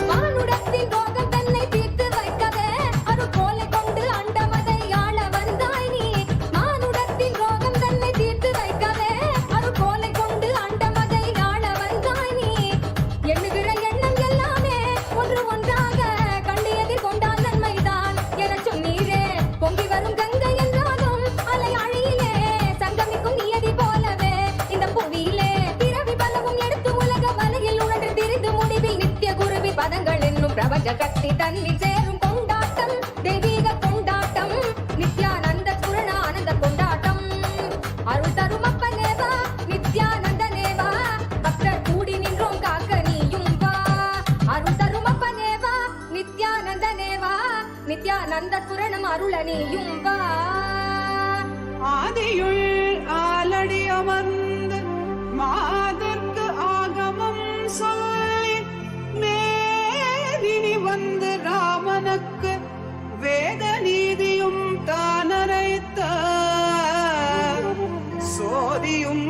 மானுடத்தின் ரோகம் தன்னை தீர்த்து வைக்கவே அருள்கோலை கொண்டு அண்டமதை ஆள வந்தாய் நீ. மானுடத்தின் ரோகம் தன்னை தீர்த்து வைக்கவே அருள்கோலை கொண்டு அண்டமதை ஆள வந்தாய் நீ. எண்ணுகிற எண்ணம் எல்லாமே ஒன்று ஒன்றாக கண்டு எதிர்கொண்டால் நன்மைதான் எனச் சொன்னீரே. பொங்கி வரும் கங்கை என்றாலும் அலை அழியிலே சங்கமிக்கும் நியதி போலவே இந்த புவியிலே பிறவி பலவும் எடுத்து உலக வலையில் உணர்ந்து திரிந்து முடிவில் நித்திய குருவி பதங்கள் என்னும் பிரபஞ்ச கத்தி தன்னில் சேரும் கொண்டாட்டம், தெய்வீக கொண்டாட்டம், நித்யானந்த ஸ்புரண ஆனந்த கொண்டாட்டம். அருள் தரும் அப்பனேவா நித்யானந்தனேவா, பக்தர் கூடி நின்றோம் காக்க நீயும் வா. அருள் தரும் அப்பனேவா நித்யானந்தனேவா, நித்யானந்த ஸ்புரணம் அருள நீயும் வா. ஆதியுள் ஆலடி அமர்ந்து மாதர்க்கு ஆகமம் சொல்லி மேதினி வந்து ராமனுக்கு வேத நீதியும் தானரைத்த சோதியும்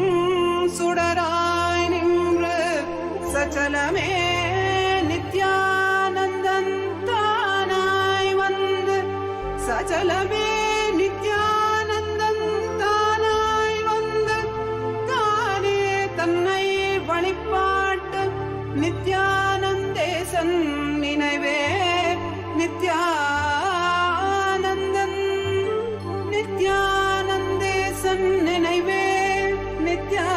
சுடராய் நின்று சச்சலமே நித்யானந்தன் தானாய் வந்து சச்சலமே நித்யானந்தன் தானாய் வந்து தானே தன்னை வழிபாட்டு நித்யானந்தேசன் நினைவே நித்யானந்தன் நித்யானந்தேசன் நினைவே நித்யானந்தம்.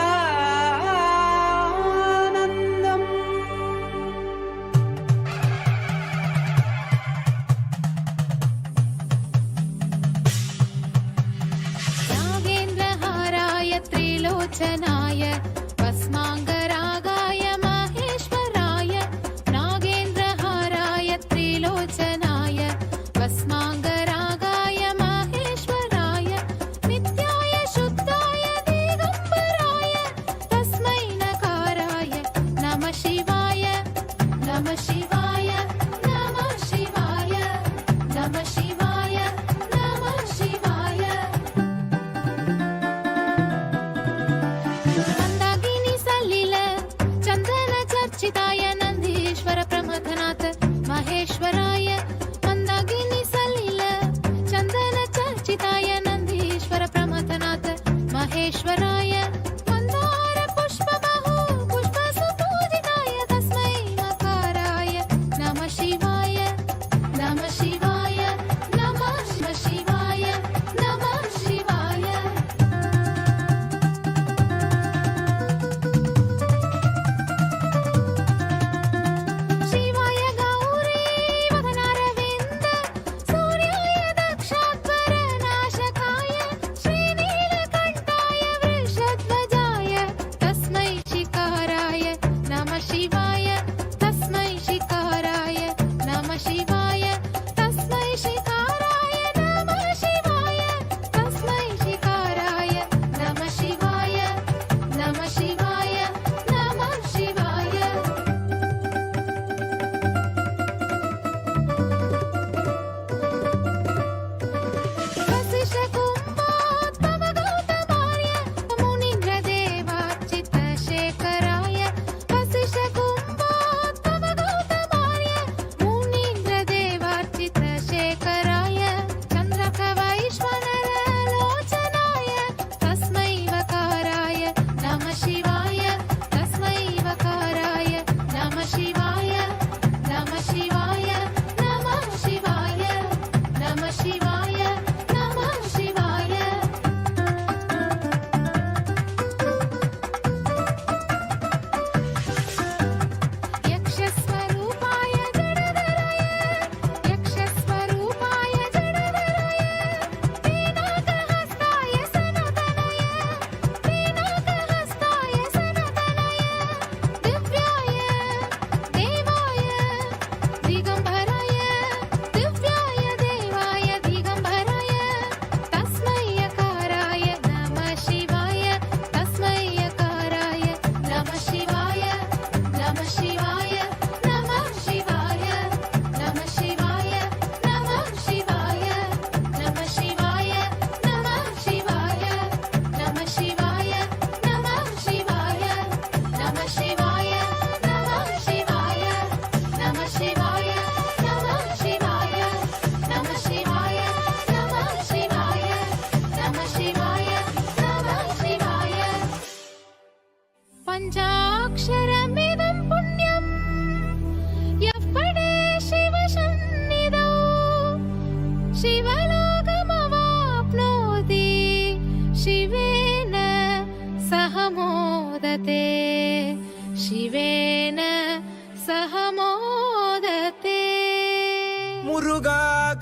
नागेन्द्रहाराय त्रिलोचनाय भस्माङ्गरागाय माहेश्वराय, नागेन्द्रहाराय त्रिलोचनाय भस्माङ्गरागाय माहेश्वराय, नित्याय शुद्धाय दिगम्बराय तस्मै नकाराय नमः शिवाय, नमः शिवाय, नमः शिवाय, नमः शिवाय, नमः शिवाय.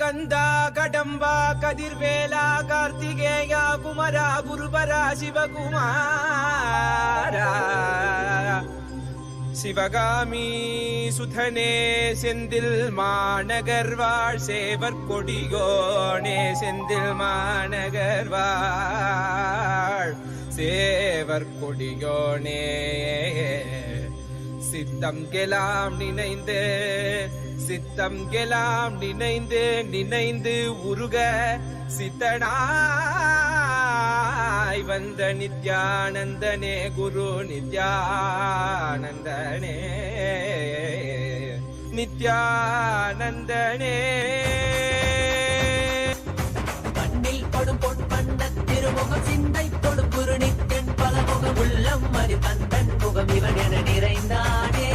கந்தா கடம்பா கதிர்வேலா கார்த்திகேயா குமரா குருபரா சிவகுமாரா சிவகாமி சுதனே செந்தில் மாநகர்வாழ் சேவர் கொடியோனே செந்தில் மாநகர்வாழ் சேவர் கொடியோனே சித்தம் கெலாம் நினைந்து சித்தம் கெலாம் நினைந்து நினைந்து உருக சித்தனாய் வந்த நித்யானந்தனே குரு நித்யானந்தனே நித்யானந்தனே கண்ணில் படும் பொன் பண்ண திருமுகம் சிந்தை தொடும் குரு நித்தன் பலமுகம் உள்ளம் மறி தந்தன் முகம் இவன் என நிறைந்தானே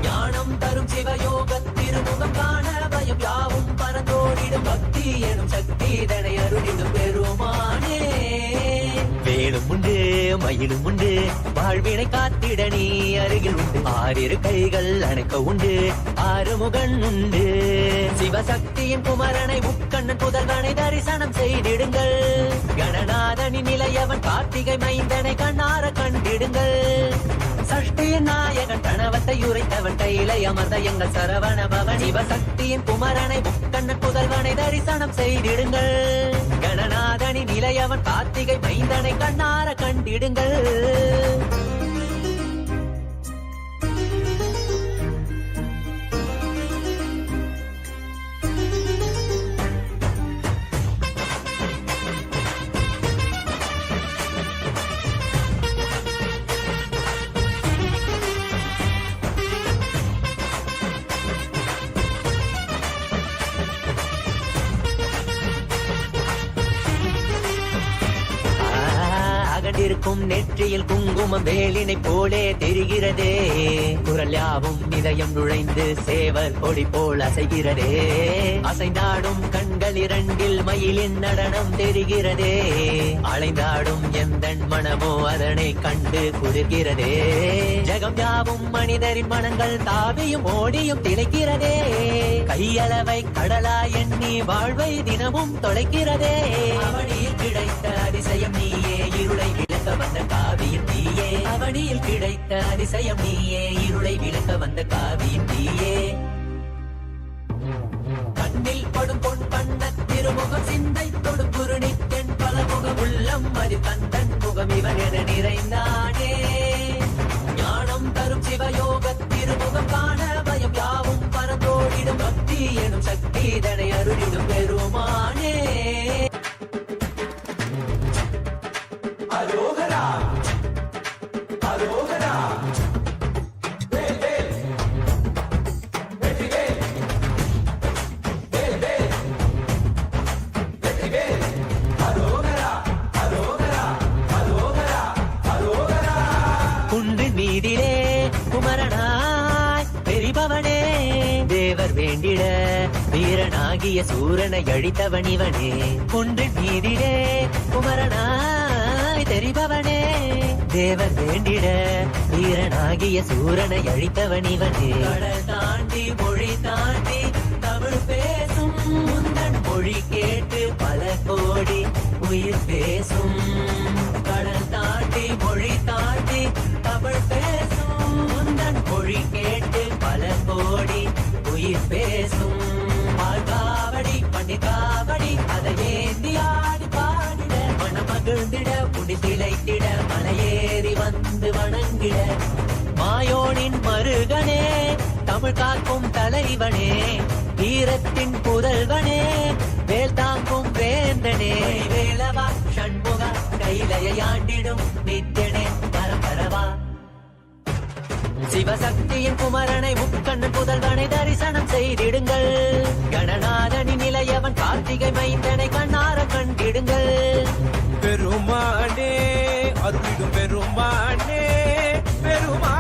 ஞானம் தரும் சிவயோக திருமுகம் காண பயம் யாவும் பரந்தோடிடும் பக்தி எனும் சக்தி இதனை அருளிடும் பெருமானே வேலும் உண்டு மயிலும் உண்டு வாழ்வினை காத்திட நீ அருகில் உண்டு ஆறிரு கைகள் அணைக்க உண்டு ஆறுமுகன் உண்டு சிவசக்தியின் குமரனை முக்கண்ணன் புதல்வனை தரிசனம் செய்திடுங்கள் கணநாதனின் நிலையவன் கார்த்திகை மைந்தனை கண்ணார கண்டிடுங்கள் சஷ்டியின் நாயகன் கணவத்தை உரைத்தவன் கையிலை அமர்ந்த எங்கள் சரவண பவன் சிவசக்தியின் குமரனை முக்கண்ணன் புதல்வனை தரிசனம் செய்திடுங்கள் கணநாதனின் நிலையவன் கார்த்திகை மைந்தனை கண்ணார கண்டிடுங்கள் இருக்கும் நெற்றியில் குங்குமம் வேலினை போலே தெரிகிறதே குரல் யாவும் இதயம் நுழைந்து சேவர் கொடி போல் அசைகிறதே அசைந்தாடும் கண்கள் இரண்டில் மயிலின் நடனம் தெரிகிறதே அலைந்தாடும் எந்தன் மனமோ அதனை கண்டு குளிர்கிறதே ஜகம் யாவும் மனிதரின் மனங்கள் தாவியும் ஓடியும் திளைக்கிறதே கையளவை கடலா எண்ணி வாழ்வை தினமும் தொலைக்கிறதே அவனியில் கிடைத்த அதிசயம் நீயே இருளை விளக்க வந்த காவியின் தீயே அவனியில் கிடைத்த அதிசயம் நீயே இருளை விளக்க வந்த காவியின் தீயே கண்ணில் படும் பொன் பண்ண திருமுகம் சிந்தை தொடும் குரு நித்தன் பலமுகம் உள்ளம் மறி தந்தன் முகம் இவன் என நிறைந்தானே ஞானம் தரும் சிவயோக திருமுகம் காண பயம் யாவும் பரந்தோடிடும் பக்தி எனும் சக்தி இதனை அருளிடும் பெருமானே அரோகரா அரோகரா வேல் வேல் வெற்றி வேல் வேல் வேல் வெற்றி வேல் அரோகரா அரோகரா அரோகரா அரோகரா குன்றின் மீதிலே குமரனாய் பெரிபவனே தேவர் வேண்டிட வீரனாகிய சூரனை அழித்தவன் இவனே குன்றின் மீதிலே குமரனாய் தெரிபவனே தேவர் வேண்டிட வீரனாகிய சூரனை அழித்தவன் இவனே கடல் தாண்டி மொழி தாண்டி தமிழ் பேசும் முந்தன் மொழி கேட்டு பல கோடி உயிர் பேசும் கடல் தாண்டி மொழி தாண்டி தமிழ் பேசும் முந்தன் மொழி கேட்டு பல கோடி உயிர் பேசும் காவடி பண்ணி காவடி அதை ஏந்தி ஆடி பாடிட மனமகிழ்ந்திட முடி திளைத்திட மலையேறி வந்து வணங்கிட மாயோனின் மருகனே தமிழ் காக்கும் தலைவனே வீரத்தின் புதல்வனே வேல் தாங்கும் வேந்தனே வேலவா ஷண்முக கைலையாண்டிடும் நித்தனே பரபரவா சிவசக்தியின் குமரனை முக்கண்ணன் புதல்வனை தரிசனம் செய்திடுங்கள் கணநாதனின் நிலையவன் கார்த்திகை மைந்தனை கண்ணார கண்டிடுங்கள் பெருமானே அருளிடும் பெருமானே பெருமானே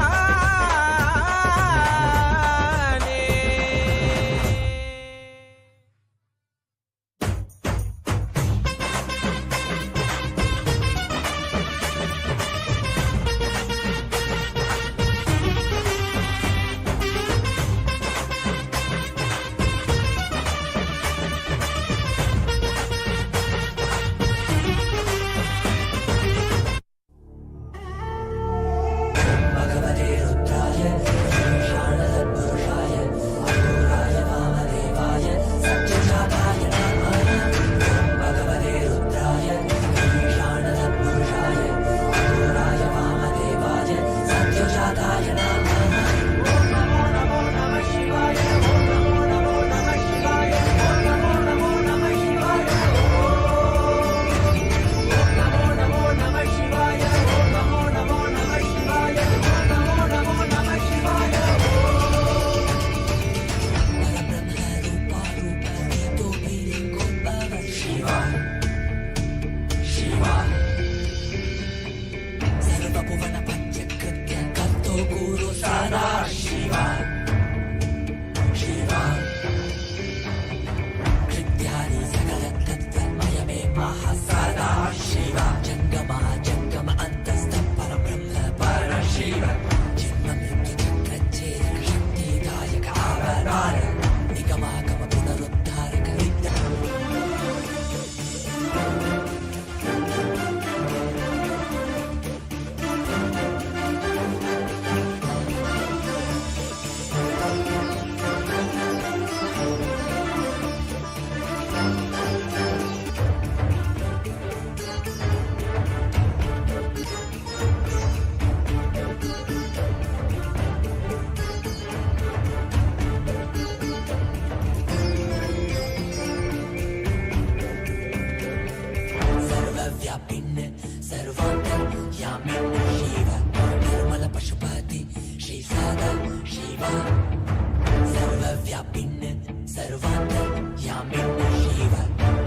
यामिनी शिव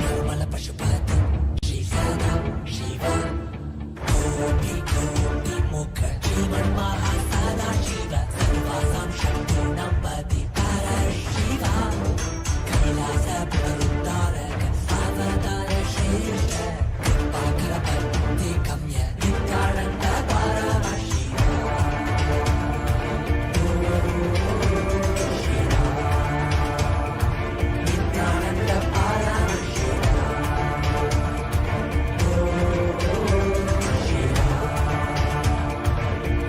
निर्मल पशुपति श्री सदा शिव कोटि कोटि मुख जीवन महासदा शिव सर्वासां शक्ति नम्पति परशिव कैलास पुरुद्धारक अवतार श्रेष्ठ कृपाकर भक्ति गम्य नित्यानंद परमशिव नित्यानंद परमशिव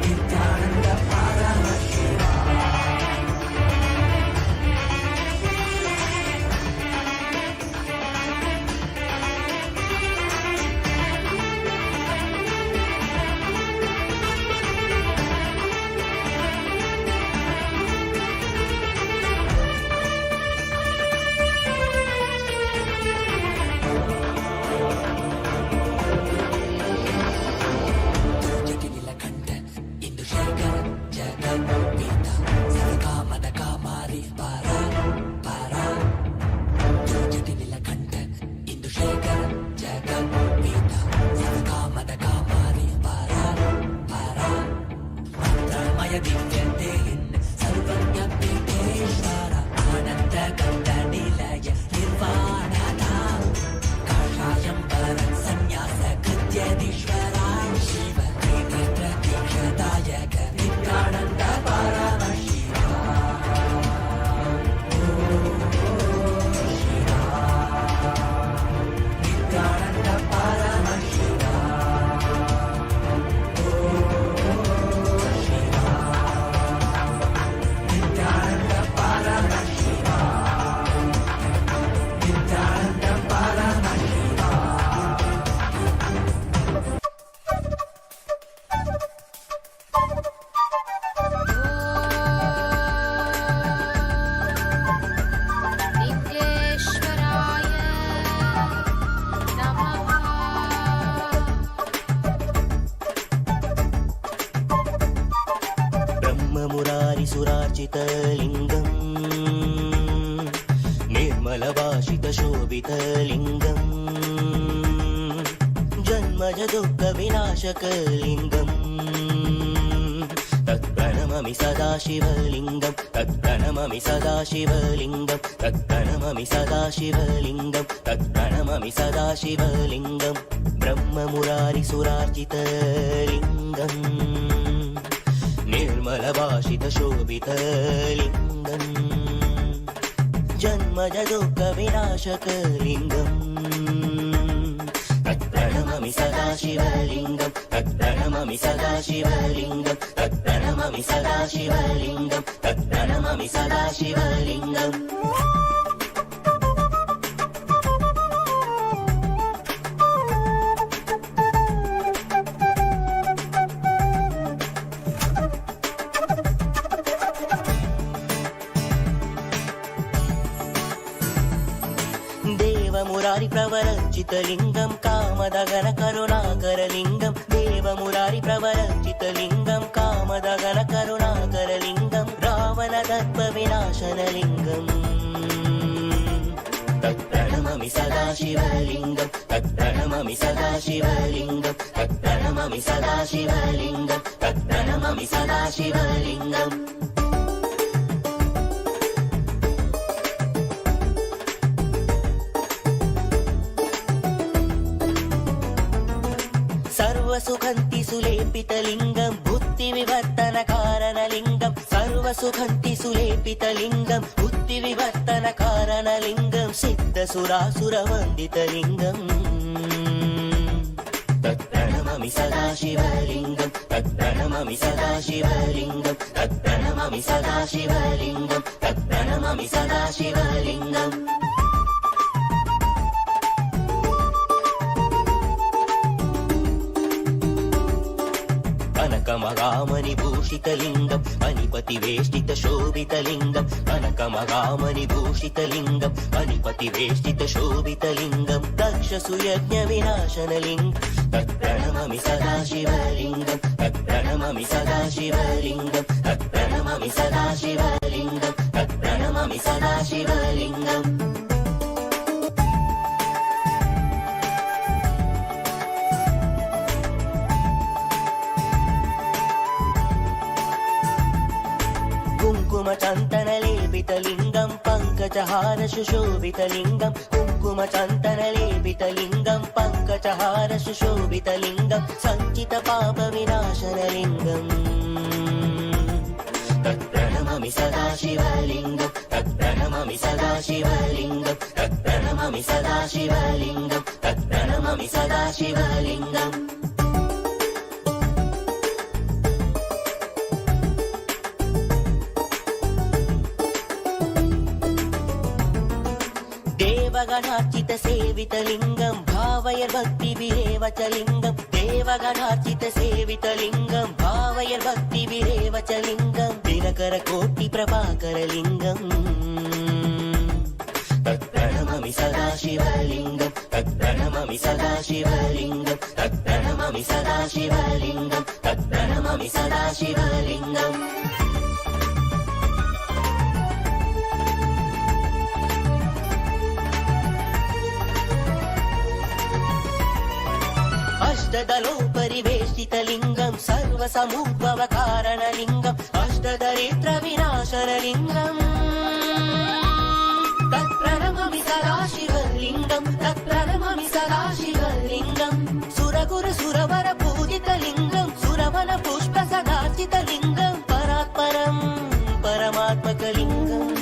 नित्यानंद परमशिव जटिनिलकण्ठ इंदुशेखर जगन्पीता सर्वकामद कामारि परा परा जटिनिलकण्ठ इंदुशेखर जगन्पीता सर्वकामद कामारि परा परा मंत्रमय दिव्यदेहिन् सर्वज्ञ पीठेश्वर आनन्द कंठ निलय निर्वाणधाम काषायं परं संन्यास कृत्यधीश्वरा शिव त्रिनेत्र दीक्षदायक नित्यानन्द परमशिव नित्यानन्द परमशिव नित्यानन्द परमशिव नित्यानन्द परमशिव नित्येश्वराय नमः ब्रह्ममुरारिसुरार्चितलिङ्गम् निर्मलभाषितशोभितलिङ्गम् जन्मज दुःखविनाशकलिङ्गम् तत्प्रणममि सदा शिवलिङ्गं तत्प्रणममि सदा शिवलिङ्गं तत्प्रणममि सदा शिवलिङ्गं तत्प्रणममि सदा शिवलिङ्गं ब्रह्ममुरारिसुरार्चितलिङ्गम् निर्मलभाषितशोभितलिङ्गम् जन्मज दुःखविनाशकलिङ्गम् तत्प्रणममि सदा शिवलिङ्गं तत्प्रणममि सदा शिवलिङ्गं तत्प्रणममि सदा शिवलिङ्गं तत्प्रणममि सदा शिवलिङ्गम् देवमुरारि प्रवरचितलिङ्गं कामदगन करुणाकरलिङ्गं देवमुरारि प्रवरचितलिङ्गं कामदगन करुणाकरलिङ्गं रावणदर्पविनाशनलिङ्गम् तत्प्रणममि सदा शिवलिङ्गं तत्प्रणममि सदा शिवलिङ्गं तत्प्रणममि सदा शिवलिङ्गं तत्प्रणममि सदा शिवलिङ्गम् सर्वसुखन्ति सुलेपितलिङ्गं बुद्धिविवर्तनकारणलिङ्गं सर्वसुखन्ति सुलेपितलिङ्गं बुद्धिविवर्तनकारणलिङ्गं सिद्धसुरासुरवन्दितलिङ्गम् तत्प्रणममि सदा शिवलिङ्गं तत्प्रणममि सदा शिवलिङ्गं तत्प्रणममि सदा शिवलिङ्गं तत्प्रणममि सदा शिवलिङ्गम् कनकमगामनिभूषितलिङ्गं अनिपतिवेष्टितशोभितलिङ्गं कनकमगामनिभूषितलिङ्गं अनिपतिवेष्टितशोभितलिङ्गं दक्षसुयज्ञविनाशनलिङ्गं तत्प्रणममि सदा शिवलिङ्गं तत्प्रणममि सदा शिवलिङ्गं तत्प्रणममि सदा शिवलिङ्गं तत्प्रणममि सदा शिवलिङ्गम् पंकजहार सुशोभितलिङ्गं कुङ्कुमचन्दनलेपितलिङ्गं पंकजहार सुशोभितलिङ्गं सञ्चितपापविनाशनलिङ्गम् तत्प्रणमामि सदा शिवलिङ्गं तत्प्रणमामि सदा शिवलिङ्गं तत्प्रणमामि सदा शिवलिङ्गं तत्प्रणमामि सदा शिवलिङ्गम् देवगणार्चित सेवितलिङ्गं भावय भक्तिभिरेव च लिङ्गं देवगणार्चित सेवितलिङ्गं भावय भक्तिभिरेव च लिङ्गं दिनकर कोटि प्रभाकर लिङ्गं तत्प्रणमामि सदा शिवलिङ्गं तत्प्रणमामि सदा शिवलिङ्गं तत्प्रणमामि सदा शिवलिङ्गं तत्प्रणमामि सदा शिवलिङ्गम् अष्टदलोपरिवेष्टितलिङ्गं सर्वसमुद्भवकारणलिङ्गम् अष्टदरिद्रविनाशनलिङ्गम् तत्प्रणमामि सदा शिवलिङ्गं तत्प्रणमामि सदा शिवलिङ्गं सुरगुरुसुरवर पूजितलिङ्गं सुरवन पुष्पसदार्चितलिङ्गं परात्परं परमात्मकलिङ्गम्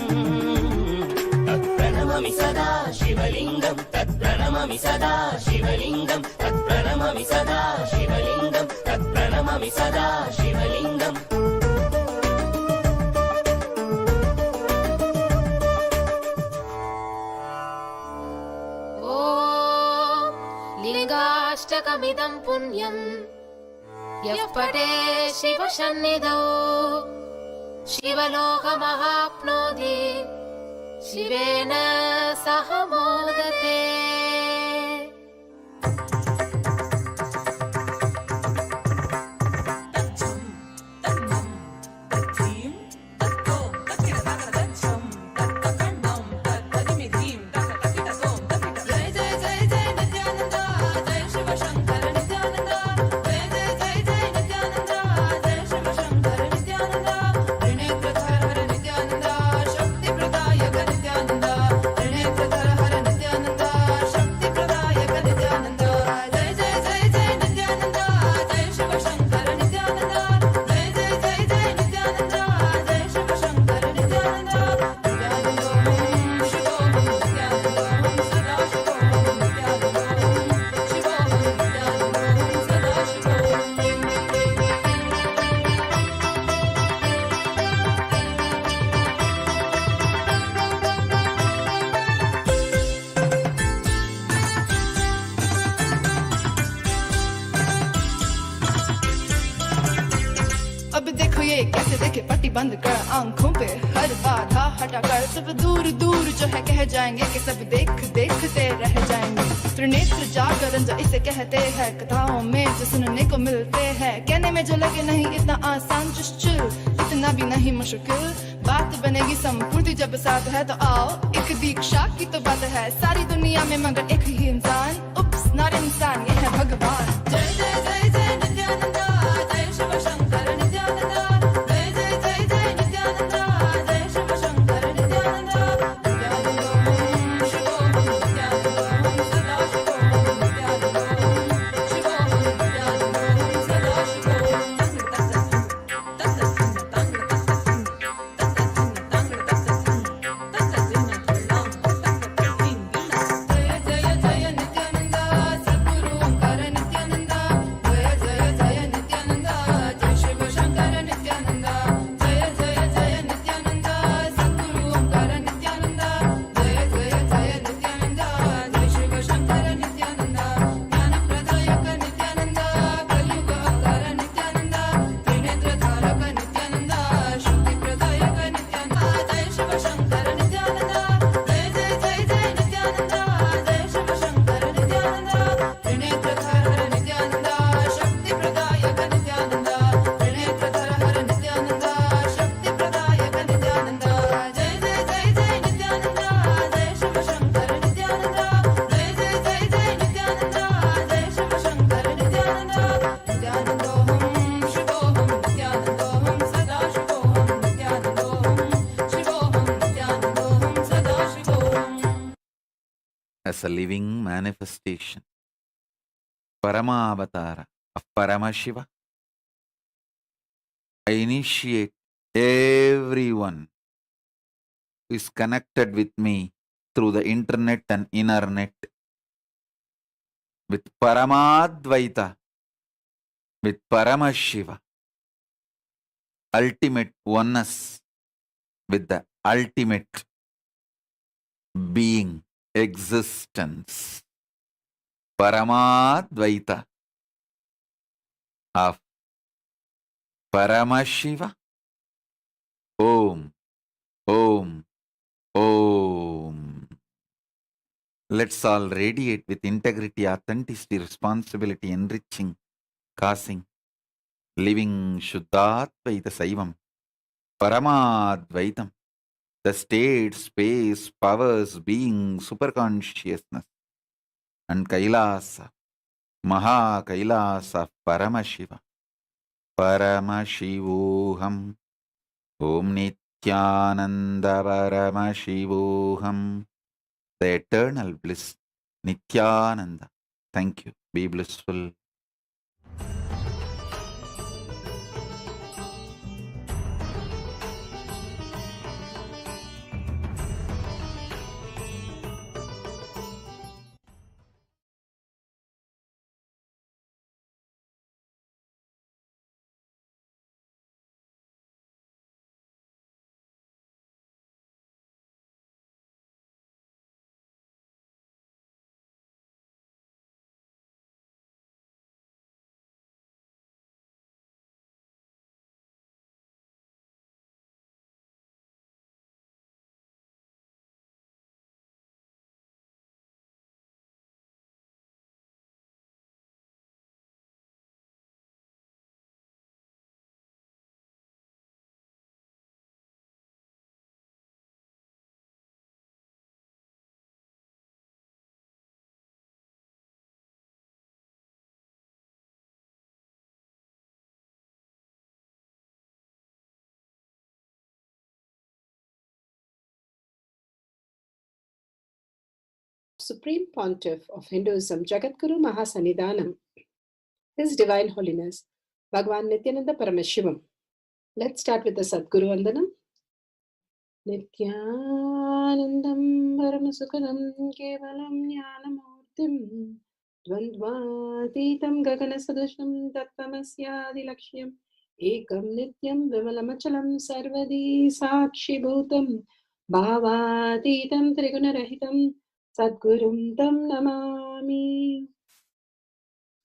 तत्प्रणमामि सदा शिवलिङ्गं तत्प्रणमामि सदा शिवलिङ्गं तत्प्रणमामि सदा शिवलिङ्गं तत्प्रणमामि सदा शिवलिङ्गम् ॐ लिङ्गाष्टकमिदं पुण्यं यः पठे शिवसन्निधौ शिवलोकमहाप्नोति शिवेन सह मोदते अब देखो ये कैसे देखे पट्टी बंद कर आंखों पे हर बाधा हटा कर सब दूर दूर जो है कह जाएंगे कि सब देख देखते रह जाएंगे त्रिनेत्र जागरण जो इसे कहते हैं कथाओं में जो सुनने को मिलते हैं कहने में जो लगे नहीं इतना आसान चुश्चुल इतना भी नहीं मुश्किल बात बनेगी संपूर्ति जब साथ है तो आओ एक दीक्षा की तो बात है सारी दुनिया में मगर एक ही इंसान उप्स नॉट इंसान ये है भगवान जय जय जय जय नित्यानंदा जय शिव शंकर नित्यानंदा जय जय जय जय नित्यानंदा जय शिव शंकर नित्यानंदा जय जय जय नित्यानंदा सद्गुरु ओंकार नित्यानंदा जय जय जय as a living manifestation, Paramavatara of Paramashiva. I initiate everyone who is connected with me through the internet and inner net with Paramadvaita, with Paramashiva, ultimate oneness with the ultimate being, existence, Paramadvaita of Paramashiva. Om, Om, Om. Let's all radiate with integrity, authenticity, responsibility, enriching, causing, living Shuddhadvaita Saivam, Paramadvaitam, the state, space, powers, being, superconsciousness, and Kailasa, Maha Kailasa, Paramashiva, Paramashivoham, Om Nithyananda Paramashivoham, the eternal bliss, Nithyananda. Thank you. Be blissful. Supreme Pontiff of Hinduism, Jagadguru Mahasanidhanam, His Divine Holiness, Bhagwan Nithyananda Paramashivam. Let's start with the Sadguru Vandanam. Nithyanandam Paramasukadam Kevalam Jnanamurtim Dvandvatitam Gaganasadusham Tattamasyadilakshya Ekam Nityam Vimalamachalam Sarvadi Sakshi Bhutam Bhavatitam Trigunarahitam Sadgurum Tam Namami.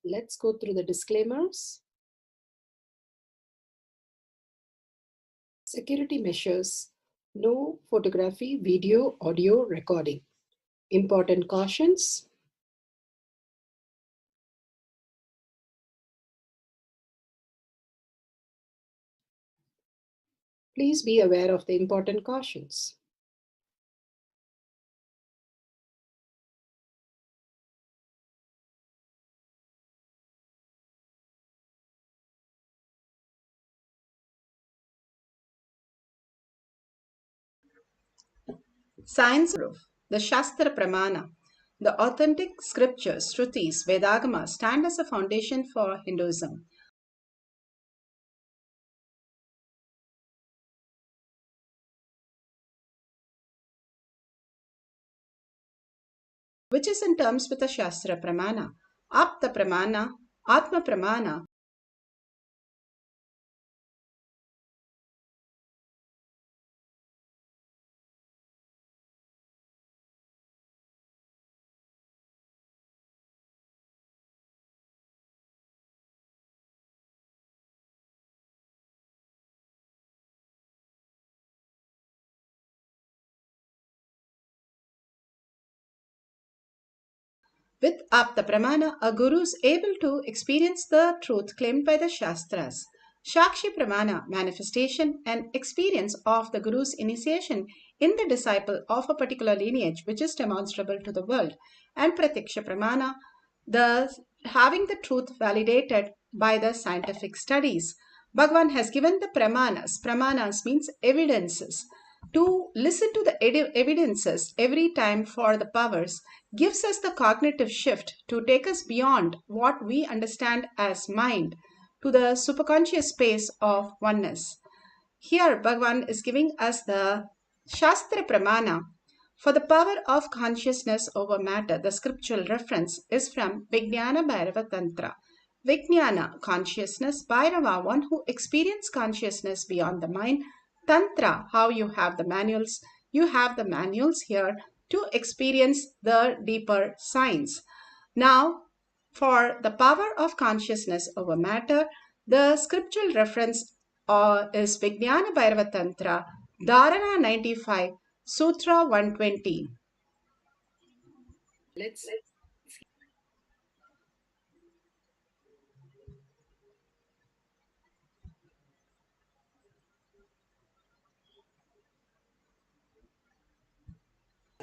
Let's go through the disclaimers. Security measures. No photography, video, audio recording. Important cautions. Please be aware of the important cautions. Science proof, the Shastra Pramana, the authentic scriptures, Shrutis, Vedagama stand as a foundation for Hinduism. Which is in terms with the Shastra Pramana, Apta Pramana, Atma Pramana, with Apta Pramana, a guru is able to experience the truth claimed by the Shastras. Shakshi Pramana, manifestation and experience of the guru's initiation in the disciple of a particular lineage which is demonstrable to the world. And Pratiksha Pramana, the having the truth validated by the scientific studies. Bhagavan has given the pramanas. Pramanas means evidences. To listen to the evidences every time for the powers gives us the cognitive shift to take us beyond what we understand as mind to the superconscious space of oneness. Here, Bhagavan is giving us the Shastra Pramana for the power of consciousness over matter. The scriptural reference is from Vijnana Bhairava Tantra. Vijnana, consciousness, Bhairava, one who experiences consciousness beyond the mind. Tantra, how you have the manuals. You have the manuals here to experience the deeper science. Now, for the power of consciousness over matter, the scriptural reference is Vijnana Bhairava Tantra, Dharana 95, Sutra 120. Let's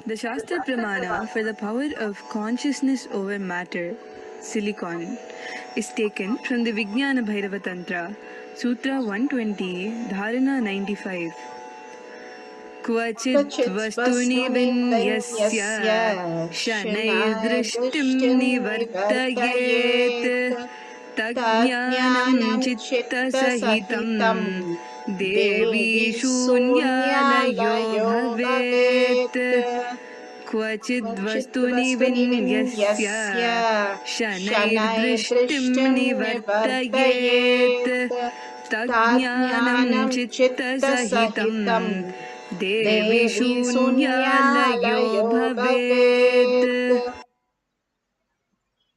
The Shastra Pramana for the power of consciousness over matter, silicon, is taken from the Vijnana Bhairava Tantra, Sutra 120, Dharana 95. Kvachid vastuni vinyasya shanai drishtim nivartayet tajnanam chitta sahitam devi shunyalayo bhavet. Kvachid vastuni vinyasya shanai drishtim nivartayet tajnanam chitta sahitam Devi Shunyalayo Bhavet.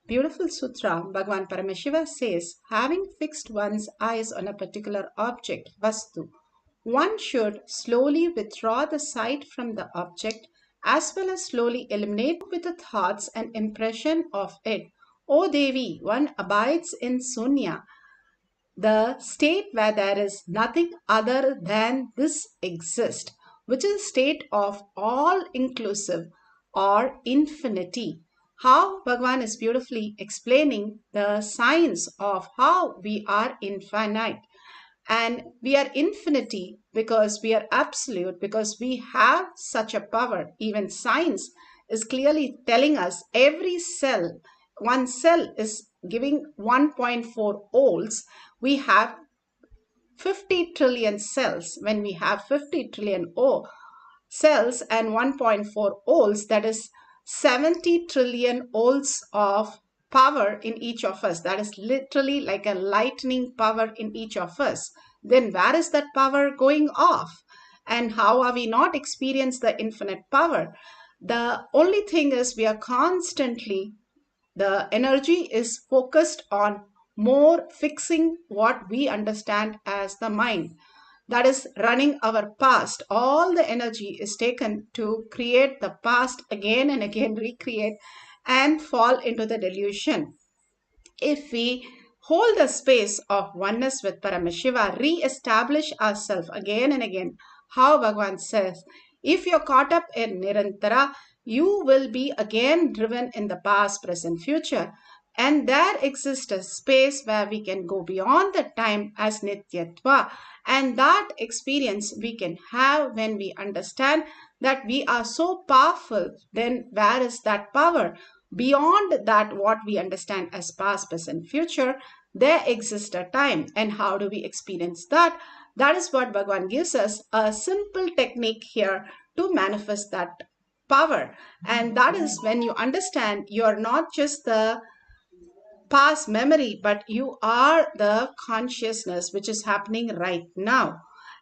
Beautiful sutra, Bhagavan Paramashiva says, having fixed one's eyes on a particular object, Vastu, one should slowly withdraw the sight from the object as well as slowly eliminate with the thoughts and impression of it. O Devi, one abides in Sunya, the state where there is nothing other than this exist, which is a state of all inclusive or infinity. How Bhagavan is beautifully explaining the science of how we are infinite. And we are infinity because we are absolute, because we have such a power. Even science is clearly telling us every cell, one cell is giving 1.4 volts. We have 50 trillion cells. When we have 50 trillion cells and 1.4 volts, that is 70 trillion volts of power in each of us. That is literally like a lightning power in each of us. Then where is that power going off? And how are we not experience the infinite power? The only thing is we are constantly, the energy is focused on more fixing what we understand as the mind. That is running our past. All the energy is taken to create the past again and again, recreate and fall into the delusion. If we hold the space of oneness with Paramashiva, re-establish ourselves again and again, how Bhagavan says, if you're caught up in Nirantara, you will be again driven in the past, present, future. And there exists a space where we can go beyond the time as Nityatva. And that experience we can have when we understand that we are so powerful. Then where is that power? Beyond that, what we understand as past, present, future, there exists a time. And how do we experience that? That is what Bhagavan gives us, a simple technique here to manifest that power. And that is when you understand you're not just the past memory, but you are the consciousness which is happening right now.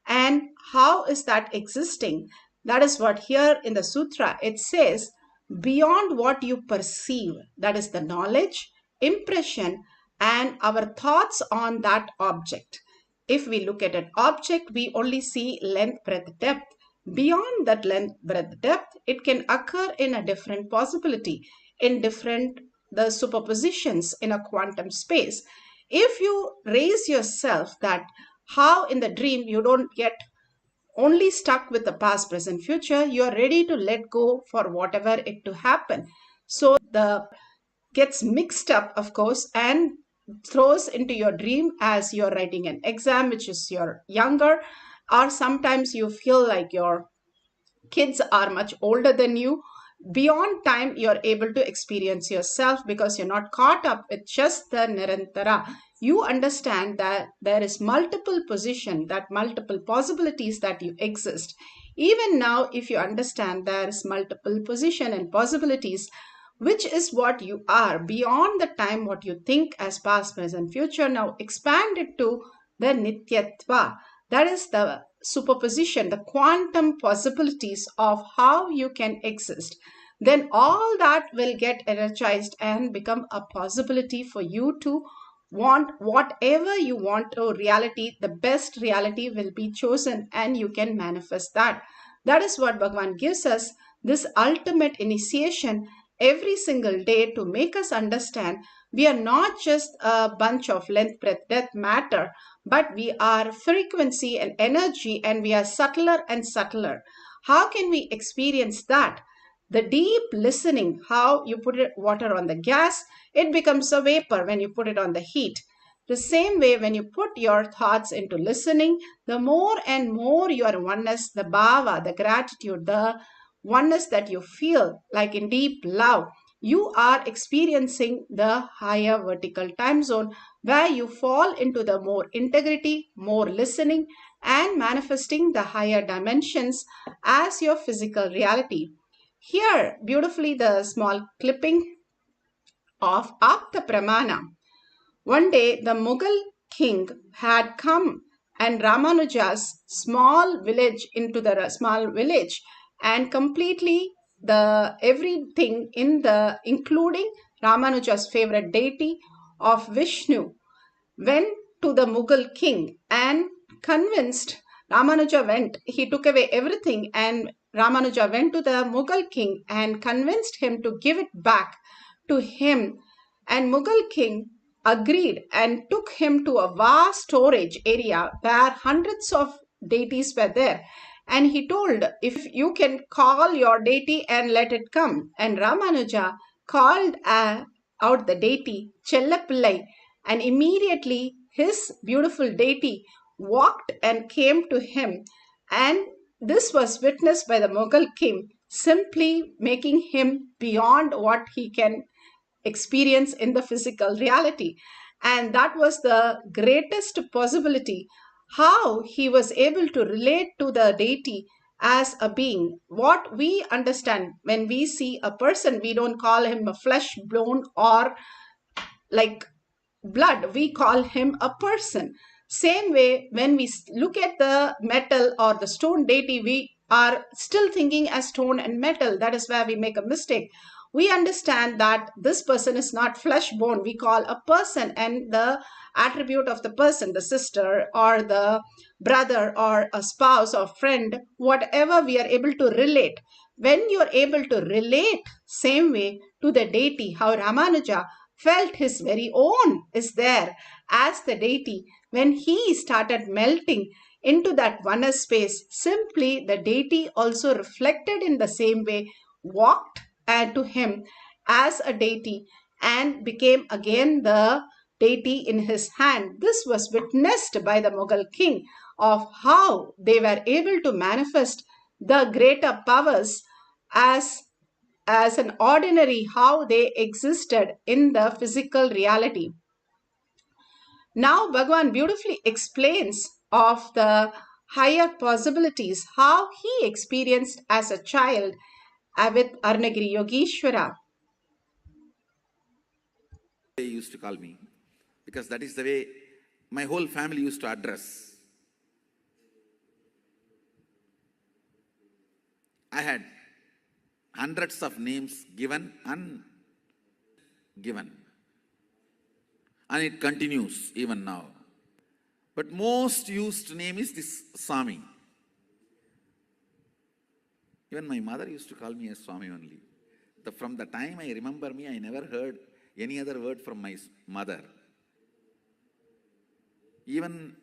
And how is that existing? That is what here in the sutra it says, beyond what you perceive, that is the knowledge, impression, and our thoughts on that object. If we look at an object, we only see length, breadth, depth. Beyond that length, breadth, depth, it can occur in a different possibility, in different the superpositions in a quantum space. If you raise yourself that how in the dream you don't get only stuck with the past, present, future, you are ready to let go for whatever it to happen. So the gets mixed up, of course, and throws into your dream as you're writing an exam, which is your younger, or sometimes you feel like your kids are much older than you. Beyond time, you're able to experience yourself because you're not caught up with just the Nirantara. You understand that there is multiple position, that multiple possibilities that you exist. Even now, if you understand there is multiple position and possibilities, which is what you are beyond the time, what you think as past, present, future, now expand it to the Nityatva. That is the superposition, the quantum possibilities of how you can exist. Then all that will get energized and become a possibility for you to want whatever you want to reality. The best reality will be chosen and you can manifest that. That is what Bhagavan gives us, this ultimate initiation every single day to make us understand we are not just a bunch of length, breadth, depth matter, but we are frequency and energy, and we are subtler and subtler. How can we experience that? The deep listening, how you put water on the gas, it becomes a vapor when you put it on the heat. The same way, when you put your thoughts into listening, the more and more your oneness, the bhava, the gratitude, the oneness that you feel like in deep love, you are experiencing the higher vertical time zone where you fall into the more integrity, more listening, and manifesting the higher dimensions as your physical reality. Here, beautifully, the small clipping of Apta Pramana. One day, the Mughal king had come and Ramanuja's small village into the small village, and completely the everything in the including Ramanuja's favorite deity of Vishnu went to the Mughal king and convinced Ramanuja went, he took away everything, and Ramanuja went to the Mughal king and convinced him to give it back to him. And Mughal king agreed and took him to a vast storage area where hundreds of deities were there. And he told, if you can call your deity and let it come. And Ramanuja called out the deity, Chellapillai, and immediately his beautiful deity walked and came to him. And this was witnessed by the Mughal king, simply making him beyond what he can experience in the physical reality. And that was the greatest possibility, how he was able to relate to the deity as a being. What we understand when we see a person, we don't call him a flesh bone or like blood, we call him a person. Same way, when we look at the metal or the stone deity, we are still thinking as stone and metal. That is where we make a mistake. We understand that this person is not flesh bone, we call a person, and the attribute of the person, the sister or the brother or a spouse or friend, whatever we are able to relate. When you are able to relate same way to the deity, how Ramanuja felt his very own is there as the deity. When he started melting into that oneness space, simply the deity also reflected in the same way, walked to him as a deity and became again the deity in his hand. This was witnessed by the Mughal king of how they were able to manifest the greater powers as an ordinary, how they existed in the physical reality. Now Bhagavan beautifully explains of the higher possibilities, how he experienced as a child with Arnagiri Yogeshwara. They used to call me, because that is the way my whole family used to address. I had hundreds of names given and given, and it continues even now. But most used name is this Swami. Even my mother used to call me as Swami only. From the time I remember me, I never heard any other word from my mother. Even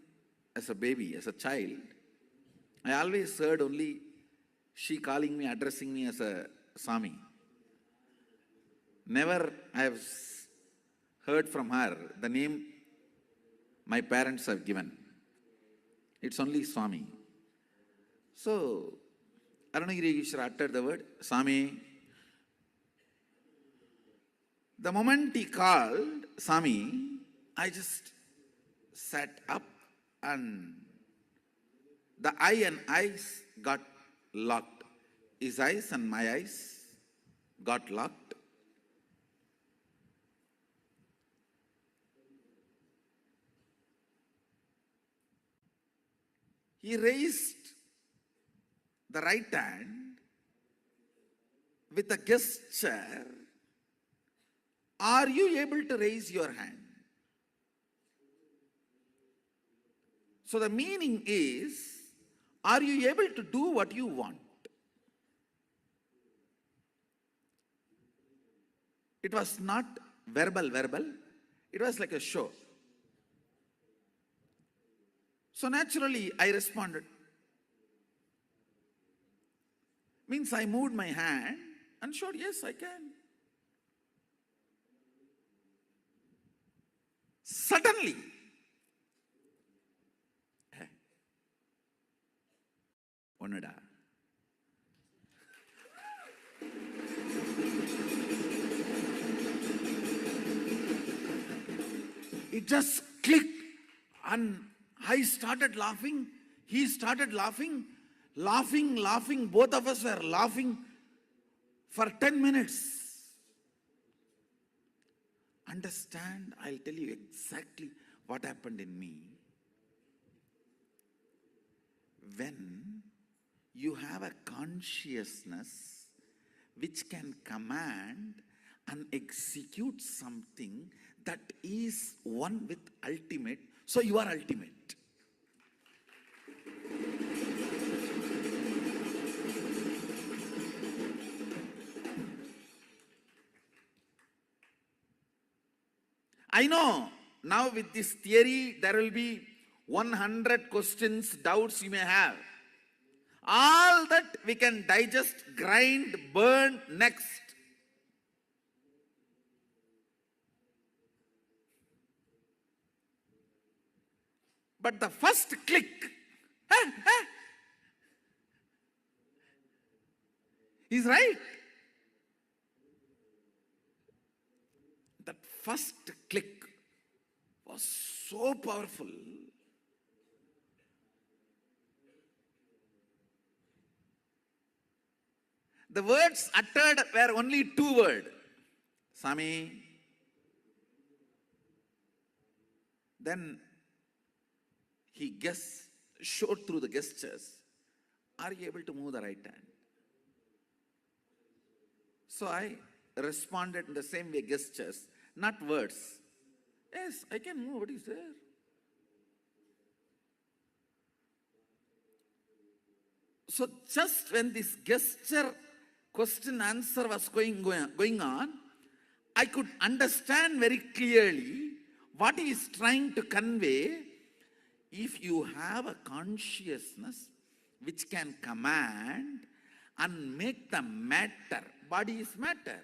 as a baby, as a child, I always heard only she calling me, addressing me as a Swami. Never I have heard from her the name my parents have given. It's only Swami. So, Arunagiri Ishwara uttered the word, Swami. The moment he called Swami, I just sat up and the eye and eyes got locked. His eyes and my eyes got locked. He raised the right hand with a gesture. Are you able to raise your hand? So the meaning is, are you able to do what you want? It was not verbal. It was like a show. So naturally, I responded. Means I moved my hand and showed, yes, I can. Suddenly, Onada. It just clicked and I started laughing. He started laughing. Laughing. Both of us were laughing for 10 minutes. Understand? I'll tell you exactly what happened in me. When you have a consciousness which can command and execute something that is one with ultimate, so you are ultimate. I know now with this theory there will be 100 questions, doubts you may have. All that we can digest, grind, burn next. But the first click, is right. That first click was so powerful. The words uttered were only two words. Swami. Then he showed through the gestures. Are you able to move the right hand? So I responded in the same way, gestures, not words. Yes, I can move. What is there? So just when this gesture, question, answer was going on, I could understand very clearly what he is trying to convey. If you have a consciousness which can command and make the matter, body is matter,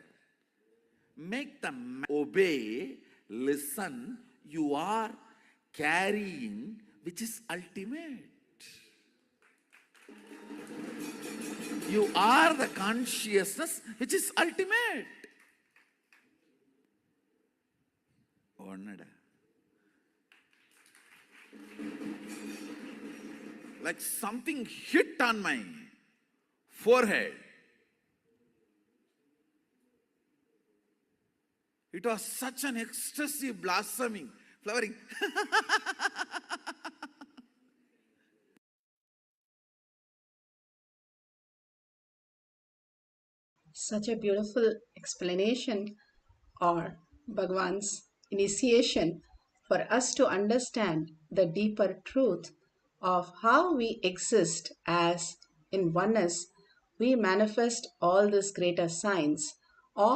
make them obey, listen, you are carrying, which is ultimate. You are the consciousness which is ultimate. Like something hit on my forehead. It was such an ecstasy, blossoming, flowering. Such a beautiful explanation or Bhagwan's initiation for us to understand the deeper truth of how we exist as in oneness. We manifest all these greater signs